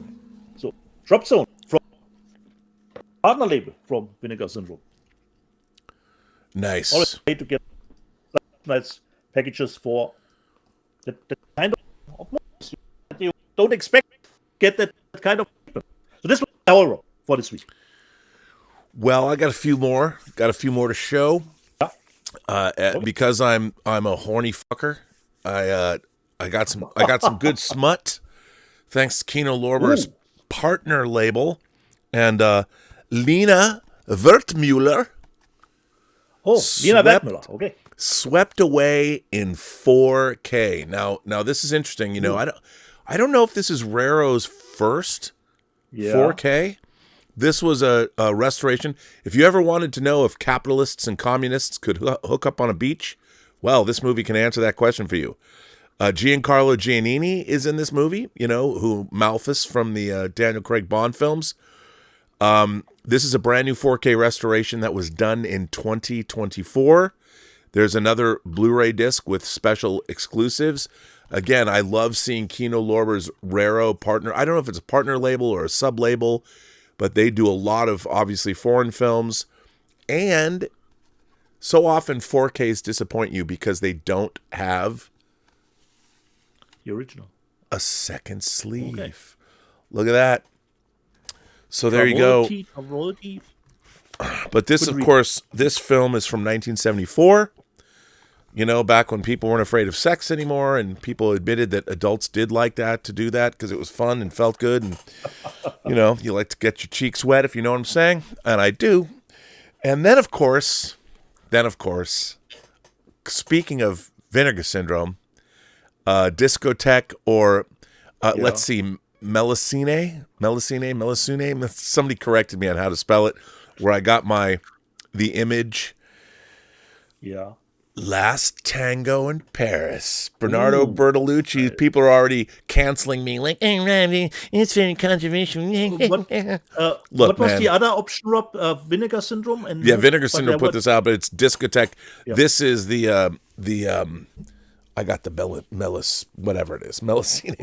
Drop Zone from partner label from Vinegar Syndrome. Nice. Always way to get nice packages for the kind of movies that you don't expect to get that kind of. So this was our for this week. Well, I got a few more. Got a few more to show. Because I'm a horny fucker. I got some good smut. Thanks to Kino Lorber's partner label and Lena Wertmüller. Oh, Lena Wertmüller. Okay. Swept away in 4K. Now this is interesting. You know, I don't know if this is Raro's first 4K. This was a restoration. If you ever wanted to know if capitalists and communists could hook up on a beach, well, this movie can answer that question for you. Giancarlo Giannini is in this movie, you know, who Malthus from the Daniel Craig Bond films. This is a brand new 4K restoration that was done in 2024. There's another Blu-ray disc with special exclusives. Again, I love seeing Kino Lorber's Raro partner. I don't know if it's a partner label or a sub-label, but they do a lot of, obviously, foreign films. And so often 4Ks disappoint you because they don't have the original. A second sleeve. Okay. Look at that. So there you go. But this, of course, this film is from 1974. You know, back when people weren't afraid of sex anymore and people admitted that adults did like that, to do that because it was fun and felt good. And, you know, you like to get your cheeks wet, if you know what I'm saying. And I do. And then, of course, speaking of Vinegar Syndrome, Discotheque or, let's see, Melusine. Somebody corrected me on how to spell it, where I got the image. Yeah. Last Tango in Paris. Bernardo Bertolucci. People are already canceling me. Like, hey, Randy, it's very controversial. What was the other option, Rob? Vinegar Syndrome? And Vinegar Syndrome put this out, but it's Discotheque. Yeah. This is the I got the Melusine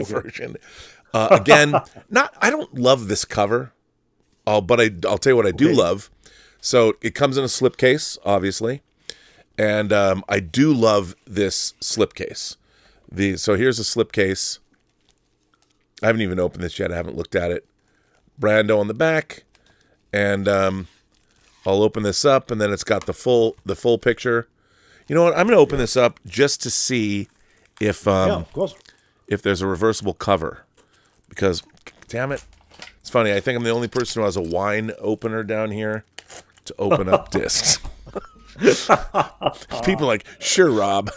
version. Again, I don't love this cover, but I'll tell you what I do love. So it comes in a slipcase, obviously. And I do love this slipcase. So here's a slipcase. I haven't even opened this yet. I haven't looked at it. Brando on the back, and I'll open this up, and then it's got the full picture. You know what? I'm going to open this up just to see if of course, if there's a reversible cover, because damn it, it's funny. I think I'm the only person who has a wine opener down here to open up discs. People are like, sure, Rob.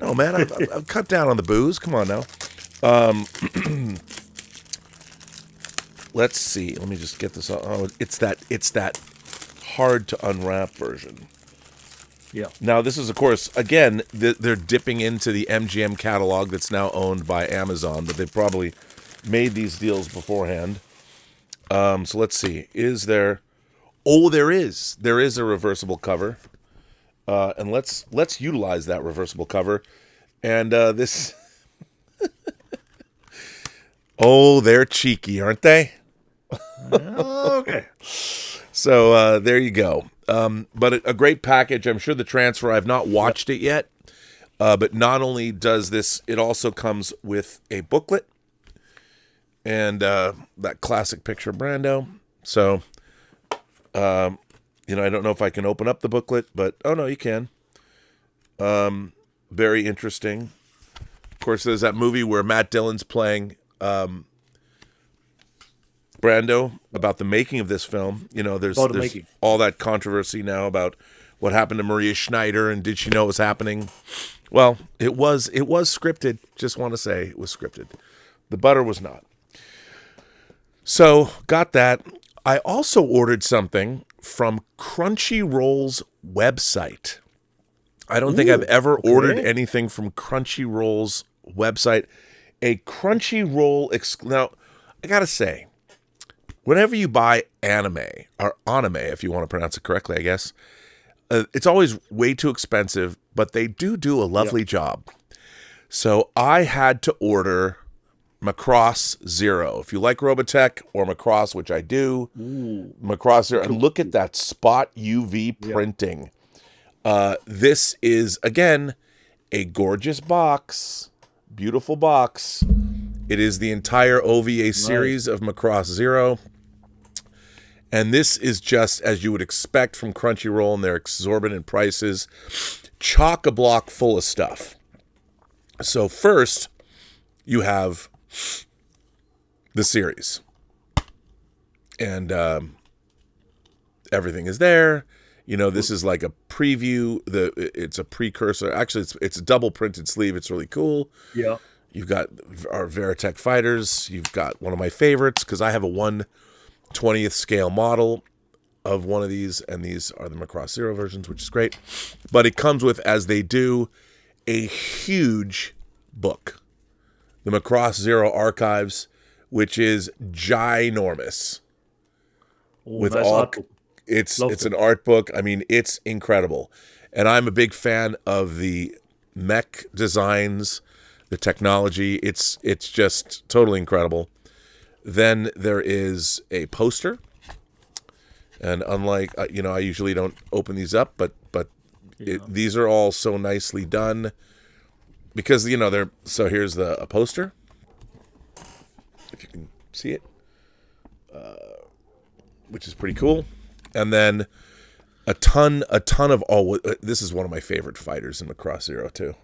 Oh man, I've cut down on the booze. Come on now. Let's see. Let me just get this. Oh, it's that hard to unwrap version. Yeah. Now this is, of course, again, they're dipping into the MGM catalog that's now owned by Amazon, but they've probably made these deals beforehand. So let's see. Is there? Oh, there is. There is a reversible cover. And let's utilize that reversible cover. And this... Oh, they're cheeky, aren't they? Okay. So there you go. But a great package. I'm sure the transfer, I've not watched it yet. But not only does this, it also comes with a booklet and that classic picture of Brando. So, I don't know if I can open up the booklet, but oh no, you can. Very interesting. Of course, there's that movie where Matt Dillon's playing Brando about the making of this film. There's all that controversy now about what happened to Maria Schneider and did she know it was happening? Well, it was scripted. Just want to say it was scripted. The butter was not. So, got that. I also ordered something from Crunchyroll's website. I don't think I've ever ordered anything from Crunchyroll's website. A Crunchyroll now, I gotta say, whenever you buy anime, or anime, if you want to pronounce it correctly, I guess, it's always way too expensive, but they do a lovely job. So I had to order Macross Zero. If you like Robotech or Macross, which I do, Macross Zero, and look at that spot UV printing. This is, again, a gorgeous box, beautiful box. It is the entire OVA series of Macross Zero. And this is just as you would expect from Crunchyroll and their exorbitant prices, chock-a-block full of stuff. So first, you have the series. And everything is there. This is like a preview. It's a precursor. Actually, it's a double printed sleeve. It's really cool. Yeah. You've got our Veritech fighters. You've got one of my favorites because I have a 1/20th scale model of one of these, and these are the Macross Zero versions, which is great. But it comes with, as they do, a huge book, the Macross Zero Archives, which is ginormous. With nice all, art book. it's an art book. I mean, it's incredible, and I'm a big fan of the mech designs, the technology. It's just totally incredible. Then there is a poster, and unlike I usually don't open these up, but these are all so nicely done because they're so. Here's a poster, if you can see it, which is pretty cool, and then a ton of all. This is one of my favorite fighters in Macross Zero too.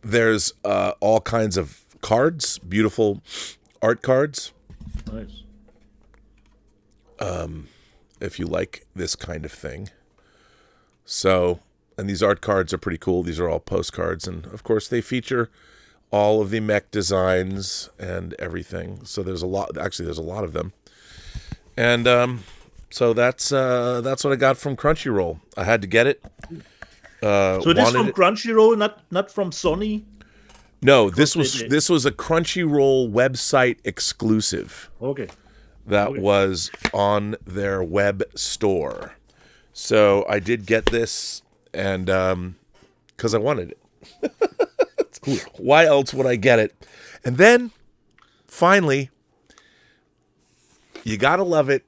There's all kinds of cards, beautiful art cards. Nice. If you like this kind of thing. So, and these art cards are pretty cool. These are all postcards, and of course they feature all of the mech designs and everything. So there's a lot. Actually, there's a lot of them. And so that's what I got from Crunchyroll. I had to get it. So this from Crunchyroll, not from Sony. No, this was a Crunchyroll website exclusive. Okay. That was on their web store. So I did get this, and because I wanted it. It's cool. Why else would I get it? And then, finally, you gotta love it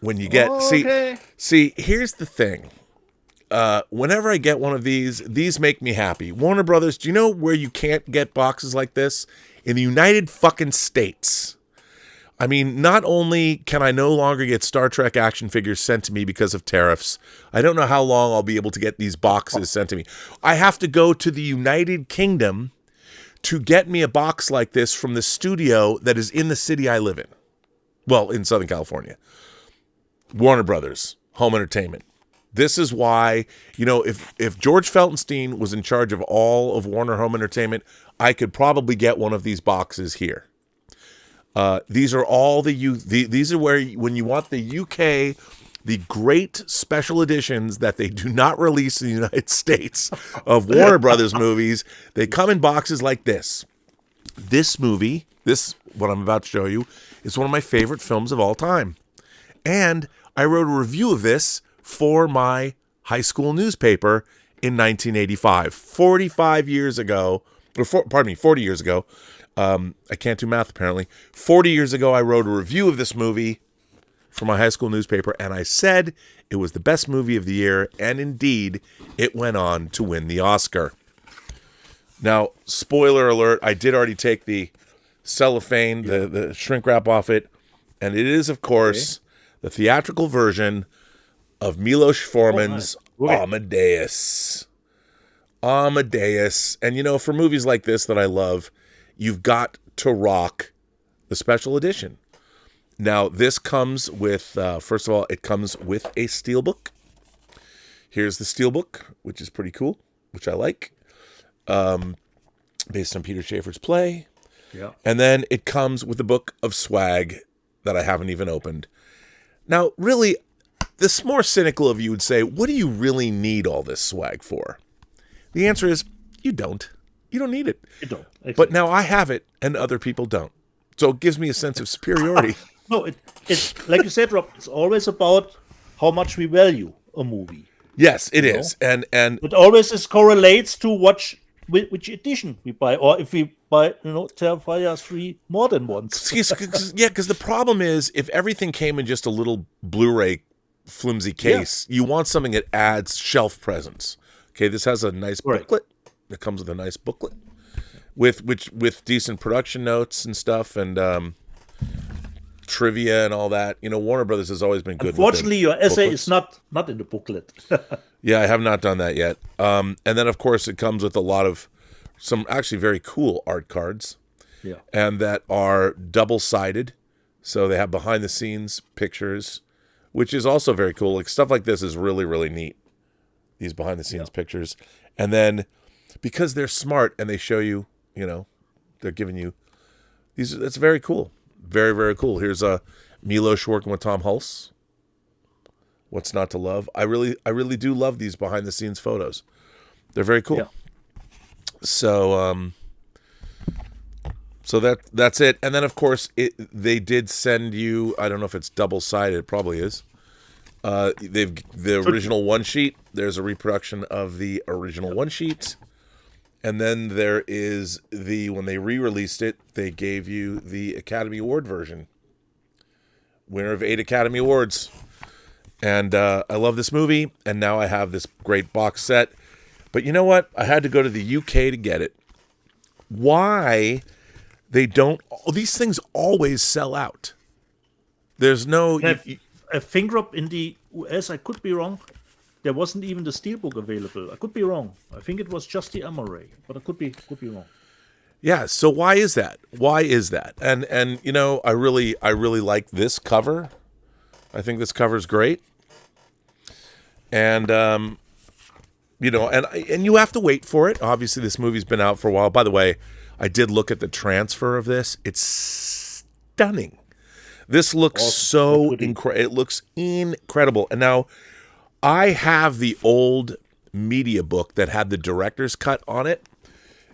when you get see. Here's the thing. Whenever I get one of these make me happy. Warner Brothers, do you know where you can't get boxes like this? In the United fucking States. I mean, not only can I no longer get Star Trek action figures sent to me because of tariffs, I don't know how long I'll be able to get these boxes sent to me. I have to go to the United Kingdom to get me a box like this from the studio that is in the city I live in. Well, in Southern California. Warner Brothers, home entertainment. This is why, if George Feltenstein was in charge of all of Warner Home Entertainment, I could probably get one of these boxes here. These are all these are where, when you want the UK, the great special editions that they do not release in the United States of Warner Brothers movies, they come in boxes like this. This movie, what I'm about to show you, is one of my favorite films of all time. And I wrote a review of this for my high school newspaper in 1985, 40 years ago. I can't do math, apparently. 40 years ago, I wrote a review of this movie for my high school newspaper, and I said it was the best movie of the year, and indeed, it went on to win the Oscar. Now, spoiler alert, I did already take the cellophane, the shrink wrap off it, and it is, of course, the theatrical version of Milos Forman's Amadeus. Amadeus. And, you know, for movies like this that I love, you've got to rock the special edition. Now, this comes with, first of all, it comes with a steelbook. Here's the steelbook, which is pretty cool, which I like. Based on Peter Shaffer's play. Yeah. And then it comes with a book of swag that I haven't even opened. Now, really, the more cynical of you would say, what do you really need all this swag for? The answer is, you don't. You don't need it. You don't. Exactly. But now I have it, and other people don't. So it gives me a sense of superiority. No, it's like you said, Rob, it's always about how much we value a movie. Yes, it is. And it always correlates to which edition we buy, or if we buy, Terrifier 3 more than once. Because the problem is, if everything came in just a little Blu-ray flimsy case, you want something that adds shelf presence. Okay, this has a nice booklet. It comes with a nice booklet with decent production notes and stuff, and trivia and all that. You know, Warner Brothers has always been good. Unfortunately, your essay is not in the booklet. Yeah, I have not done that yet. And then, of course, it comes with a lot of some actually very cool art cards. Yeah. And that are double-sided. So they have behind-the-scenes pictures, which is also very cool. Like, stuff like this is really, really neat, these behind-the-scenes pictures. And then, because they're smart and they show you, they're giving you these. It's very cool. Very, very cool. Here's Milos working with Tom Hulse. What's not to love? I really do love these behind the scenes photos. They're very cool. Yeah. So that's it. And then of course they did send you, I don't know if it's double sided, it probably is. The original one sheet. There's a reproduction of the original one sheet. And then there is when they re-released it, they gave you the Academy Award version. Winner of 8 Academy Awards. And I love this movie, and now I have this great box set. But you know what? I had to go to the UK to get it. Why they don't... These things always sell out. There's no... I think, Rob, in the US, I could be wrong, there wasn't even the steelbook available. I could be wrong. I think it was just the Amaray, but I could be wrong. Yeah, so why is that? Why is that? And I really like this cover. I think this cover is great. And and you have to wait for it. Obviously, this movie's been out for a while. By the way, I did look at the transfer of this. It's stunning. This looks so incredible. It looks incredible. And now, I have the old media book that had the director's cut on it.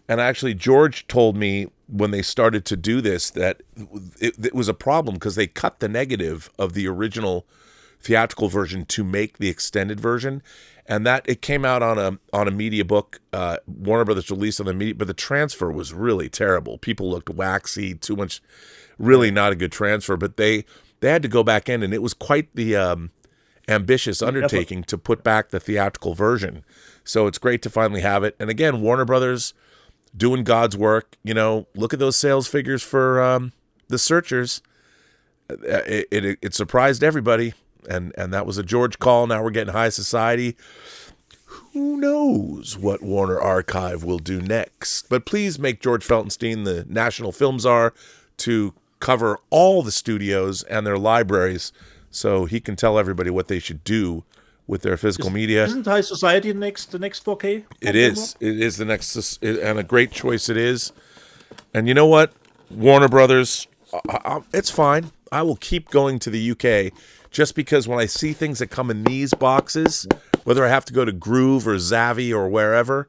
And actually, George told me when they started to do this that it was a problem because they cut the negative of the original theatrical version to make the extended version, and that it came out on a media book. Warner Brothers released on the media, but the transfer was really terrible. People looked waxy, too much, really not a good transfer. But they had to go back in, and it was quite the ambitious undertaking to put back the theatrical version. So it's great to finally have it. And again, Warner Brothers doing God's work. Look at those sales figures for The Searchers. It surprised everybody. And that was a George call. Now we're getting High Society. Who knows what Warner Archive will do next? But please make George Feltenstein the National Film Czar to cover all the studios and their libraries so he can tell everybody what they should do with their physical media. Isn't High Society the next 4K? It is. It is the next, and a great choice it is. And you know what? Warner Brothers, it's fine. I will keep going to the UK just because when I see things that come in these boxes, whether I have to go to Groove or Zavvi or wherever,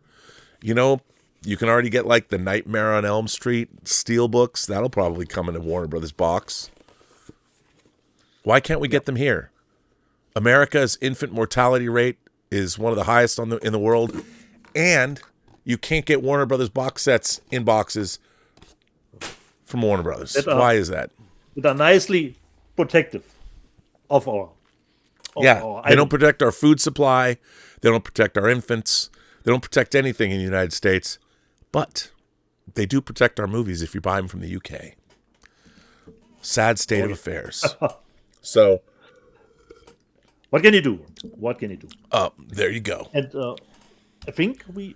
you can already get like the Nightmare on Elm Street steelbooks. That'll probably come in a Warner Brothers box. Why can't we get them here? America's infant mortality rate is one of the highest in the world, and you can't get Warner Brothers box sets in boxes from Warner Brothers. Why is that? They're nicely protective. of our. They don't protect our food supply. They don't protect our infants. They don't protect anything in the United States. But they do protect our movies if you buy them from the UK. Sad state of affairs. So, what can you do? What can you do? There you go. And I think we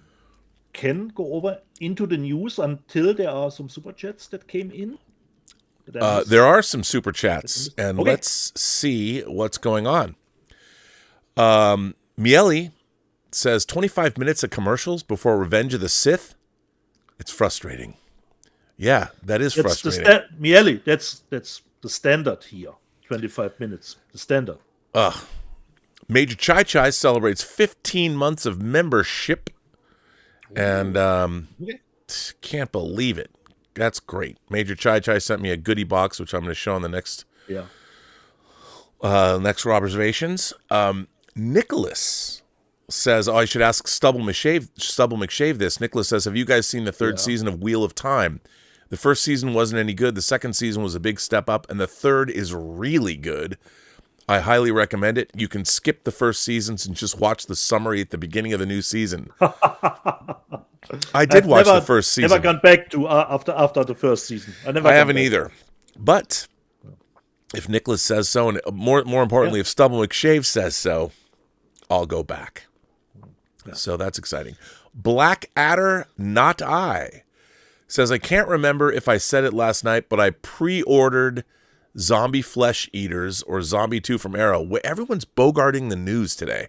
can go over into the news until there are some super chats that came in. There are some super chats, and let's see what's going on. Miele says 25 minutes of commercials before Revenge of the Sith. It's frustrating. Yeah, that is frustrating. Miele, that's the standard here. 25 minutes, the standard. Major Chai Chai celebrates 15 months of membership, and can't believe it. That's great. Major Chai Chai sent me a goodie box, which I'm going to show on the next next Observations. Nicholas says, I should ask Stubble McShave this. Nicholas says, have you guys seen the third season of Wheel of Time? The first season wasn't any good. The second season was a big step up, and the third is really good. I highly recommend it. You can skip the first seasons and just watch the summary at the beginning of the new season. I did watch the first season. Never gone back to after the first season. I haven't either. But if Nicholas says so, and more importantly, if Stubble McShave says so, I'll go back. Yeah. So that's exciting. Blackadder, not I, says, I can't remember if I said it last night, but I pre-ordered Zombie Flesh Eaters or Zombie 2 from Arrow. Everyone's bogarting the news today.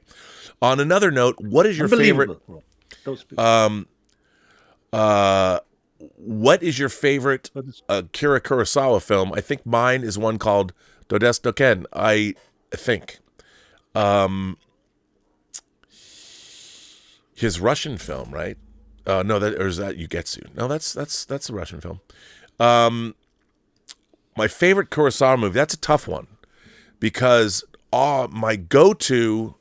On another note, what is your favorite? What is your favorite Akira Kurosawa film? I think mine is one called Dodestoken. I think. His Russian film, right? No, is that Yugetsu? No, that's a Russian film. My favorite Kurosawa movie, that's a tough one. Because my go-to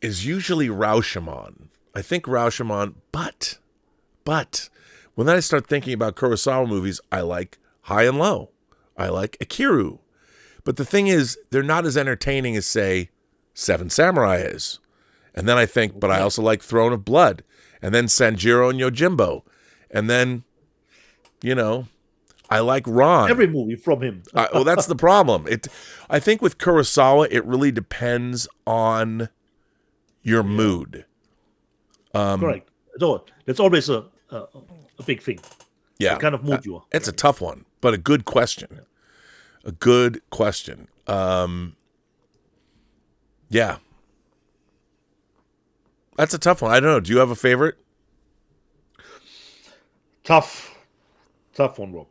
is usually Rashomon. I think Rashomon, but when I start thinking about Kurosawa movies, I like High and Low. I like Akiru. But the thing is, they're not as entertaining as, say, Seven Samurai is. And then I think, but I also like Throne of Blood. And then Sanjiro and Yojimbo. And then, I like Ron. Every movie from him. Well, that's the problem. I think with Kurosawa, it really depends on your mood. Correct. So that's always a big thing. Yeah. What kind of mood you are. It's a tough one, but a good question. A good question. Yeah. That's a tough one. I don't know. Do you have a favorite? Tough one, Rob.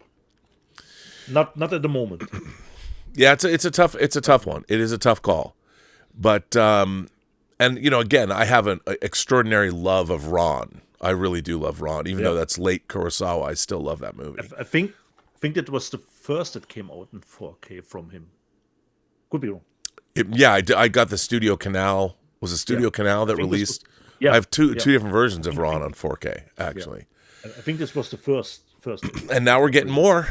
Not at the moment. Yeah, it's a tough one. It is a tough call. But again, I have an extraordinary love of Ron. I really do love Ron, even though that's late Kurosawa. I still love that movie. I think that was the first that came out in 4K from him. Could be wrong. I got the Studio Canal. Was it Studio Canal that released? I have two different versions of Ron on 4K, actually. Yeah. I think this was the first. And now we're getting more.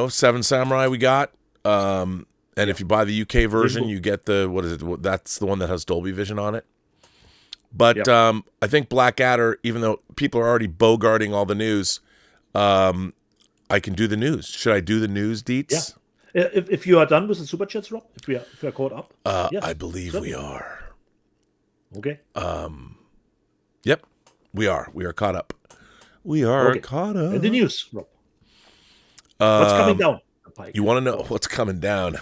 Seven Samurai we got. And if you buy the UK version, you get that's the one that has Dolby Vision on it. But I think Blackadder, even though people are already bogarting all the news, I can do the news. Should I do the news, Dietz? Yeah. If you are done with the super chats, Rob, if we are caught up, yes, I believe certainly. We are. Okay. Yep, we are. We are caught up. We are caught up. And the news, Rob. What's coming down the pike? You want to know what's coming down?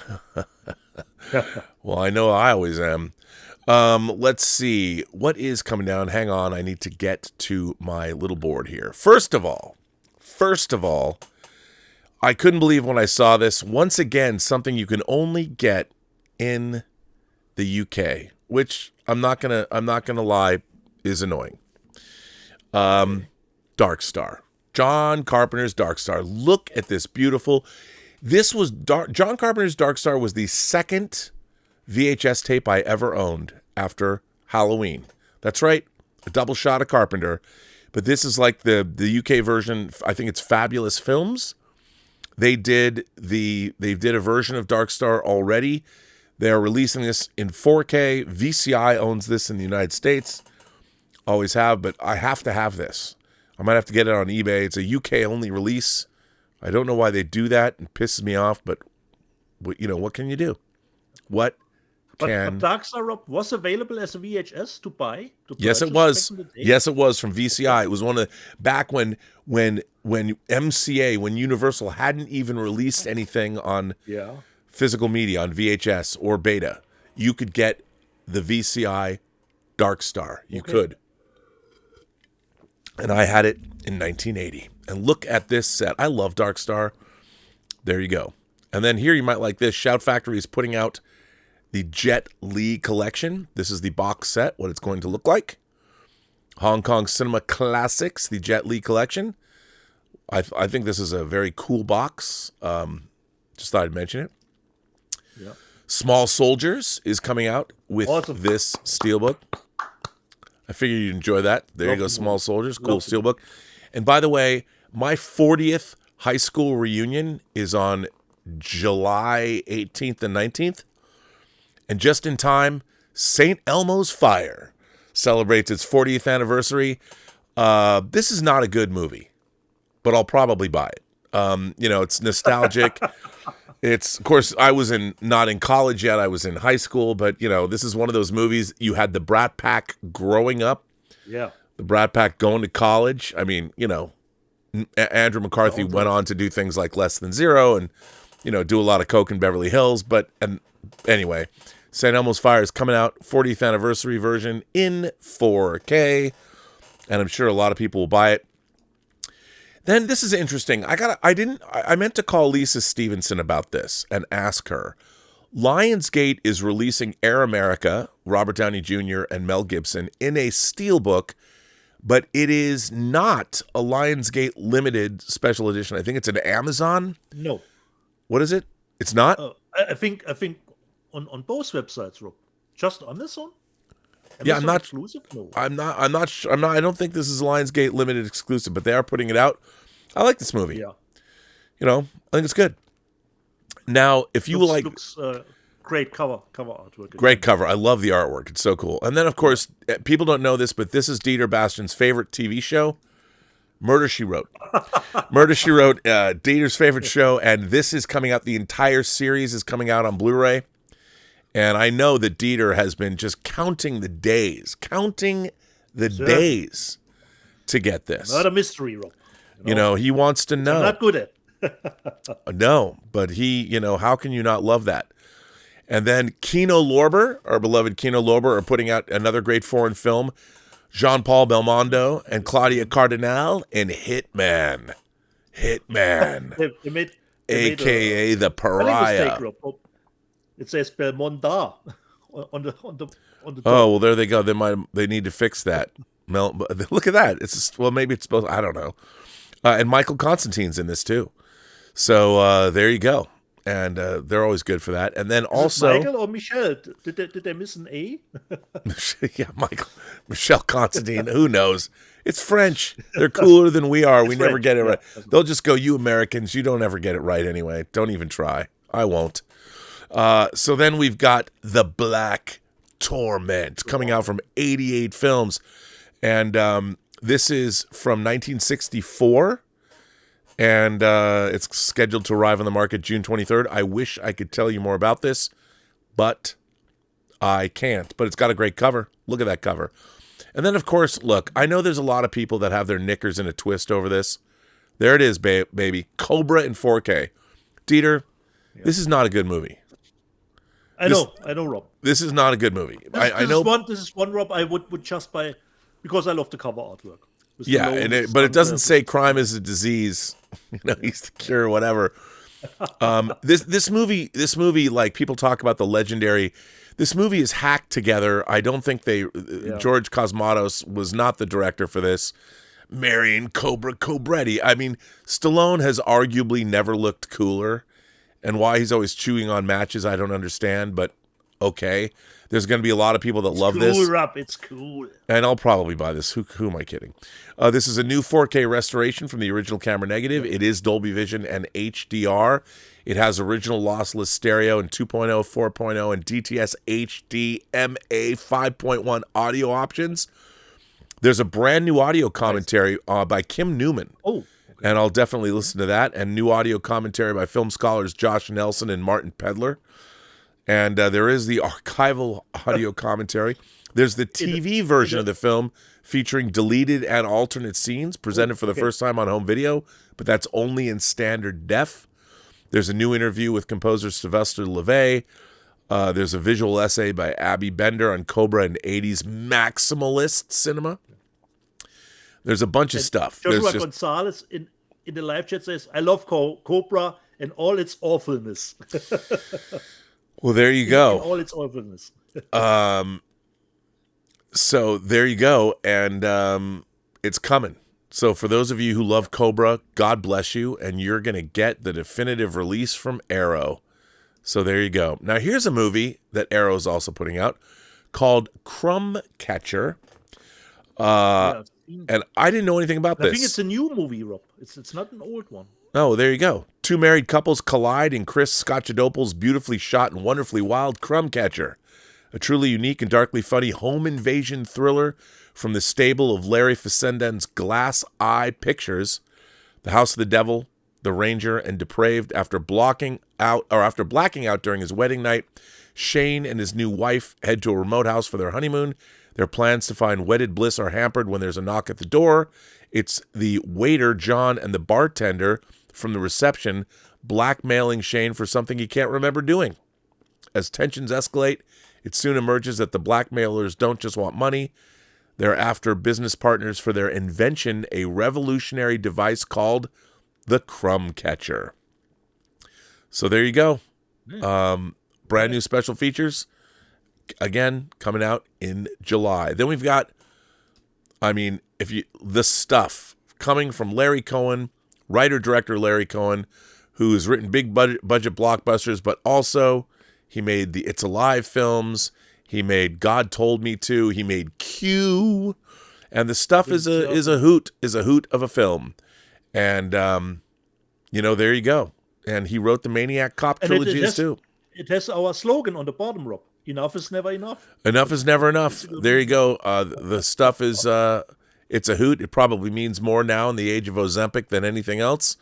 Well, I know I always am. Let's see. What is coming down? Hang on. I need to get to my little board here. First of all, I couldn't believe when I saw this. Once again, something you can only get in the UK, which I'm not gonna lie, is annoying. Dark Star. John Carpenter's Dark Star. Look at this beautiful. John Carpenter's Dark Star was the second VHS tape I ever owned after Halloween. That's right, a double shot of Carpenter. But this is like the UK version. I think it's Fabulous Films. They did a version of Dark Star already. They are releasing this in 4K. VCI owns this in the United States. Always have, but I have to have this. I might have to get it on eBay. It's a UK only release. I don't know why they do that. It pisses me off, but what can you do? But Dark Star, Rob, was available as a VHS to buy? Yes, it was. Yes, it was from VCI. It was one of back when MCA, when Universal hadn't even released anything on physical media, on VHS or beta. You could get the VCI Dark Star. You could. And I had it in 1980. And look at this set. I love Dark Star. There you go. And then here you might like this. Shout Factory is putting out the Jet Li collection. This is the box set, what it's going to look like. Hong Kong Cinema Classics, the Jet Li collection. I think this is a very cool box. Just thought I'd mention it. Yeah. Small Soldiers is coming out with this steelbook. I figured you'd enjoy that. There you go, Small Soldiers. Cool steelbook. And by the way, my 40th high school reunion is on July 18th and 19th. And just in time, St. Elmo's Fire celebrates its 40th anniversary. This is not a good movie, but I'll probably buy it. It's nostalgic. It's, of course, I was not in college yet. I was in high school, but, this is one of those movies. You had the Brat Pack growing up. Yeah. The Brat Pack going to college. I mean, Andrew McCarthy went on to do things like Less Than Zero and, do a lot of coke in Beverly Hills. And anyway, St. Elmo's Fire is coming out, 40th anniversary version in 4K. And I'm sure a lot of people will buy it. Then this is interesting. I meant to call Lisa Stevenson about this and ask her. Lionsgate is releasing Air America, Robert Downey Jr. and Mel Gibson in a steelbook, but it is not a Lionsgate limited special edition. I think it's an Amazon. No. What is it? It's not? I think on both websites, Rob. Just Amazon? Yeah, I'm not exclusive. No. I'm not sure. I don't think this is Lionsgate limited exclusive, but they are putting it out. I like this movie. Yeah. I think it's good. Now, if you looks great cover artwork. Great cover. I love the artwork. It's so cool. And then, of course, people don't know this, but this is Dieter Bastian's favorite TV show, Murder, She Wrote. Murder, She Wrote, Dieter's favorite show, and this is coming out. The entire series is coming out on Blu-ray. And I know that Dieter has been just counting the days to get this. Not a mystery, Rob. He wants to know. I'm not good at. No, but how can you not love that? And then Kino Lorber, our beloved Kino Lorber, are putting out another great foreign film, Jean-Paul Belmondo and Claudia Cardinal in Hitman. They made a.k.a. the Pariah. It says Belmonda on the top. Oh, well, there they go. They need to fix that. Look at that. Maybe it's supposed. I don't know. And Michael Constantine's in this too. So there you go. And they're always good for that. And then also Michael or Michelle? Did they miss an A? Yeah, Michelle Constantine. Who knows? It's French. They're cooler than we are. We never get it right. They'll just go, you Americans, you don't ever get it right anyway. Don't even try. I won't. So then we've got The Black Torment coming out from 88 Films. And this is from 1964. And it's scheduled to arrive on the market June 23rd. I wish I could tell you more about this, but I can't. But it's got a great cover. Look at that cover. And then, of course, look, I know there's a lot of people that have their knickers in a twist over this. There it is, baby. Cobra in 4K. Dieter, This is not a good movie. I know, Rob. This is not a good movie. This is one, Rob, I would just buy because I love the cover artwork. Yeah, but it doesn't say crime is a disease. He's the cure or whatever. This movie, like people talk about the legendary. This movie is hacked together. I don't think George Cosmatos was not the director for this. Marion Cobretti. I mean, Stallone has arguably never looked cooler, and why he's always chewing on matches, I don't understand. But okay, There's going to be a lot of people that love cool, this. Rob. It's cool. And I'll probably buy this. Who am I kidding? This is a new 4K restoration from the original camera negative. It is Dolby Vision and HDR. It has original lossless stereo and 2.0, 4.0, and DTS HD MA 5.1 audio options. There's a brand new audio commentary by Kim Newman. Oh. Okay. And I'll definitely listen to that. And new audio commentary by film scholars Josh Nelson and Martin Pedler. And there is the archival audio commentary. There's the TV version of the film featuring deleted and alternate scenes presented for the first time on home video, but that's only in standard def. There's a new interview with composer Sylvester LeVay. There's a visual essay by Abby Bender on COBRA and 80s maximalist cinema. There's a bunch of stuff. Joshua Gonzalez in the live chat says, I love COBRA and all its awfulness. Well, there you go. All its awfulness. So there you go. And it's coming. So for those of you who love COBRA, God bless you. And you're going to get the definitive release from Arrow. So there you go. Now here's a movie that Arrow is also putting out called Crumb Catcher. And I didn't know anything about this. I think it's a new movie, Rob. It's not an old one. Oh, there you go. Two married couples collide in Chris Scotchadople's beautifully shot and wonderfully wild Crumb Catcher, a truly unique and darkly funny home invasion thriller from the stable of Larry Fessenden's Glass Eye Pictures. The House of the Devil, The Ranger, and Depraved. After blacking out during his wedding night, Shane and his new wife head to a remote house for their honeymoon. Their plans to find wedded bliss are hampered when there's a knock at the door. It's the waiter, John, and the bartender from the reception blackmailing Shane for something he can't remember doing. As tensions escalate, it soon emerges that the blackmailers don't just want money. They're after business partners for their invention, a revolutionary device called the Crumb Catcher. So there you go. Brand new special features. Again, coming out in July. Then we've got, the stuff coming from Larry Cohen, writer-director Larry Cohen, who has written big budget blockbusters, but also he made the It's Alive films. He made God Told Me To. He made Q. And the stuff is a hoot of a film. And, there you go. And he wrote the Maniac Cop trilogies too. It has our slogan on the bottom, Rob. Enough is never enough. Enough is never enough. There you go. The stuff is, it's a hoot. It probably means more now in the age of Ozempic than anything else.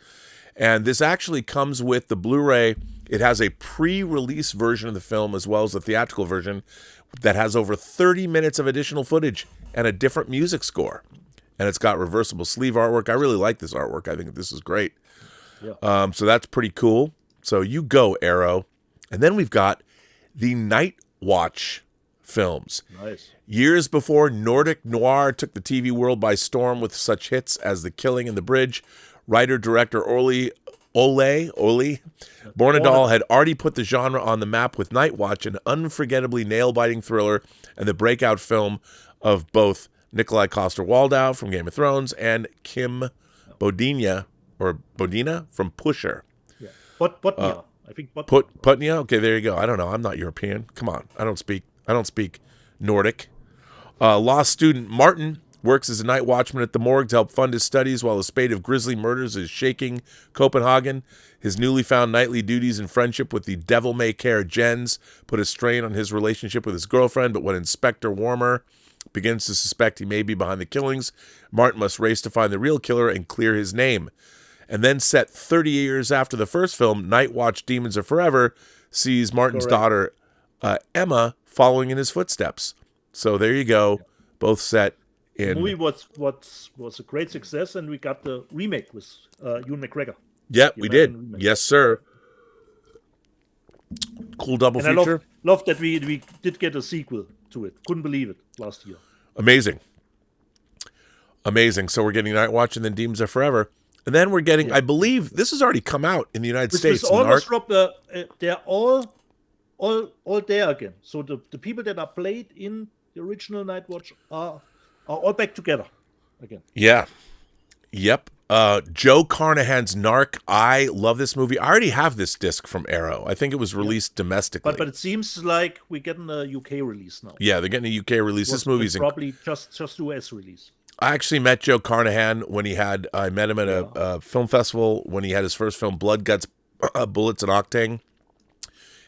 And this actually comes with the Blu-ray. It has a pre-release version of the film as well as the theatrical version that has over 30 minutes of additional footage and a different music score. And it's got reversible sleeve artwork. I really like this artwork. I think this is great. Yeah. So that's pretty cool. So you go, Arrow. And then we've got the Night Watch films. Nice. Years before Nordic noir took the TV world by storm with such hits as The Killing in the Bridge, writer-director Ole Bornedal had already put the genre on the map with Night Watch, an unforgettably nail-biting thriller and the breakout film of both Nikolai Coster-Waldau from Game of Thrones and Kim Bodina from Pusher. Yeah. But I think Putnia? Okay, there you go. I don't know. I'm not European. Come on. I don't speak Nordic. Law student Martin works as a night watchman at the morgue to help fund his studies while a spate of grisly murders is shaking Copenhagen. His newly found nightly duties and friendship with the devil-may-care Jens put a strain on his relationship with his girlfriend, but when Inspector Warmer begins to suspect he may be behind the killings, Martin must race to find the real killer and clear his name. And then set 30 years after the first film, Night Watch Demons Are Forever sees Martin's daughter, Emma, following in his footsteps. So there you go. Both set in... The movie was a great success, and we got the remake with Ewan McGregor. Yeah, we did. Remake. Yes, sir. Cool double feature. I love that we did get a sequel to it. Couldn't believe it last year. Amazing. So we're getting Night Watch and then Demons Are Forever. And then we're getting, I believe, this has already come out in the United States. Almost, Rob, they're all there again. So the people that are played in the original Night Watch are all back together again. Yeah. Yep. Joe Carnahan's Narc. I love this movie. I already have this disc from Arrow. I think it was released domestically. But it seems like we're getting a UK release now. Yeah, they're getting a UK release. This movie's probably just US release. I actually met Joe Carnahan when I met him at a film festival when he had his first film, Blood, Guts, Bullets, and Octane.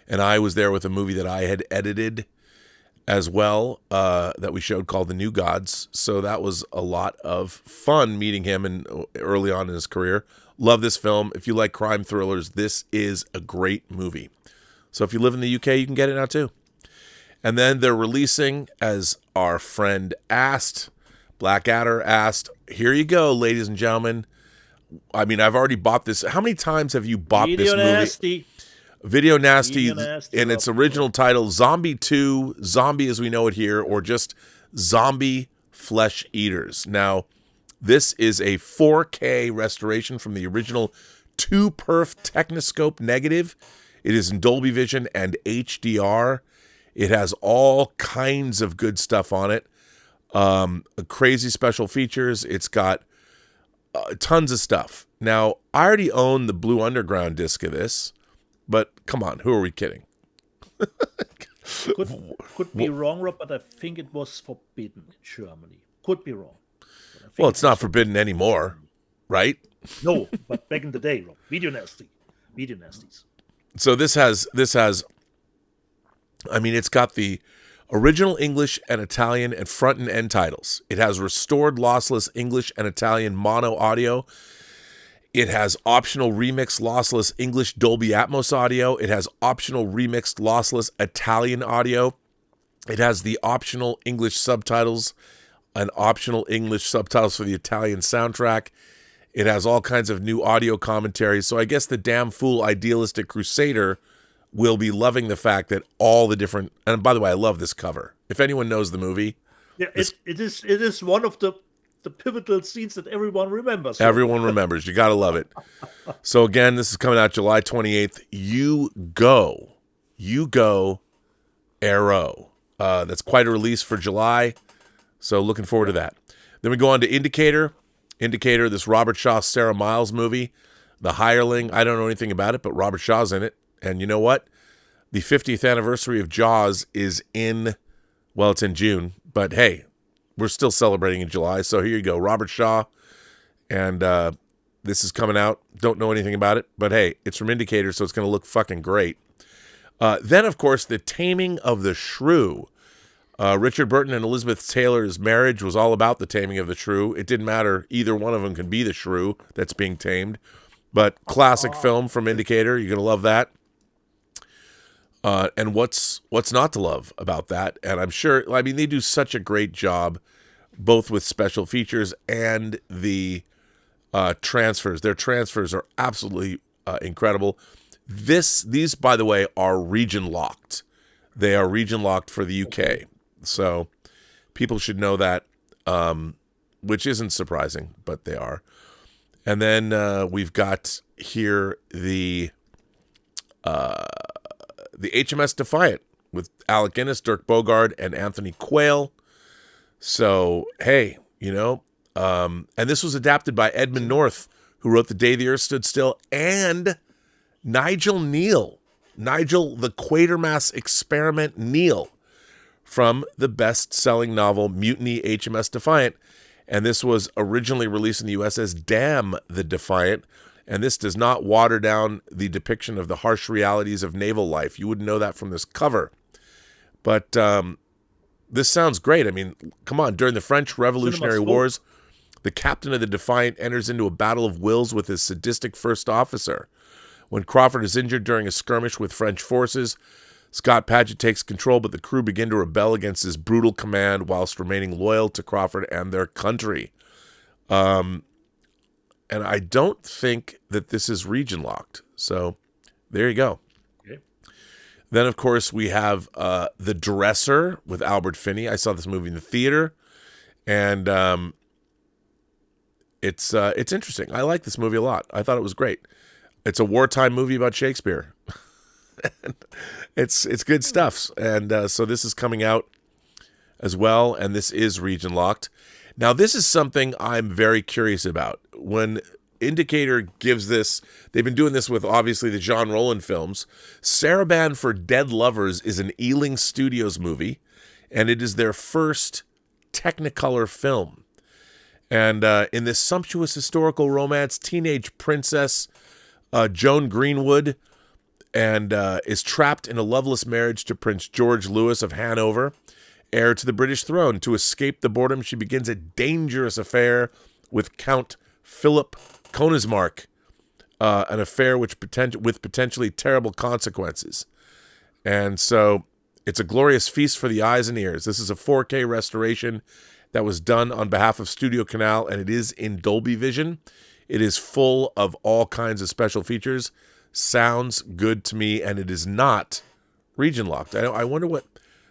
And I was there with a movie that I had edited as well that we showed called The New Gods. So that was a lot of fun meeting him early on in his career. Love this film. If you like crime thrillers, this is a great movie. So if you live in the UK, you can get it now too. And then they're releasing, as our friend asked, Blackadder asked, here you go, ladies and gentlemen. I mean, I've already bought this. How many times have you bought this movie? Nasty. Video Nasty in its original title, Zombie 2, Zombie as we know it here, or just Zombie Flesh Eaters. Now, this is a 4K restoration from the original 2-perf Technoscope negative. It is in Dolby Vision and HDR. It has all kinds of good stuff on it. Crazy special features. It's got tons of stuff. Now, I already own the Blue Underground disc of this. But come on, who are we kidding? could be wrong, Rob, but I think it was forbidden in Germany. Could be wrong. Well, it's not forbidden anymore, right? No, but back in the day, Rob. Video Nasties. So this has. I mean, it's got the original English and Italian and front and end titles. It has restored lossless English and Italian mono audio. It has optional remixed lossless English Dolby Atmos audio. It has optional remixed lossless Italian audio. It has the optional English subtitles and optional English subtitles for the Italian soundtrack. It has all kinds of new audio commentaries. So I guess the damn fool idealistic crusader will be loving the fact that all the different... And by the way, I love this cover. If anyone knows the movie... Yeah, it is one of the pivotal scenes that everyone remembers. Everyone remembers. You got to love it. So again, this is coming out July 28th. You go, Arrow. That's quite a release for July. So looking forward to that. Then we go on to Indicator. Indicator, this Robert Shaw, Sarah Miles movie. The Hireling. I don't know anything about it, but Robert Shaw's in it. And you know what? The 50th anniversary of Jaws is it's in June. But hey, we're still celebrating in July, so here you go. Robert Shaw, and this is coming out. Don't know anything about it, but hey, it's from Indicator, so it's going to look fucking great. Then, of course, The Taming of the Shrew. Richard Burton and Elizabeth Taylor's marriage was all about the taming of the shrew. It didn't matter. Either one of them can be the shrew that's being tamed. But classic film from Indicator. You're going to love that. And what's not to love about that? And I'm sure, I mean, they do such a great job, both with special features and the transfers. Their transfers are absolutely incredible. These, by the way, are region locked. They are region locked for the UK. So people should know that, which isn't surprising, but they are. And then we've got here the HMS Defiant with Alec Guinness, Dirk Bogarde, and Anthony Quayle. So, hey, and this was adapted by Edmund North, who wrote The Day the Earth Stood Still, and Nigel Neal. Nigel, the Quatermass Experiment Neal, from the best-selling novel Mutiny HMS Defiant. And this was originally released in the U.S. as Damn the Defiant. And this does not water down the depiction of the harsh realities of naval life. You wouldn't know that from this cover. But this sounds great. I mean, come on. During the French Revolutionary Wars, the captain of the Defiant enters into a battle of wills with his sadistic first officer. When Crawford is injured during a skirmish with French forces, Scott Paget takes control, but the crew begin to rebel against his brutal command whilst remaining loyal to Crawford and their country. And I don't think that this is region locked. So there you go. Okay. Then, of course, we have The Dresser with Albert Finney. I saw this movie in the theater, and it's interesting. I like this movie a lot. I thought it was great. It's a wartime movie about Shakespeare. It's good stuff. And so this is coming out as well, and this is region locked. Now, this is something I'm very curious about. when Indicator gives this, they've been doing this with obviously the Jean Rollin films. Sarabande for Dead Lovers is an Ealing Studios movie, and it is their first Technicolor film. And in this sumptuous historical romance, teenage princess Joan Greenwood and is trapped in a loveless marriage to Prince George Louis of Hanover, heir to the British throne. To escape the boredom, she begins a dangerous affair with Count Philip Konismark, an affair with potentially terrible consequences. And so it's a glorious feast for the eyes and ears. This is a 4K restoration that was done on behalf of Studio Canal, and it is in Dolby Vision. It is full of all kinds of special features. Sounds good to me, and it is not region locked. I wonder what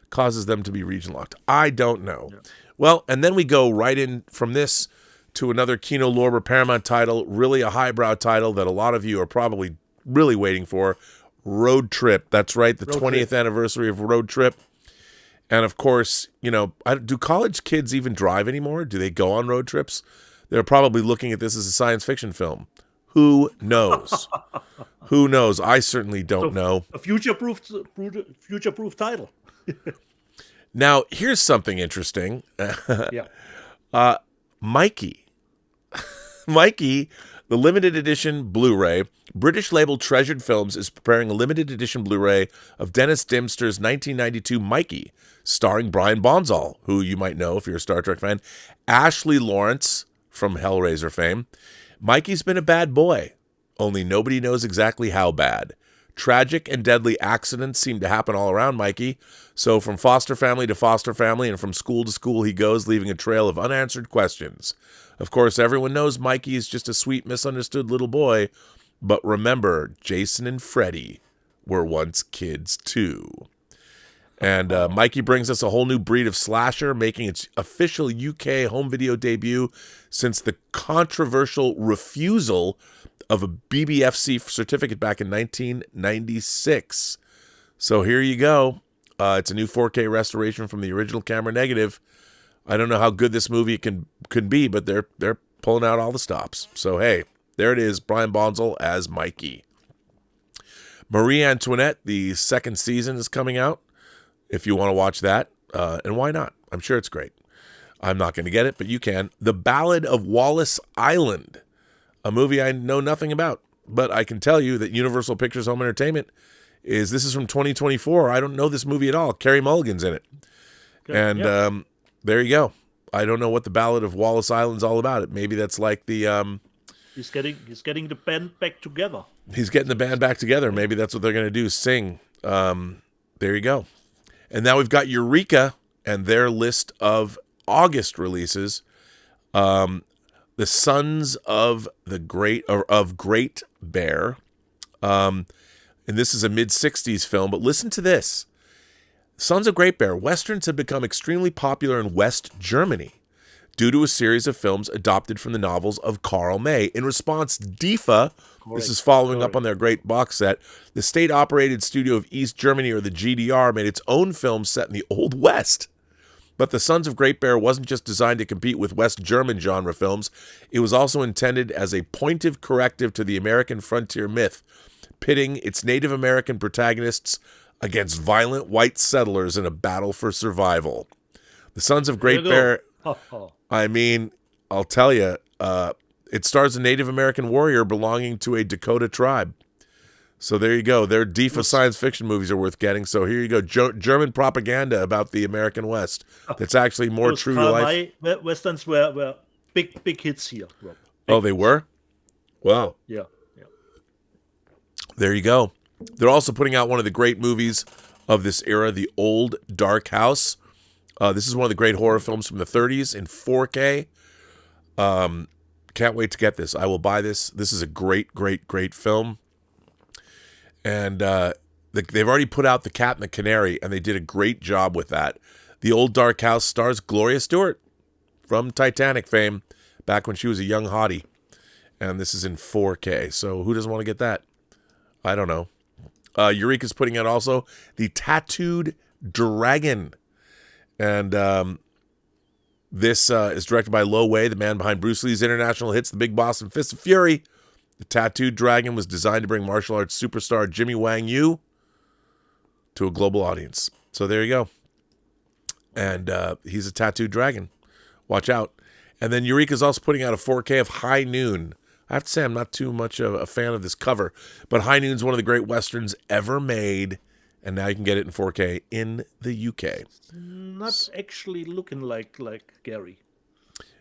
causes them to be region locked. I don't know. Yeah. Well, and then we go right in from this to another Kino Lorber Paramount title, really a highbrow title that a lot of you are probably really waiting for, Road Trip. That's right, the 20th anniversary of Road Trip. And of course, you know, do college kids even drive anymore? Do they go on road trips? They're probably looking at this as a science fiction film. Who knows? Who knows? I certainly don't know. A future-proof title. Now, here's something interesting. Yeah. Mikey. Mikey, the limited edition Blu-ray, British label Treasured Films is preparing a limited edition Blu-ray of Dennis Dimster's 1992 Mikey, starring Brian Bonsall, who you might know if you're a Star Trek fan, Ashley Lawrence from Hellraiser fame. Mikey's been a bad boy, only nobody knows exactly how bad. Tragic and deadly accidents seem to happen all around Mikey, so from foster family to foster family and from school to school he goes, leaving a trail of unanswered questions. Of course, everyone knows Mikey is just a sweet, misunderstood little boy, but remember, Jason and Freddy were once kids too. And Mikey brings us a whole new breed of slasher, making its official UK home video debut since the controversial refusal of a BBFC certificate back in 1996. So here you go. It's a new 4K restoration from the original camera negative. I don't know how good this movie can be, but they're pulling out all the stops. So hey, there it is, Brian Bonsall as Mikey. Marie Antoinette, the second season is coming out. If you want to watch that, and why not? I'm sure it's great. I'm not going to get it, but you can. The Ballad of Wallace Island, a movie I know nothing about, but I can tell you that Universal Pictures Home Entertainment this is from 2024. I don't know this movie at all. Carey Mulligan's in it. Good. And yep. There you go. I don't know what the Ballad of Wallace Island's all about. Maybe that's like the He's getting the band back together. He's getting the band back together. Maybe that's what they're going to do, sing. There you go. And now we've got Eureka and their list of August releases. The Sons of Great Bear. And this is a mid-60s film, but listen to this. Sons of Great Bear. Westerns have become extremely popular in West Germany due to a series of films adopted from the novels of Karl May. In response, DIFA, this is following up on their great box set, the state-operated studio of East Germany, or the GDR, made its own film set in the Old West. But The Sons of Great Bear wasn't just designed to compete with West German genre films. It was also intended as a pointed corrective to the American frontier myth, pitting its Native American protagonists against violent white settlers in a battle for survival. The Sons of Great Bear, I mean, I'll tell you, it stars a Native American warrior belonging to a Dakota tribe. So there you go. Their DIFA science fiction movies are worth getting. So here you go. German propaganda about the American West. That's actually more true to life. Westerns were big hits here, Rob. Oh, they were? Wow. Yeah. There you go. They're also putting out one of the great movies of this era, The Old Dark House. This is one of the great horror films from the 30s in 4K. Can't wait to get this. I will buy this. This is a great film. And they've already put out The Cat and the Canary, and they did a great job with that. The Old Dark House stars Gloria Stewart from Titanic fame, back when she was a young hottie. And this is in 4K. So who doesn't want to get that? I don't know. Eureka's putting out also The Tattooed Dragon. And This is directed by Lo Wei, the man behind Bruce Lee's international hits The Big Boss and Fist of Fury. The Tattooed Dragon was designed to bring martial arts superstar Jimmy Wang Yu to a global audience. So there you go. And he's a tattooed dragon. Watch out. And then Eureka's also putting out a 4K of High Noon. I have to say I'm not too much of a fan of this cover, but High Noon's one of the great westerns ever made, and now you can get it in 4K in the UK. Not actually looking like Gary.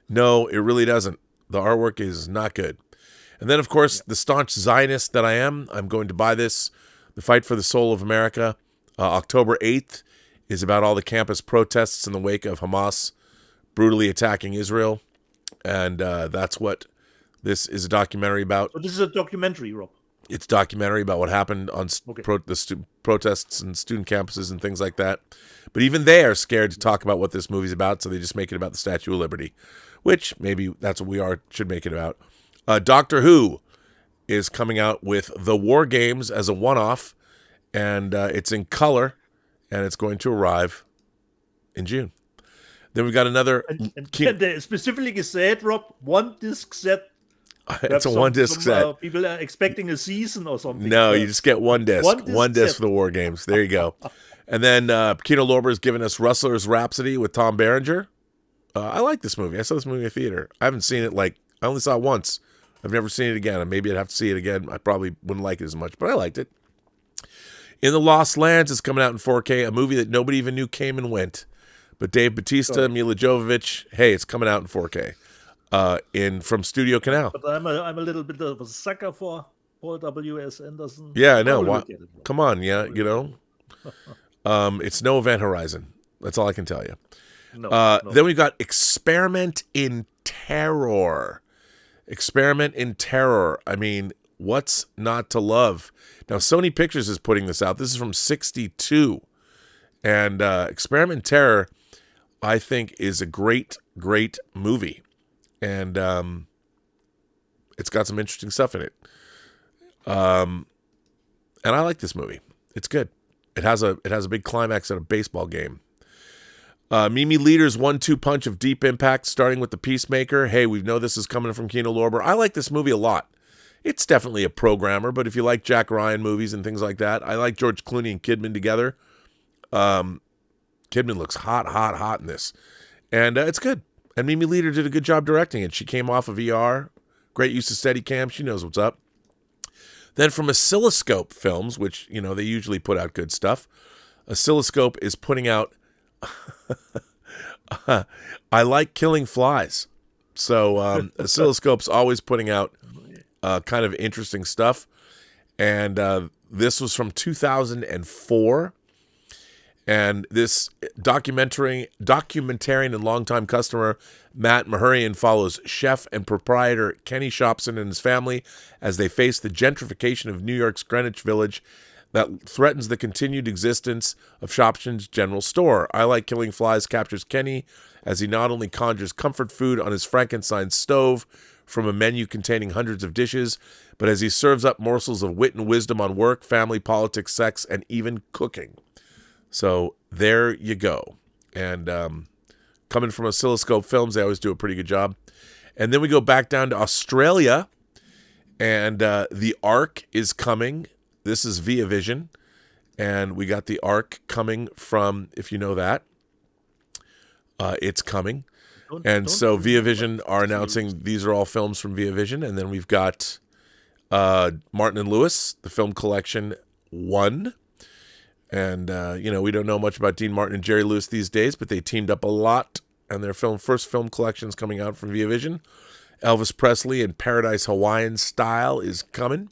No, it really doesn't. The artwork is not good. And then, of course, the staunch Zionist that I am, I'm going to buy this. The Fight for the Soul of America, October 8th, is about all the campus protests in the wake of Hamas brutally attacking Israel. And that's what this is a documentary about. So this is a documentary, Rob. It's a documentary about what happened on Okay. protests and student campuses and things like that. But even they are scared to talk about what this movie's about, so they just make it about the Statue of Liberty, which maybe that's what we should make it about. Doctor Who is coming out with The War Games as a one-off, and it's in color, and it's going to arrive in June. Then we've got another... And they specifically said, Rob, one disc set. It's a one-disc set. People are expecting a season or something. No, you just get one disc. One disc set. for the War Games. There you go. And then Kino Lorber's given us Rustler's Rhapsody with Tom Berenger. I like this movie. I saw this movie in the theater. I haven't seen it I only saw it once. I've never seen it again. And maybe I'd have to see it again. I probably wouldn't like it as much, but I liked it. In the Lost Lands is coming out in 4K, a movie that nobody even knew came and went. But Dave Bautista, Mila Jovovich, hey, it's coming out in 4K. From Studio Canal. But I'm a little bit of a sucker for Paul W.S. Anderson. Yeah, I know. Come on, yeah, you know. It's no Event Horizon. That's all I can tell you. No. Then we've got Experiment in Terror. Experiment in Terror. I mean, what's not to love? Now, Sony Pictures is putting this out. This is from 1962. And Experiment in Terror, I think, is a great, great movie. And it's got some interesting stuff in it. And I like this movie. It's good. It has a big climax at a baseball game. Mimi Leader's 1-2 punch of deep impact, starting with The Peacemaker. Hey, we know this is coming from Kino Lorber. I like this movie a lot. It's definitely a programmer, but if you like Jack Ryan movies and things like that, I like George Clooney and Kidman together. Kidman looks hot in this. And it's good. And Mimi Leader did a good job directing it. She came off of ER. Great use of Steadicam. She knows what's up. Then from Oscilloscope Films, which, you know, they usually put out good stuff. Oscilloscope is putting out I Like Killing Flies. So Oscilloscope's always putting out kind of interesting stuff. And this was from 2004. And this documentarian and longtime customer Matt Mahurian follows chef and proprietor Kenny Shopson and his family as they face the gentrification of New York's Greenwich Village that threatens the continued existence of Shopson's general store. I Like Killing Flies captures Kenny as he not only conjures comfort food on his Frankenstein stove from a menu containing hundreds of dishes, but as he serves up morsels of wit and wisdom on work, family, politics, sex, and even cooking. So there you go. And coming from Oscilloscope Films, they always do a pretty good job. And then we go back down to Australia, and The Ark is coming. This is Via Vision, and we got The Ark coming from, if you know that, it's coming. So Via Vision are announcing these are all films from Via Vision, and then we've got Martin and Lewis, the film collection 1. And, we don't know much about Dean Martin and Jerry Lewis these days, but they teamed up a lot, and their first film collection is coming out from Via Vision. Elvis Presley and Paradise Hawaiian Style is coming.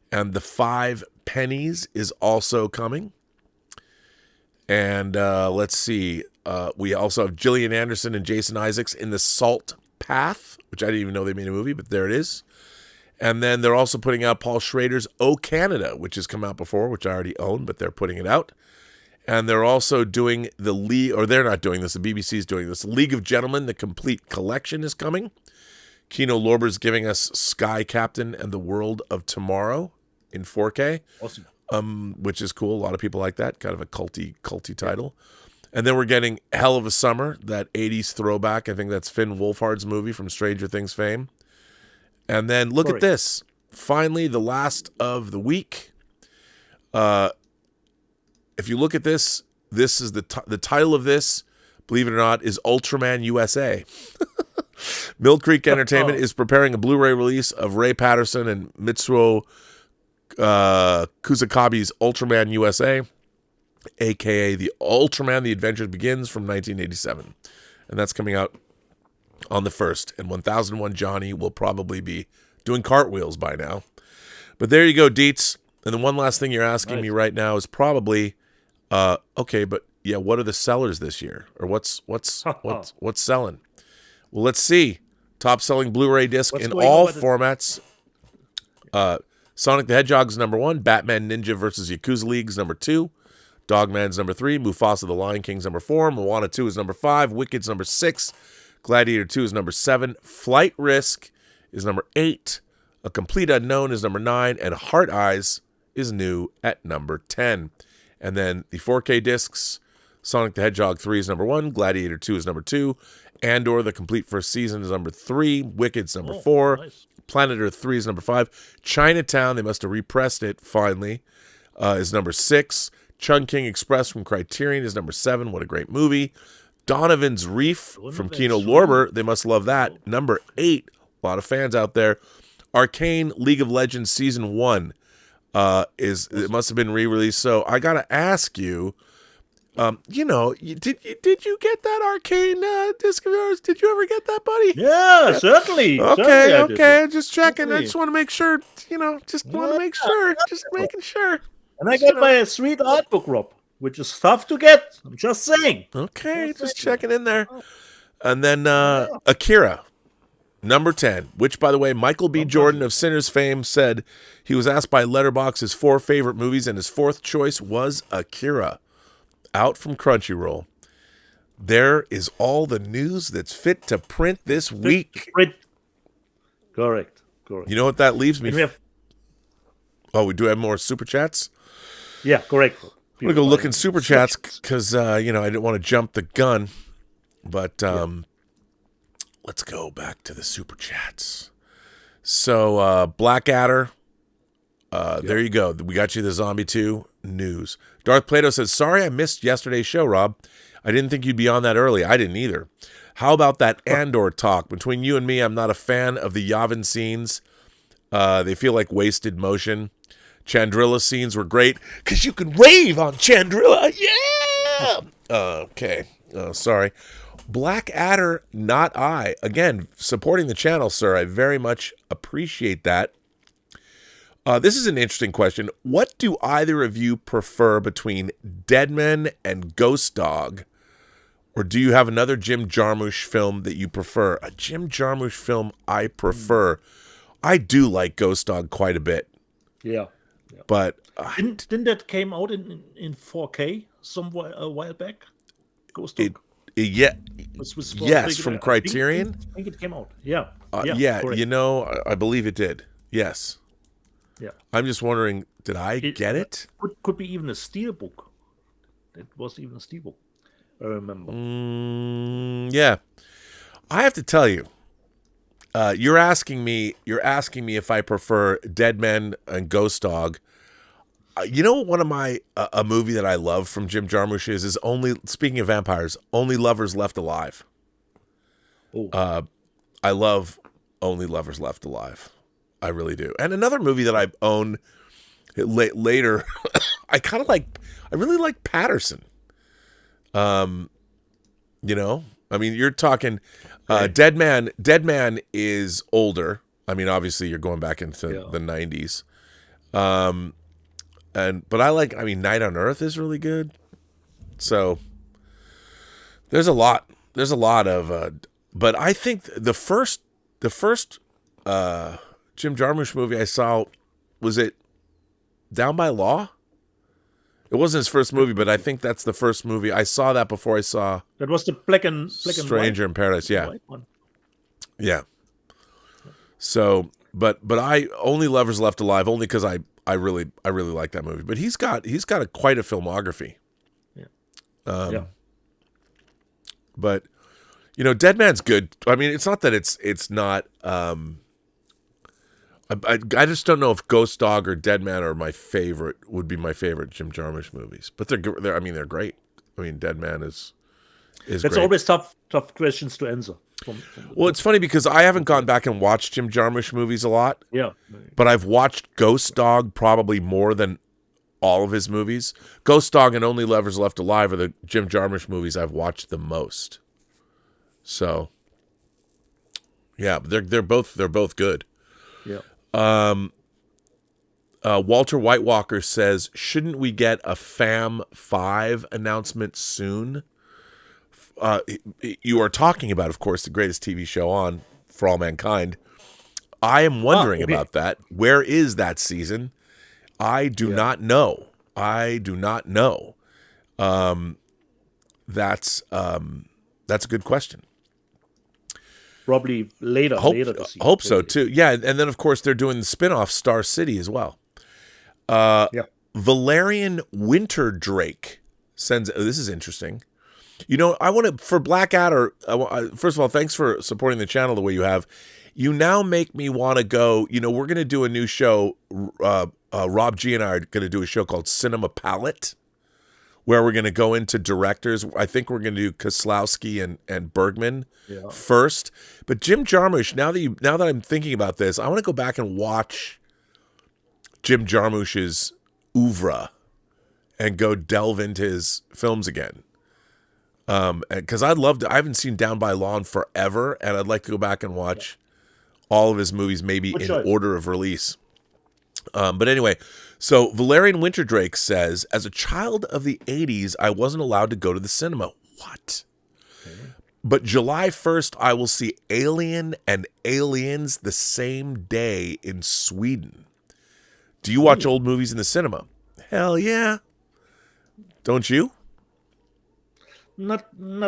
And The Five Pennies is also coming. And let's see. We also have Gillian Anderson and Jason Isaacs in The Salt Path, which I didn't even know they made a movie, but there it is. And then they're also putting out Paul Schrader's Oh Canada, which has come out before, which I already own, but they're putting it out. And they're also doing the League, or they're not doing this, the BBC's doing this. League of Gentlemen, the complete collection is coming. Kino Lorber's giving us Sky Captain and the World of Tomorrow in 4K. Awesome. Which is cool. A lot of people like that. Kind of a culty title. And then we're getting Hell of a Summer, that 80s throwback. I think that's Finn Wolfhard's movie from Stranger Things fame. And then look at this. Finally, the last of the week. If you look at this, this is the title of this, believe it or not, is Ultraman USA. Mill Creek Entertainment is preparing a Blu-ray release of Ray Patterson and Mitsuo Kusakabe's Ultraman USA, a.k.a. the Ultraman The Adventure Begins from 1987. And that's coming out on the 1st. And 1001 Johnny will probably be doing cartwheels by now. But there you go, Deets. And the one last thing you're asking me right now is probably, okay, but yeah, what are the sellers this year? Or what's selling? Well, let's see. Top selling Blu-ray disc in all formats. Sonic the Hedgehog's number 1. Batman Ninja vs. Yakuza League's number 2. Dogman's number 3. Mufasa the Lion King's number 4. Moana 2 is number 5. Wicked's number 6. Gladiator 2 is number 7. Flight Risk is number 8. A Complete Unknown is number 9. And Heart Eyes is new at number 10. And then the 4K discs, Sonic the Hedgehog 3 is number 1. Gladiator 2 is number 2. Andor, the complete first season, is number 3. Wicked's number 4. Nice. Planet Earth 3 is number 5. Chinatown, they must have repressed it finally, is number 6. Chungking Express from Criterion is number 7. What a great movie. Donovan's Reef from Kino Lorber, they must love that. Number 8. A lot of fans out there. Arcane League of Legends Season 1 it must have been re-released. So I got to ask you, did you get that Arcane disc of yours? Did you ever get that, buddy? Yeah, certainly. Okay. Just checking. Certainly. I just want to make sure, just making sure. And I got my sweet art book, Rob, which is tough to get. I'm just saying. Okay, just checking in there. And then Akira, number 10, which, by the way, Michael B. Jordan of Sinners fame said he was asked by Letterboxd his 4 favorite movies, and his 4th choice was Akira, out from Crunchyroll. There is all the news that's fit to print this week. Correct. You know what that leaves me? We do have more super chats? Yeah, correct. I'm going to go look in super chats because, I didn't want to jump the gun. But let's go back to the super chats. So, Blackadder, there you go. We got you the Zombie 2 news. Darth Plato says, sorry I missed yesterday's show, Rob. I didn't think you'd be on that early. I didn't either. How about that Andor talk? Between you and me, I'm not a fan of the Yavin scenes. They feel like wasted motion. Chandrilla scenes were great because you can rave on Chandrilla. Yeah! Okay. Sorry. Blackadder, not I. Again, supporting the channel, sir. I very much appreciate that. This is an interesting question. What do either of you prefer between Deadman and Ghost Dog? Or do you have another Jim Jarmusch film that you prefer? A Jim Jarmusch film I prefer. I do like Ghost Dog quite a bit. Yeah. But didn't that came out in 4K somewhere a while back? Ghost Dog. Yes, from Criterion. I think it came out. Yeah. I believe it did. Yes. Yeah. I'm just wondering, did I get it? Could be even a steelbook. It was even a steelbook. I remember. Yeah. I have to tell you, you're asking me if I prefer Deadman and Ghost Dog. One of my a movie that I love from Jim Jarmusch is only, speaking of vampires, Only Lovers Left Alive. I love Only Lovers Left Alive. I really do. And another movie that I own later, I really like Patterson. You're talking Deadman is older. I mean, obviously you're going back into the 90s. But Night on Earth is really good. So there's a lot of but I think the first Jim Jarmusch movie I saw, was it Down by Law? It wasn't his first movie, but I think that's the first movie. I saw that before I saw... That was the black and Stranger white. in Paradise, yeah. Yeah. So, but I Only Lovers Left Alive, only because I really like that movie. But he's got quite a filmography. Yeah. But Dead Man's good. I mean, it's not that it's not. I just don't know if Ghost Dog or Dead Man are would be my favorite Jim Jarmusch movies. But they're great. I mean, Dead Man is It's great. always tough questions to answer. Well, it's funny because I haven't gone back and watched Jim Jarmusch movies a lot. Yeah. But I've watched Ghost Dog probably more than all of his movies. Ghost Dog and Only Lovers Left Alive are the Jim Jarmusch movies I've watched the most. So, yeah, they're both good. Yeah. Walter Whitewalker says, shouldn't we get a FAM 5 announcement soon? You are talking about, of course, the greatest TV show on for all mankind. I am wondering about that. Where is that season? I do not know. That's a good question. Probably later this year. Hope so too. Yeah, and then of course they're doing the spin-off Star City as well. Valerian Winterdrake sends. This is interesting. I want to for Blackadder. First of all, thanks for supporting the channel the way you have. You now make me want to go. We're going to do a new show. Rob G and I are going to do a show called Cinema Palette, where we're going to go into directors. I think we're going to do Kieslowski and Bergman first. But Jim Jarmusch, now that I'm thinking about this, I want to go back and watch Jim Jarmusch's oeuvre and go delve into his films again. Because I haven't seen Down by Law in forever, and I'd like to go back and watch all of his movies, maybe in order of release. But anyway, so Valerian Winterdrake says, as a child of the 80s, I wasn't allowed to go to the cinema. What? Okay. But July 1st, I will see Alien and Aliens the same day in Sweden. Do you watch old movies in the cinema? Hell yeah. Don't you? Not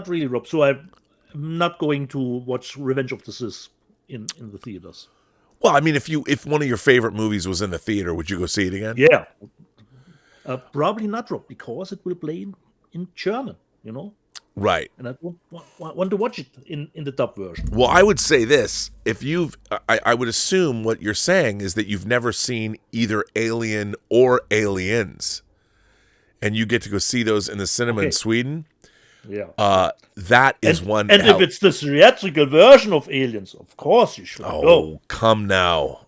really, Rob. So I'm not going to watch Revenge of the Sith in the theaters. Well, I mean, if one of your favorite movies was in the theater, would you go see it again? Yeah. Probably not, Rob, because it will play in German, Right. And I don't want to watch it in the dub version. Well, I would say this. I would assume what you're saying is that you've never seen either Alien or Aliens, and you get to go see those in the cinema in Sweden. Yeah. That is one. And if it's the theatrical version of Aliens, of course you should go. Oh, come now.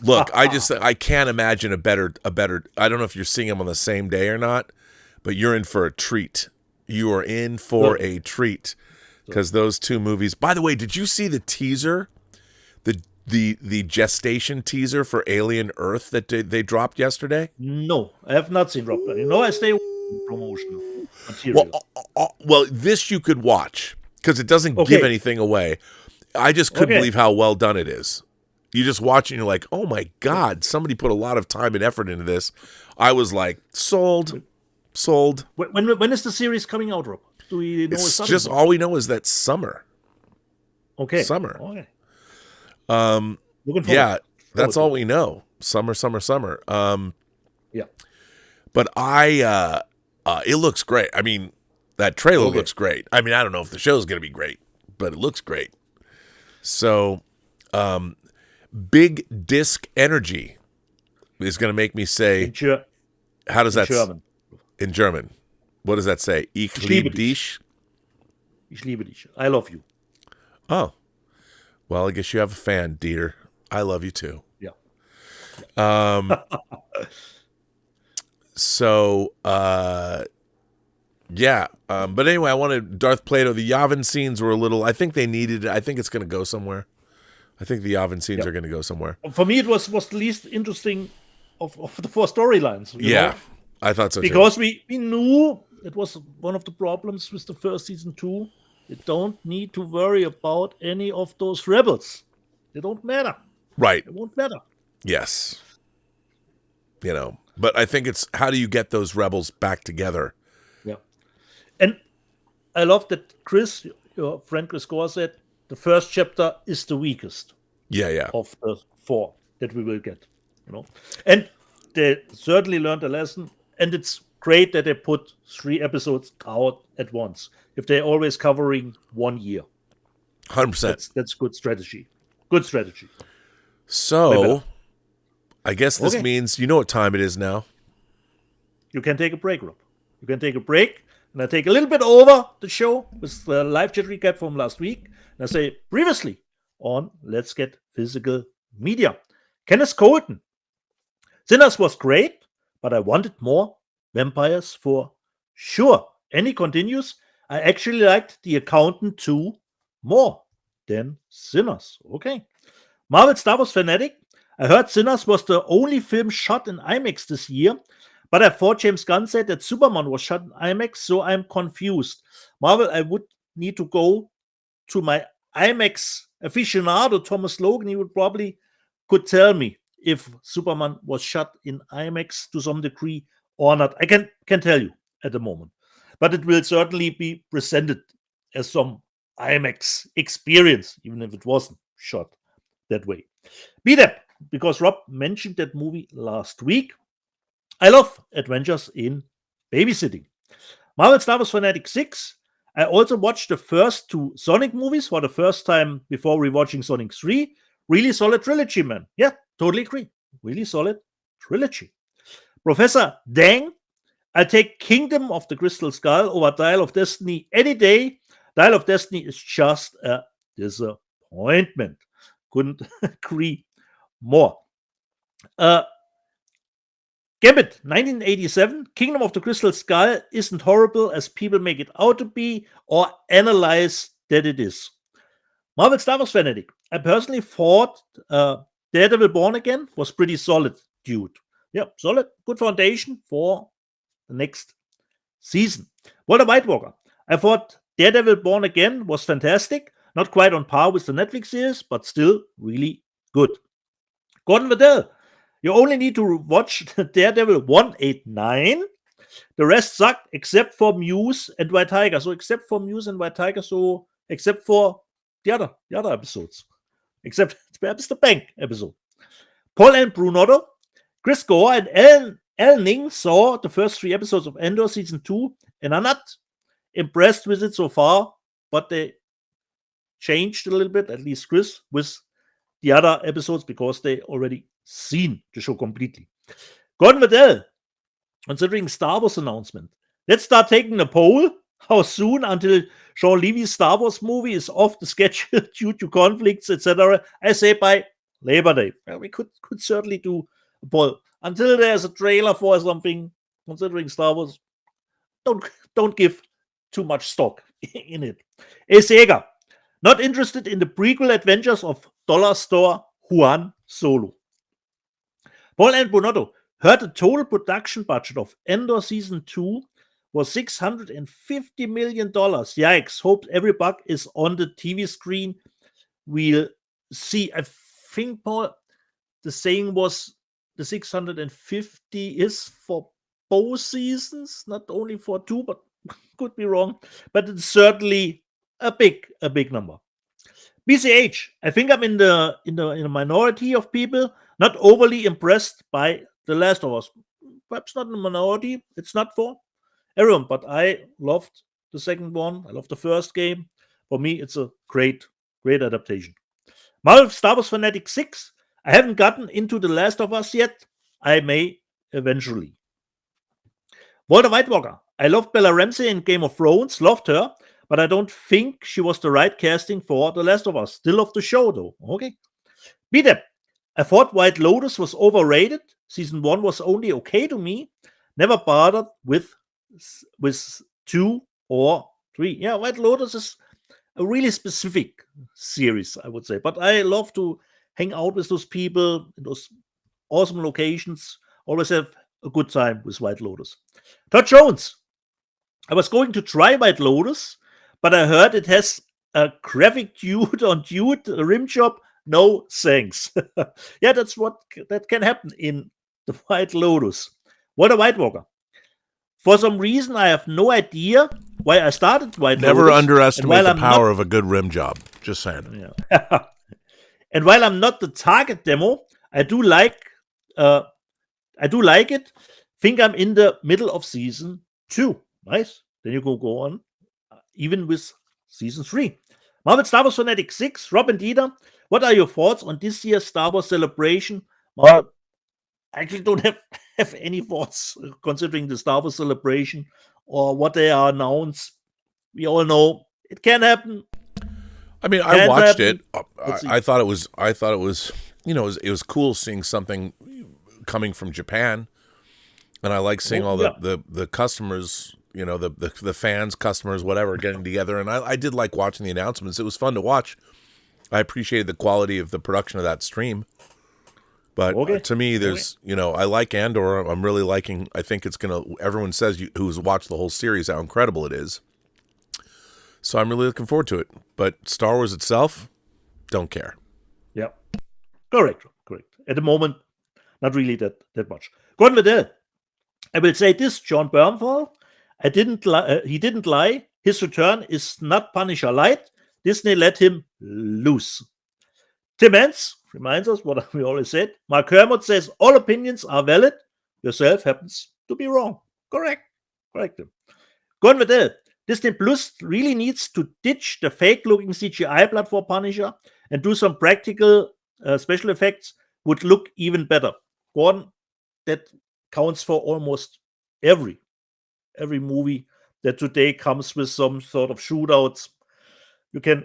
Look, I can't imagine a better. I don't know if you're seeing them on the same day or not, but you're in for a treat. You are in for a treat because those two movies. By the way, did you see the teaser, the gestation teaser for Alien Earth that they dropped yesterday? No, I have not seen Rob. I stay promotional material. Well, this you could watch because it doesn't give anything away. I just couldn't believe how well done it is. You just watch it and you're like, oh my God, somebody put a lot of time and effort into this. I was like, sold. When is the series coming out, Rob? Do we know? It's just all we know is that summer. Okay. Summer. Okay. Looking forward. Yeah, that's all we know. Summer. Yeah. But it looks great. I mean, that trailer looks great. I mean, I don't know if the show's going to be great, but it looks great. So, Big Disc Energy is going to make me say, how does that German? In German, what does that say? Ich liebe dich. Ich liebe dich. I love you. Oh, well, I guess you have a fan, Dieter. I love you too. Yeah. So, yeah. But anyway, I wanted Darth Plato. The Yavin scenes were a little. I think they needed it. I think it's going to go somewhere. I think the Yavin scenes are going to go somewhere. For me, it was the least interesting of the four storylines. You know? I thought so too. Because we knew it was one of the problems with the first season too. You don't need to worry about any of those rebels. They don't matter. Right. It won't matter. Yes. But I think it's how do you get those rebels back together? Yeah. And I love that Chris, your friend Chris Gore said, the first chapter is the weakest. Yeah. Of the four that we will get. And they certainly learned a lesson. And it's great that they put 3 episodes out at once. If they're always covering 1 year. 100%. That's good strategy. Good strategy. So, I guess this Okay. means you know what time it is now. You can take a break, Rob. You can take a break, and I take a little bit over the show with the live chat recap from last week. And I say previously on Let's Get Physical Media. Kenneth Colton. Sinners was great, but I wanted more vampires for sure. And he continues, I actually liked The Accountant 2 more than Sinners. Okay. Marvel Star Wars fanatic. I heard Sinners was the only film shot in IMAX this year, but I thought James Gunn said that Superman was shot in IMAX, so I'm confused. Marvel, I would need to go to my IMAX aficionado, Thomas Logan. He would probably could tell me if Superman was shot in IMAX to some degree or not. I can tell you at the moment, but it will certainly be presented as some IMAX experience, even if it wasn't shot that way. Be that, because Rob mentioned that movie last week. I love Adventures in Babysitting. Marvel Star Wars Fanatic 6. I also watched the first 2 Sonic movies for the first time before rewatching Sonic 3. Really solid trilogy, man. Yeah, totally agree. Really solid trilogy. Professor Dang. I take Kingdom of the Crystal Skull over Dial of Destiny any day. Dial of Destiny is just a disappointment. Couldn't agree more. Gambit, 1987. Kingdom of the Crystal Skull isn't horrible as people make it out to be or analyze that it is. Marvel Star Wars fanatic. I personally thought Daredevil Born Again was pretty solid, dude. Yeah, solid. Good foundation for the next season. Walter White Walker. I thought Daredevil Born Again was fantastic. Not quite on par with the Netflix series, but still really good. Gordon Waddell. You only need to watch Daredevil 189. The rest sucked except for Muse and White Tiger. So except for Muse and White Tiger, so except for the other episodes. Except perhaps the Bank episode. Paul and Brunotto. Chris Gore and Ellen Ning saw the first 3 episodes of Andor season 2 and are not impressed with it so far, but they changed a little bit, at least Chris, with the other episodes because they already seen the show completely. Gordon Waddell, considering Star Wars announcement. Let's start taking a poll. How soon until Sean Levy's Star Wars movie is off the schedule due to conflicts, etc.? I say by Labor Day. Well, we could certainly do a poll. Until there's a trailer for something, considering Star Wars, don't give too much stock in it. Ace Yeager, not interested in the prequel adventures of Dollar Store Juan Solo. Paul and Bonotto, heard the total production budget of Andor Season 2 was $650 million. Yikes, hope every buck is on the TV screen. We'll see. I think, Paul, the saying was the 650 is for both seasons, not only for 2, but could be wrong. But it's certainly a big number. BCH, I think I'm in a minority of people not overly impressed by The Last of Us. Perhaps not in the minority. It's not for everyone, but I loved the second one. I loved the first game. For me, it's a great adaptation. Marvel Star Wars Fanatic 6. I haven't gotten into The Last of Us yet. I may eventually. Walter Whitewalker. I loved Bella Ramsey in Game of Thrones. Loved her. But I don't think she was the right casting for The Last of Us. Still love the show, though. Okay. Beat I thought White Lotus was overrated. Season 1 was only okay to me. Never bothered with 2 or 3. Yeah, White Lotus is a really specific series, I would say. But I love to hang out with those people in those awesome locations. Always have a good time with White Lotus. Todd Jones. I was going to try White Lotus, but I heard it has a graphic dude on dude rim job. No thanks. Yeah, that can happen in the White Lotus. What a White Walker. For some reason, I have no idea why I started White Lotus. Never underestimate the power of a good rim job. Just saying. Yeah. And while I'm not the target demo, I do like it. Think I'm in the middle of season 2. Nice. Then you go on, even with season 3. Marvel Star Wars Fanatic 6, Rob and Dieter, what are your thoughts on this year's Star Wars celebration? Well, I actually don't have any thoughts considering the Star Wars celebration or what they are announced. We all know it can happen. I mean, I watched it. I thought it was, it was cool seeing something coming from Japan, and I like seeing all the customers, the fans, customers, whatever, getting together. And I did like watching the announcements. It was fun to watch. I appreciated the quality of the production of that stream. But to me, there's, I like Andor. I'm really liking, I think it's going to, everyone says who's watched the whole series how incredible it is. So I'm really looking forward to it. But Star Wars itself, don't care. Yeah. Correct. At the moment, not really that much. Gordon Liddell. I will say this, John Bernthal, he didn't lie. His return is not Punisher light. Disney let him loose. Tim Hens reminds us what we always said. Mark Kermode says all opinions are valid. Yourself happens to be wrong. Correct. Gordon Liddell. Disney Plus really needs to ditch the fake-looking CGI blood for Punisher and do some practical special effects would look even better. Gordon, that counts for almost every movie that today comes with some sort of shootouts. You can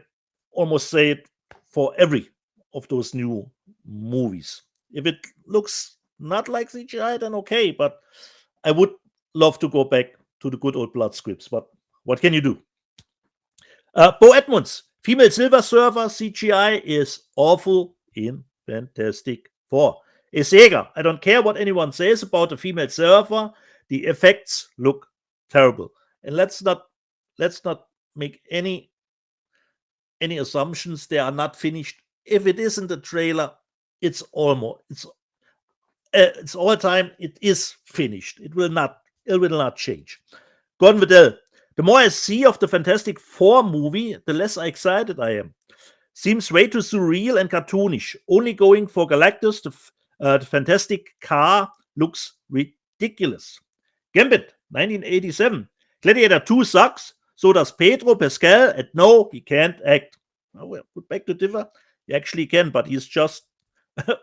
almost say it for every of those new movies. If it looks not like CGI, then okay, but I would love to go back to the good old blood scripts, but what can you do? Bo Edmonds, female Silver Surfer CGI is awful in Fantastic Four. Sega, I don't care what anyone says about the female Surfer. The effects look terrible. And let's not make any assumptions. They are not finished. If it isn't the trailer, it's all time. It is finished. It will not change. Gordon Liddell. The more I see of the Fantastic Four movie, the less excited I am. Seems way too surreal and cartoonish. Only going for Galactus, the fantastic car, looks ridiculous. Gambit, 1987. Gladiator 2 sucks. So does Pedro Pascal. And no, he can't act. Well, put back to differ. He actually can, but he's just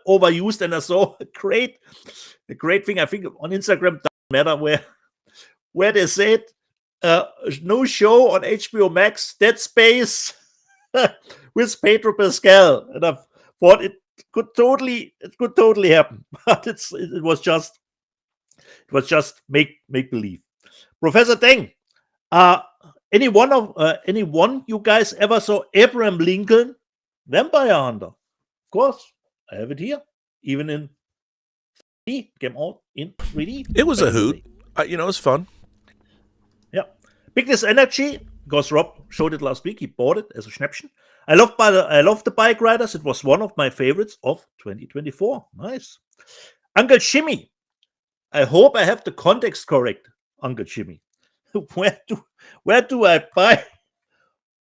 overused. And I saw a great thing, I think, on Instagram, doesn't matter where they said, no show on HBO Max, Dead Space with Pedro Pascal, and I thought it could totally happen, but it was just make believe. Professor Deng, anyone you guys ever saw Abraham Lincoln Vampire Hunter? Of course, I have it here, even in 3D, came out in 3D. It was a hoot. It was fun. Yeah. Bigness Energy, because Rob showed it last week. He bought it as a Schnäppchen. I love the Bike Riders. It was one of my favorites of 2024. Nice. Uncle Jimmy. I hope I have the context correct, Uncle Jimmy. Where do I buy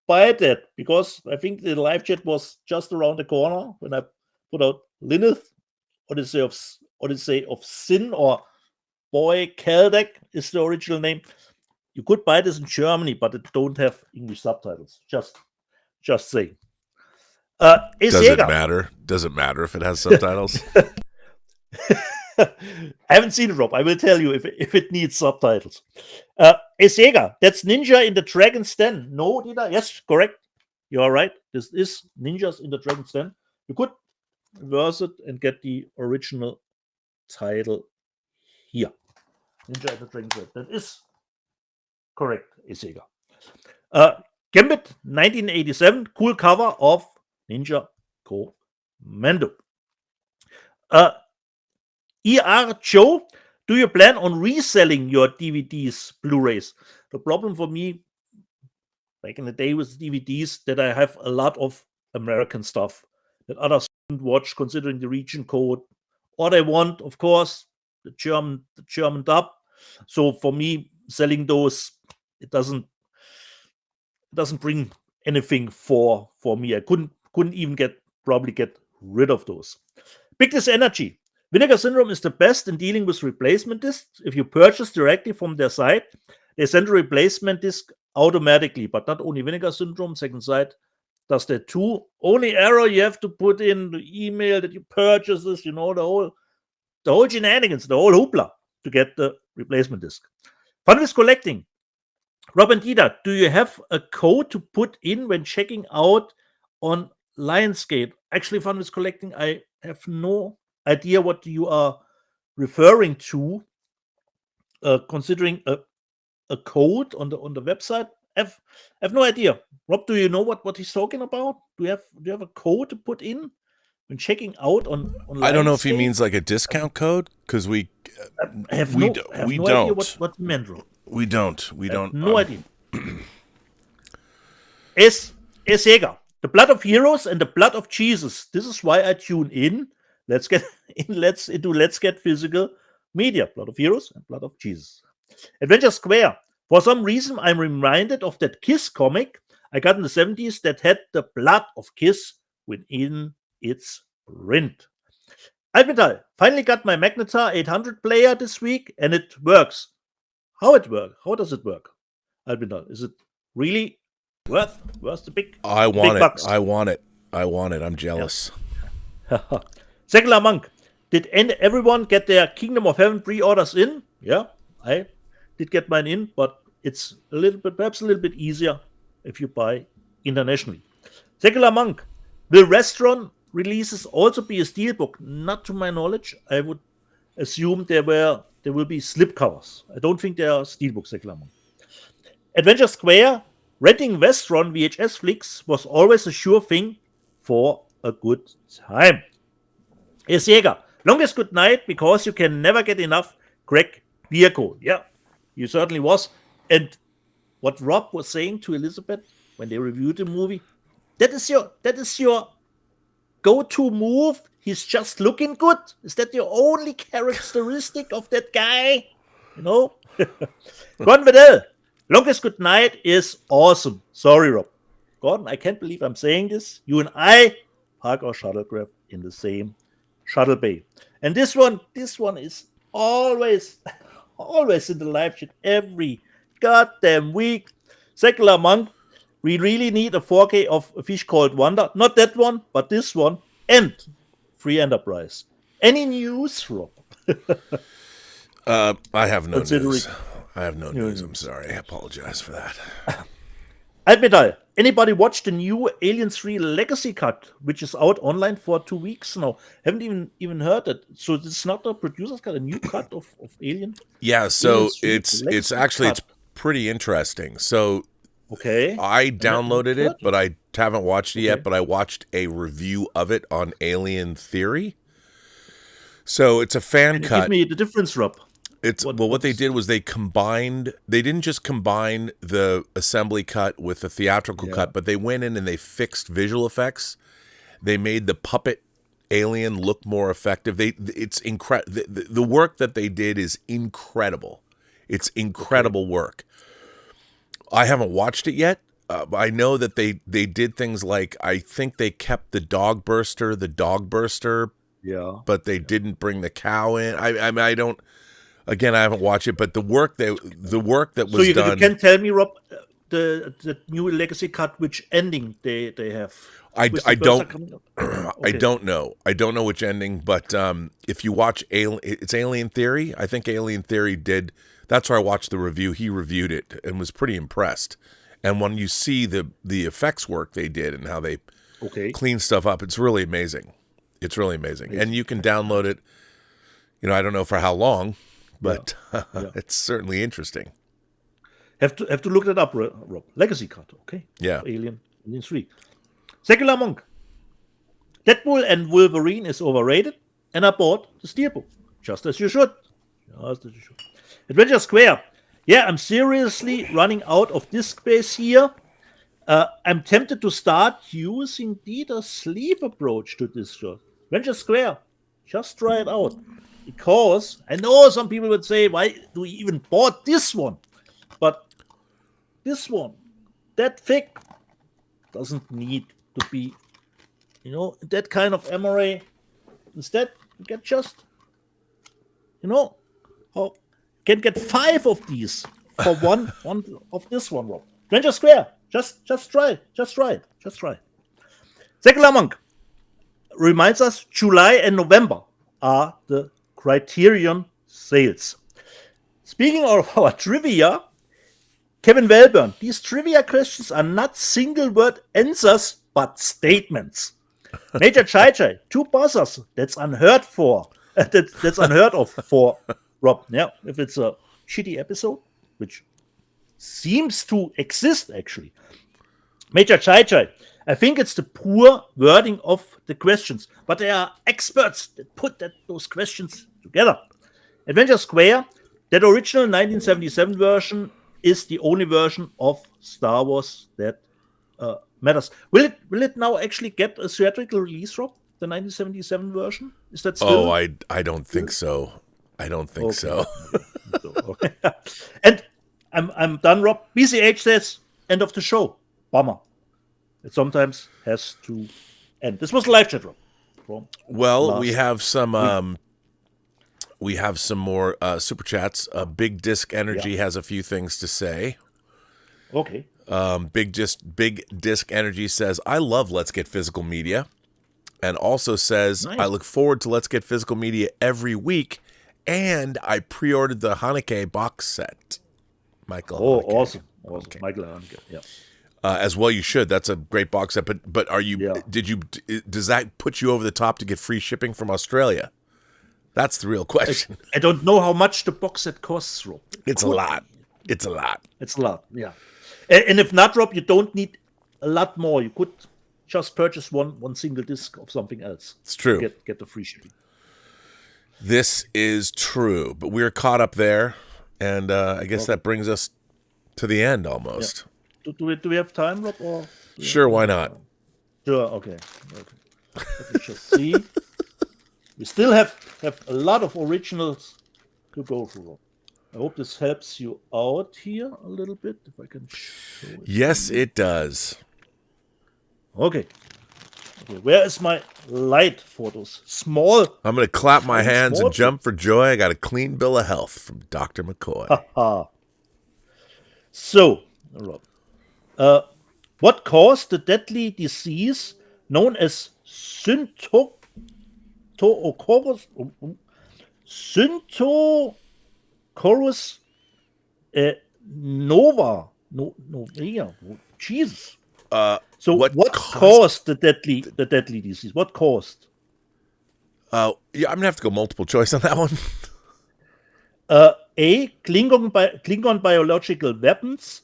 that? Because I think the live chat was just around the corner when I put out Lilith, Odyssey of Sin, or Boy Kaldek is the original name. You could buy this in Germany, but it don't have English subtitles. Just saying. Does it matter? Does it matter if it has subtitles? I haven't seen it, Rob. I will tell you if it needs subtitles. Sega, that's Ninja in the Dragon's Den. No, Dina? Yes, correct. You are right. This is Ninjas in the Dragon's Den. You could reverse it and get the original title here. Ninja in the Dragon's Den. That is correct, Sega. Gambit, 1987. Cool cover of Ninja Commando. ER Joe, do you plan on reselling your DVDs, Blu-rays? The problem for me back in the day with DVDs that I have a lot of American stuff that others couldn't watch considering the region code, or they want, of course, the German dub. So for me, selling those, it doesn't bring anything for me. I couldn't even get rid of those. Bigness Energy. Vinegar Syndrome is the best in dealing with replacement discs. If you purchase directly from their site, they send a replacement disc automatically. But not only Vinegar Syndrome, second site does that too. Only error, you have to put in the email that you purchase this, the whole shenanigans, the whole hoopla to get the replacement disc. Fun with collecting. Rob and Dieter, do you have a code to put in when checking out on Lionsgate? Actually, Fun with collecting, I have no idea what you are referring to, considering a code on the website. I have no idea. Rob, do you know what he's talking about? Do you have a code to put in when checking out on I don't know if he Lionsgate? mees like a discount code, because we have we no do- idea we don't. what you meant, Rob. we don't. No idea. S. Jäger, the blood of heroes and the blood of Jesus. This is why I tune in. Let's get physical media. Blood of heroes and blood of Jesus. Adventure Square. For some reason, I'm reminded of that Kiss comic I got in the 70s that had the blood of Kiss within its print. Alpental, finally got my Magnetar 800 player this week, and it works. How does it work? Alpental, is it really worth the big I want big it. bucks? I want it. I'm jealous. Secular Monk, did everyone get their Kingdom of Heaven pre-orders in? Yeah, I did get mine in, but it's perhaps a little bit easier if you buy internationally. Secular Monk, will Restaurant releases also be a steelbook? Not to my knowledge. I would assume there will be slipcovers. I don't think there are steelbooks. Secular Monk. Adventure Square, renting Westron VHS flicks was always a sure thing for a good time. S. Jäger, longest good night because you can never get enough Greg Bierko. Yeah, you certainly was. And what Rob was saying to Elizabeth when they reviewed the movie, that is your go-to move. He's just looking good. Is that your only characteristic of that guy? Gordon Vidal, longest good night is awesome. Sorry, Rob. Gordon, I can't believe I'm saying this. You and I park our shuttlecraft in the same shuttle bay. And this one is always in the live chat every goddamn week. Secular Monk, we really need a 4K of A Fish Called Wanda. Not that one, but this one. And Free Enterprise. Any news, Rob? I have no news. I have no news. I'm sorry. I apologize for that. Alpental, anybody watch the new Alien 3 Legacy cut, which is out online for 2 weeks now? Haven't even heard it. So this is not a producer's cut, a new cut of Alien? Yeah, so Alien 3 it's Legacy it's pretty interesting. So okay. I downloaded it, but I haven't watched it yet, Okay. but I watched a review of it on Alien Theory. So it's a fan cut. Give me the difference, Rob. What they did was they didn't just combine the assembly cut with the theatrical cut, but they went in and they fixed visual effects. They made the puppet alien look more effective. It's incredible. The work that they did is incredible. It's incredible work. I haven't watched it yet. I know that they did things like, I think they kept the dog burster, Yeah. but they didn't bring the cow in. I don't. Again, I haven't watched it, but the work that was So you done. can tell me, Rob, the new Legacy cut, which ending they have? I With the don't. Berserk coming up? I don't know. I don't know which ending, but if you watch it's Alien Theory. I think Alien Theory did. That's where I watched the review. He reviewed it and was pretty impressed. And when you see the effects work they did and how they clean stuff up, it's really amazing. It's really amazing. And you can download it. I don't know for how long, but it's certainly interesting. Have to look that up, Rob. Legacy cut, okay? Yeah. Alien 3. Secular Monk. Deadpool and Wolverine is overrated, and I bought the steelbook. Just as you should. Adventure Square. Yeah, I'm seriously running out of disk space here. I'm tempted to start using Dieter's sleeve approach to this show. Adventure Square. Just try it out. Because I know some people would say, why do we even bought this one? But this one, that thick, doesn't need to be, that kind of MRA. Instead, you get just how can get 5 of these for one of this one, Rob. Ranger Square. Just try it. Secular Monk reminds us July and November are the Criterion sales. Speaking of our trivia, Kevin Wellburn, these trivia questions are not single word answers, but statements. Major Chai Chai, 2 buzzers. That's unheard for. That's unheard of for Rob. Yeah, if it's a shitty episode, which seems to exist actually. Major Chai Chai, I think it's the poor wording of the questions, but there are experts that put those questions together. Adventure Square, that original 1977 version is the only version of Star Wars that matters. Will it now actually get a theatrical release, Rob? The 1977 version? Is that still? Oh, I don't think so. I don't think so. Okay. And I'm done, Rob. BCH says, end of the show. Bummer. It sometimes has to end. This was a live chat, Rob. Well, we have some more super chats. Big Disc Energy has a few things to say. Okay. Big Disc Energy says, I love Let's Get Physical Media. And also says, nice. I look forward to Let's Get Physical Media every week. And I pre-ordered the Haneke box set. Michael Haneke. Awesome. Okay. Michael Haneke, yeah. As well you should. That's a great box set. But are you? Yeah. Does that put you over the top to get free shipping from Australia? That's the real question. I don't know how much the box set costs, Rob. It's a lot. It's a lot, yeah. And if not, Rob, you don't need a lot more. You could just purchase one single disc of something else. It's true. Get the free shipping. This is true, but we're caught up there, and I guess that brings us to the end almost. Yeah. Do we have time, Rob? Or sure, why not? Sure, okay. Let me just see. We still have a lot of originals to go through, Rob. I hope this helps you out here a little bit. If I can show it. Yes, it does. Okay. Where is my light for those small? I'm going to clap my hands and jump for joy. I got a clean bill of health from Dr. McCoy. So, Rob, what caused the deadly disease known as Syntococcus nova? Jesus. So what caused the deadly disease? What caused? Yeah, I'm gonna have to go multiple choice on that one. A. Klingon biological weapons.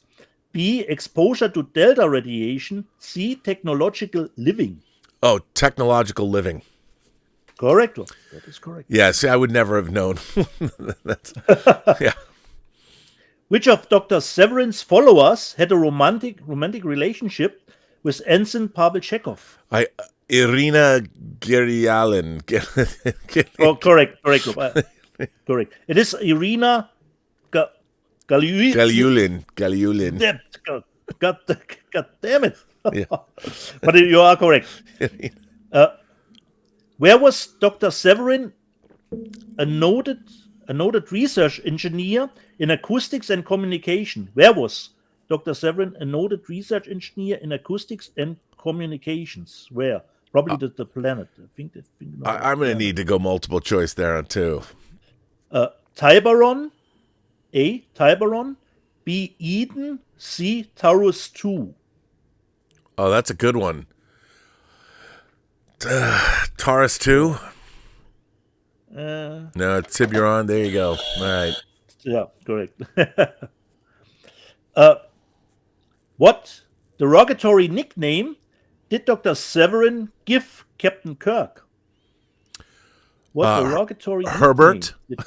B. Exposure to Delta radiation. C. Technological living. Oh, technological living. Correct. That is correct. Yeah. See, I would never have known. Yeah. Which of Dr. Severin's followers had a romantic relationship with Ensign Pavel Chekhov? Irina Geryalin. Correct. Correct. It is Irina Galyulin. God damn it. Yeah. But you are correct. Where was Dr. Severin a noted research engineer in acoustics and communication? Where was Dr. Severin a noted research engineer in acoustics and communications? Where? Probably the planet. I'm going to need to go multiple choice there on two. Tiburon. A. Tiburon. B. Eden. C. Taurus 2. Oh, that's a good one. Taurus 2? No, Tiburon. There you go. All right. Yeah, correct. What derogatory nickname did Dr. Severin give Captain Kirk? What derogatory Herbert? nickname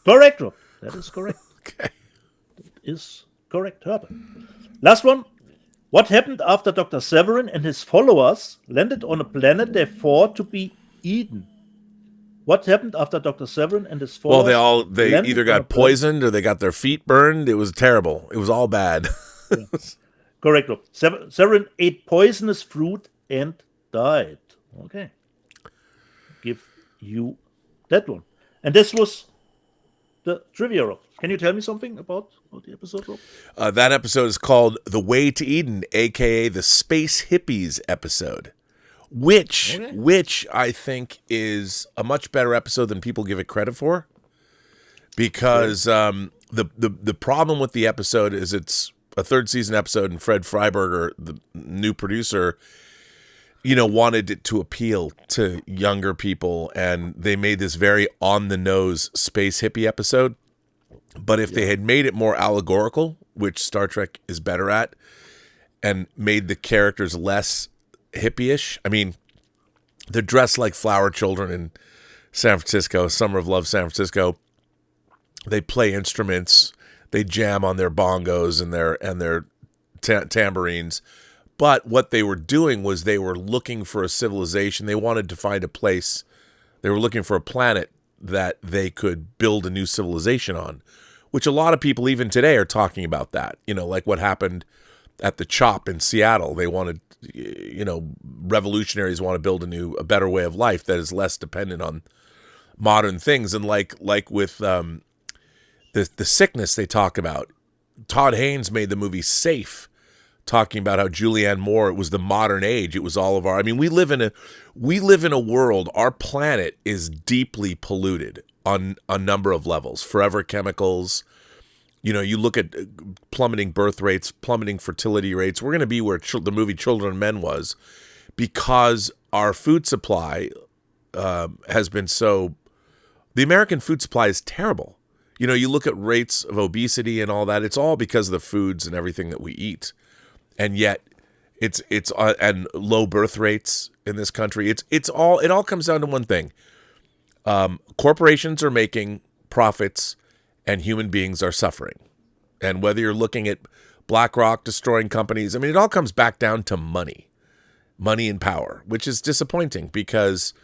correct, Rob. That is correct. Okay. That is correct, Herbert. Last one. What happened after Dr. Severin and his followers landed on a planet they thought to be Eden? What happened after Dr. Severin and his followers? Well, they either got poisoned or they got their feet burned. It was terrible. It was all bad. Yeah. Correct, Rob. Severin ate poisonous fruit and died. Okay. Give you that one. And this was the trivia, Rob. Can you tell me something about the episode, Rob? That episode is called The Way to Eden, a.k.a. the Space Hippies episode, which I think is a much better episode than people give it credit for, because the problem with the episode is it's a third season episode, and Fred Freiberger, the new producer, wanted it to appeal to younger people, and they made this very on-the-nose space hippie episode. But if they had made it more allegorical, which Star Trek is better at, and made the characters less hippie-ish, I mean, they're dressed like flower children in San Francisco, Summer of Love San Francisco. They play instruments, they jam on their bongos and their tambourines. But what they were doing was they were looking for a civilization. They wanted to find a place. They were looking for a planet that they could build a new civilization on, which a lot of people even today are talking about that. Like what happened at the CHOP in Seattle. They wanted, revolutionaries want to build a better way of life that is less dependent on modern things. And like with the sickness they talk about, Todd Haynes made the movie Safe, talking about how Julianne Moore, it was the modern age. It was all of we live in a world, our planet is deeply polluted on a number of levels. Forever chemicals, you look at plummeting birth rates, plummeting fertility rates. We're going to be where the movie Children and Men was, because our food supply has been the American food supply is terrible. You look at rates of obesity and all that, it's all because of the foods and everything that we eat. And yet it's and low birth rates in this country. It all comes down to one thing. Corporations are making profits and human beings are suffering. And whether you're looking at BlackRock destroying companies, it all comes back down to money and power, which is disappointing, because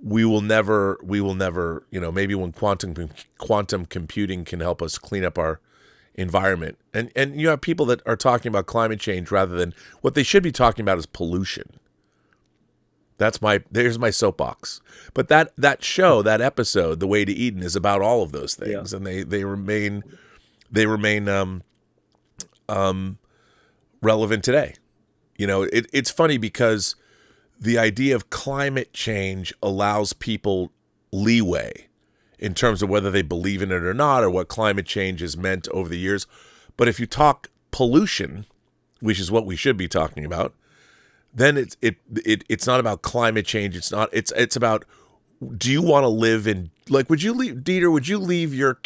we will never, maybe when quantum computing can help us clean up our environment. And you have people that are talking about climate change rather than what they should be talking about is pollution. There's my soapbox. But that episode, The Way to Eden, is about all of those things. Yeah. And they remain relevant today. It's funny because the idea of climate change allows people leeway in terms of whether they believe in it or not, or what climate change has meant over the years. But if you talk pollution, which is what we should be talking about, then it's not about climate change. It's about, do you want to live in, would you leave your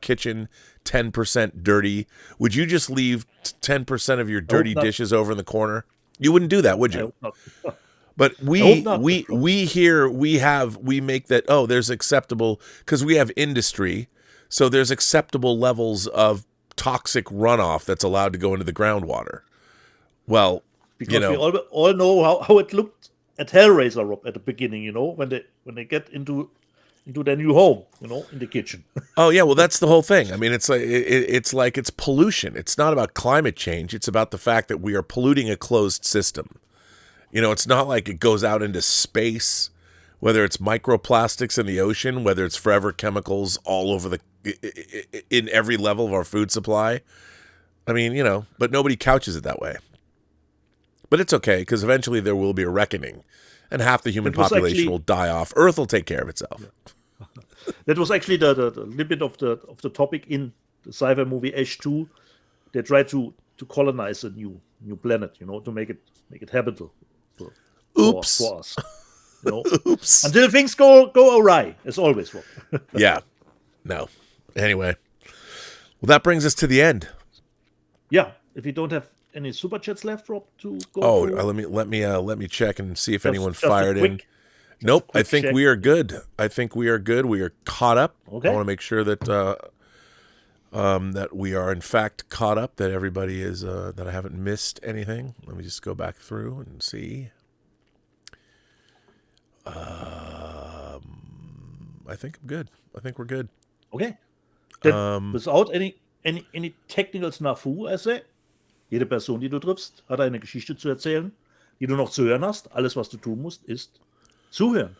kitchen 10% dirty? Would you just leave 10% of your dirty dishes over in the corner? You wouldn't do that, would you? But we make that, there's acceptable, because we have industry, so there's acceptable levels of toxic runoff that's allowed to go into the groundwater. Well, because we all know how it looked at Hellraiser, Rob, at the beginning, when they get into their new home, in the kitchen. Oh yeah, well that's the whole thing. It's pollution. It's not about climate change. It's about the fact that we are polluting a closed system. It's not like it goes out into space, whether it's microplastics in the ocean, whether it's forever chemicals all over in every level of our food supply. But nobody couches it that way. But it's okay, because eventually there will be a reckoning, and half the human population will die off. Earth will take care of itself. Yeah. That was actually the little bit of the topic in the sci-fi movie Ash 2. They tried to colonize a new planet, to make it habitable. Oops. For us, Oops. Until things go awry, as always, Rob. Yeah. No. Anyway. Well, that brings us to the end. Yeah. If you don't have any super chats left, Rob, to go. Oh, let me check and see if anyone fired in. Nope. I think we are good. We are caught up. Okay. I want to make sure that that we are in fact caught up. That everybody is. That I haven't missed anything. Let me just go back through and see. I think I'm good. I think we're good. Okay. Then, without any technical snafu, I say, jede Person, die du triffst, hat eine Geschichte zu erzählen, die du noch zu hören hast. Alles, was du tun musst, ist zuhören.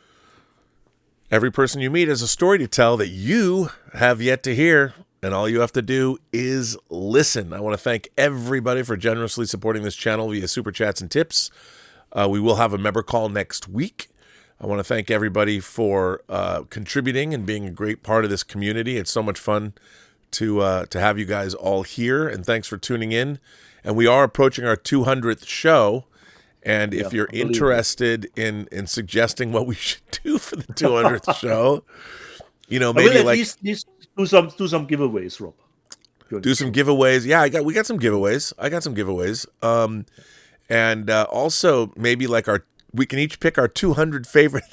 Every person you meet has a story to tell that you have yet to hear, and all you have to do is listen. I want to thank everybody for generously supporting this channel via Super Chats and tips. We will have a member call next week. I want to thank everybody for contributing and being a great part of this community. It's so much fun to have you guys all here, and thanks for tuning in. And we are approaching our 200th show. And if you're interested in suggesting what we should do for the 200th show, you know, maybe at least do some giveaways, Rob. Do some giveaways. Yeah, we got some giveaways. I got some giveaways. And also maybe like we can each pick our 200 favorite.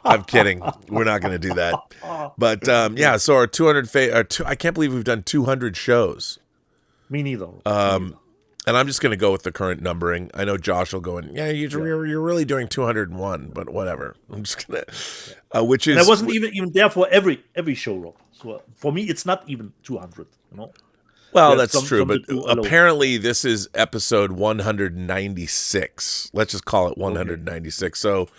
I'm kidding. We're not going to do that. But yeah, so our 200 I can't believe we've done 200 shows. Me neither. And I'm just going to go with the current numbering. I know Josh will go in, you're really doing 201, but whatever. I'm just going to, which is... And I wasn't even there for every show, Rob. So for me, it's not even 200, you know? Well, that's true, but apparently this is episode 196. Let's just call it 196. Okay. So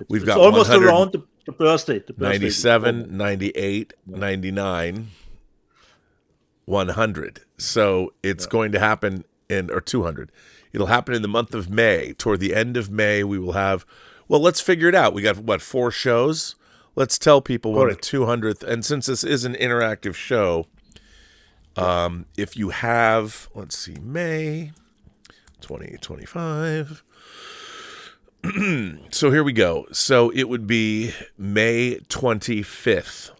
we've got almost around the birthday. 97, 98, 99, 100. So it's going to happen... or 200. It'll happen in the month of May. Toward the end of May, we will have, well, let's figure it out. We got, 4 shows? Let's tell people when the 200th, and since this is an interactive show, if you have, let's see, May 2025. So here we go. So it would be May 25th.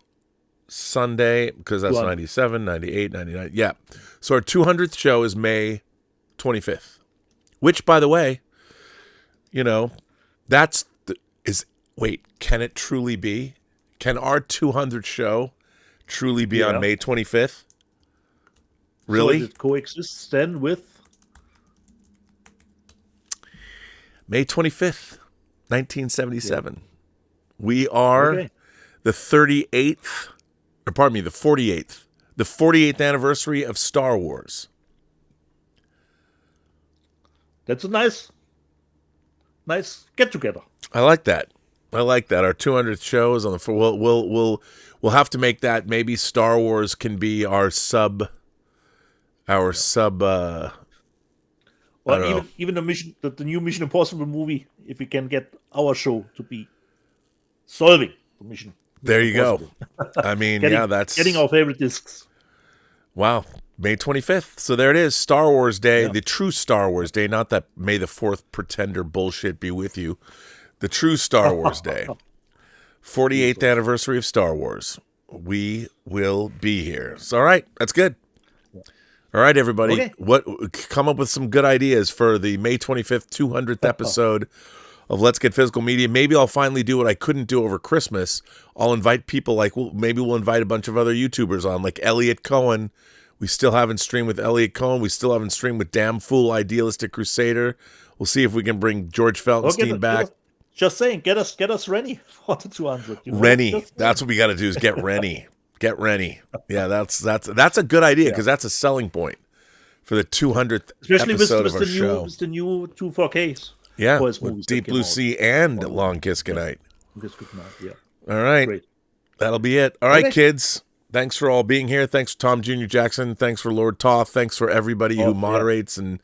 Sunday, because that's 97, 98, 99. Yeah. So our 200th show is May 25th, which, by the way, you know, can it truly be? Can our 200th show truly be on May 25th? Really? So it coexists then with May 25th, 1977. We are the 48th, or pardon me, the 48th anniversary of Star Wars. That's a nice get together. I like that. Our 200th show is on the. We'll have to make that. Maybe Star Wars can be our sub. Or even the new Mission Impossible movie. If we can get our show to be solving the mission. There you go. I mean, that's getting our favorite discs. Wow. May 25th. So there it is. Star Wars Day, the true Star Wars Day, not that May the 4th pretender bullshit be with you. The true Star Wars Day. 48th anniversary of Star Wars. We will be here. So, all right. That's good. All right, everybody. Okay. Come up with some good ideas for the May 25th, 200th episode of Let's Get Physical Media. Maybe I'll finally do what I couldn't do over Christmas. I'll invite people maybe we'll invite a bunch of other YouTubers on, like Elliot Cohen. We still haven't streamed with Elliot Cohen. We still haven't streamed with Damn Fool Idealistic Crusader. We'll see if we can bring George Feltenstein back. Just saying, get us Rennie for the 200. Rennie. That's what we got to do is get Rennie. Get Rennie. Yeah, that's a good idea because that's a selling point for the 200th episode of our show. With the new 2-4Ks. Yeah, with Deep Blue Sea and Long Kiss Goodnight. Kiss Goodnight, yeah. All right. Great. That'll be it. All right, kids. Thanks for all being here. Thanks for Tom Jr. Jackson. Thanks for Lord Toth. Thanks for everybody who moderates and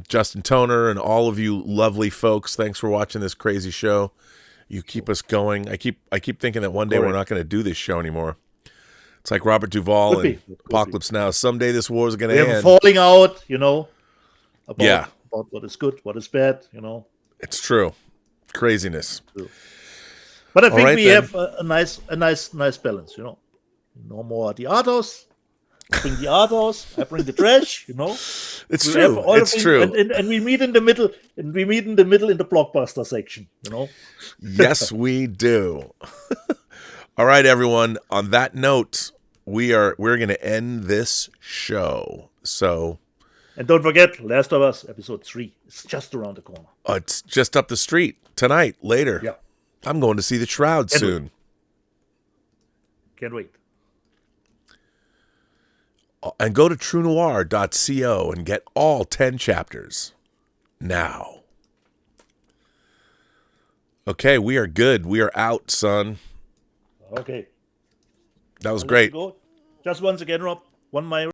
Justin Toner and all of you lovely folks. Thanks for watching this crazy show. You keep us going. I keep thinking that one day we're not going to do this show anymore. It's like Robert Duvall and Apocalypse Now. Someday this war is going to end. Falling out, about what is good, what is bad, It's true. Craziness. True. But I think we have a nice balance, No more the artos. I bring the artos. I bring the trash. It's true. It's true. And we meet in the middle. And we meet in the middle in the blockbuster section. Yes, we do. All right, everyone. On that note, we're going to end this show. So. And don't forget, Last of Us, episode 3. It's just around the corner. It's just up the street tonight. Later. Yeah. I'm going to see The Shroud soon. Can't wait. And go to truenoir.co and get all 10 chapters now. Okay, we are good. We are out, son. Okay. That was I'll let great. you go. Just once again, Rob, one Meyer.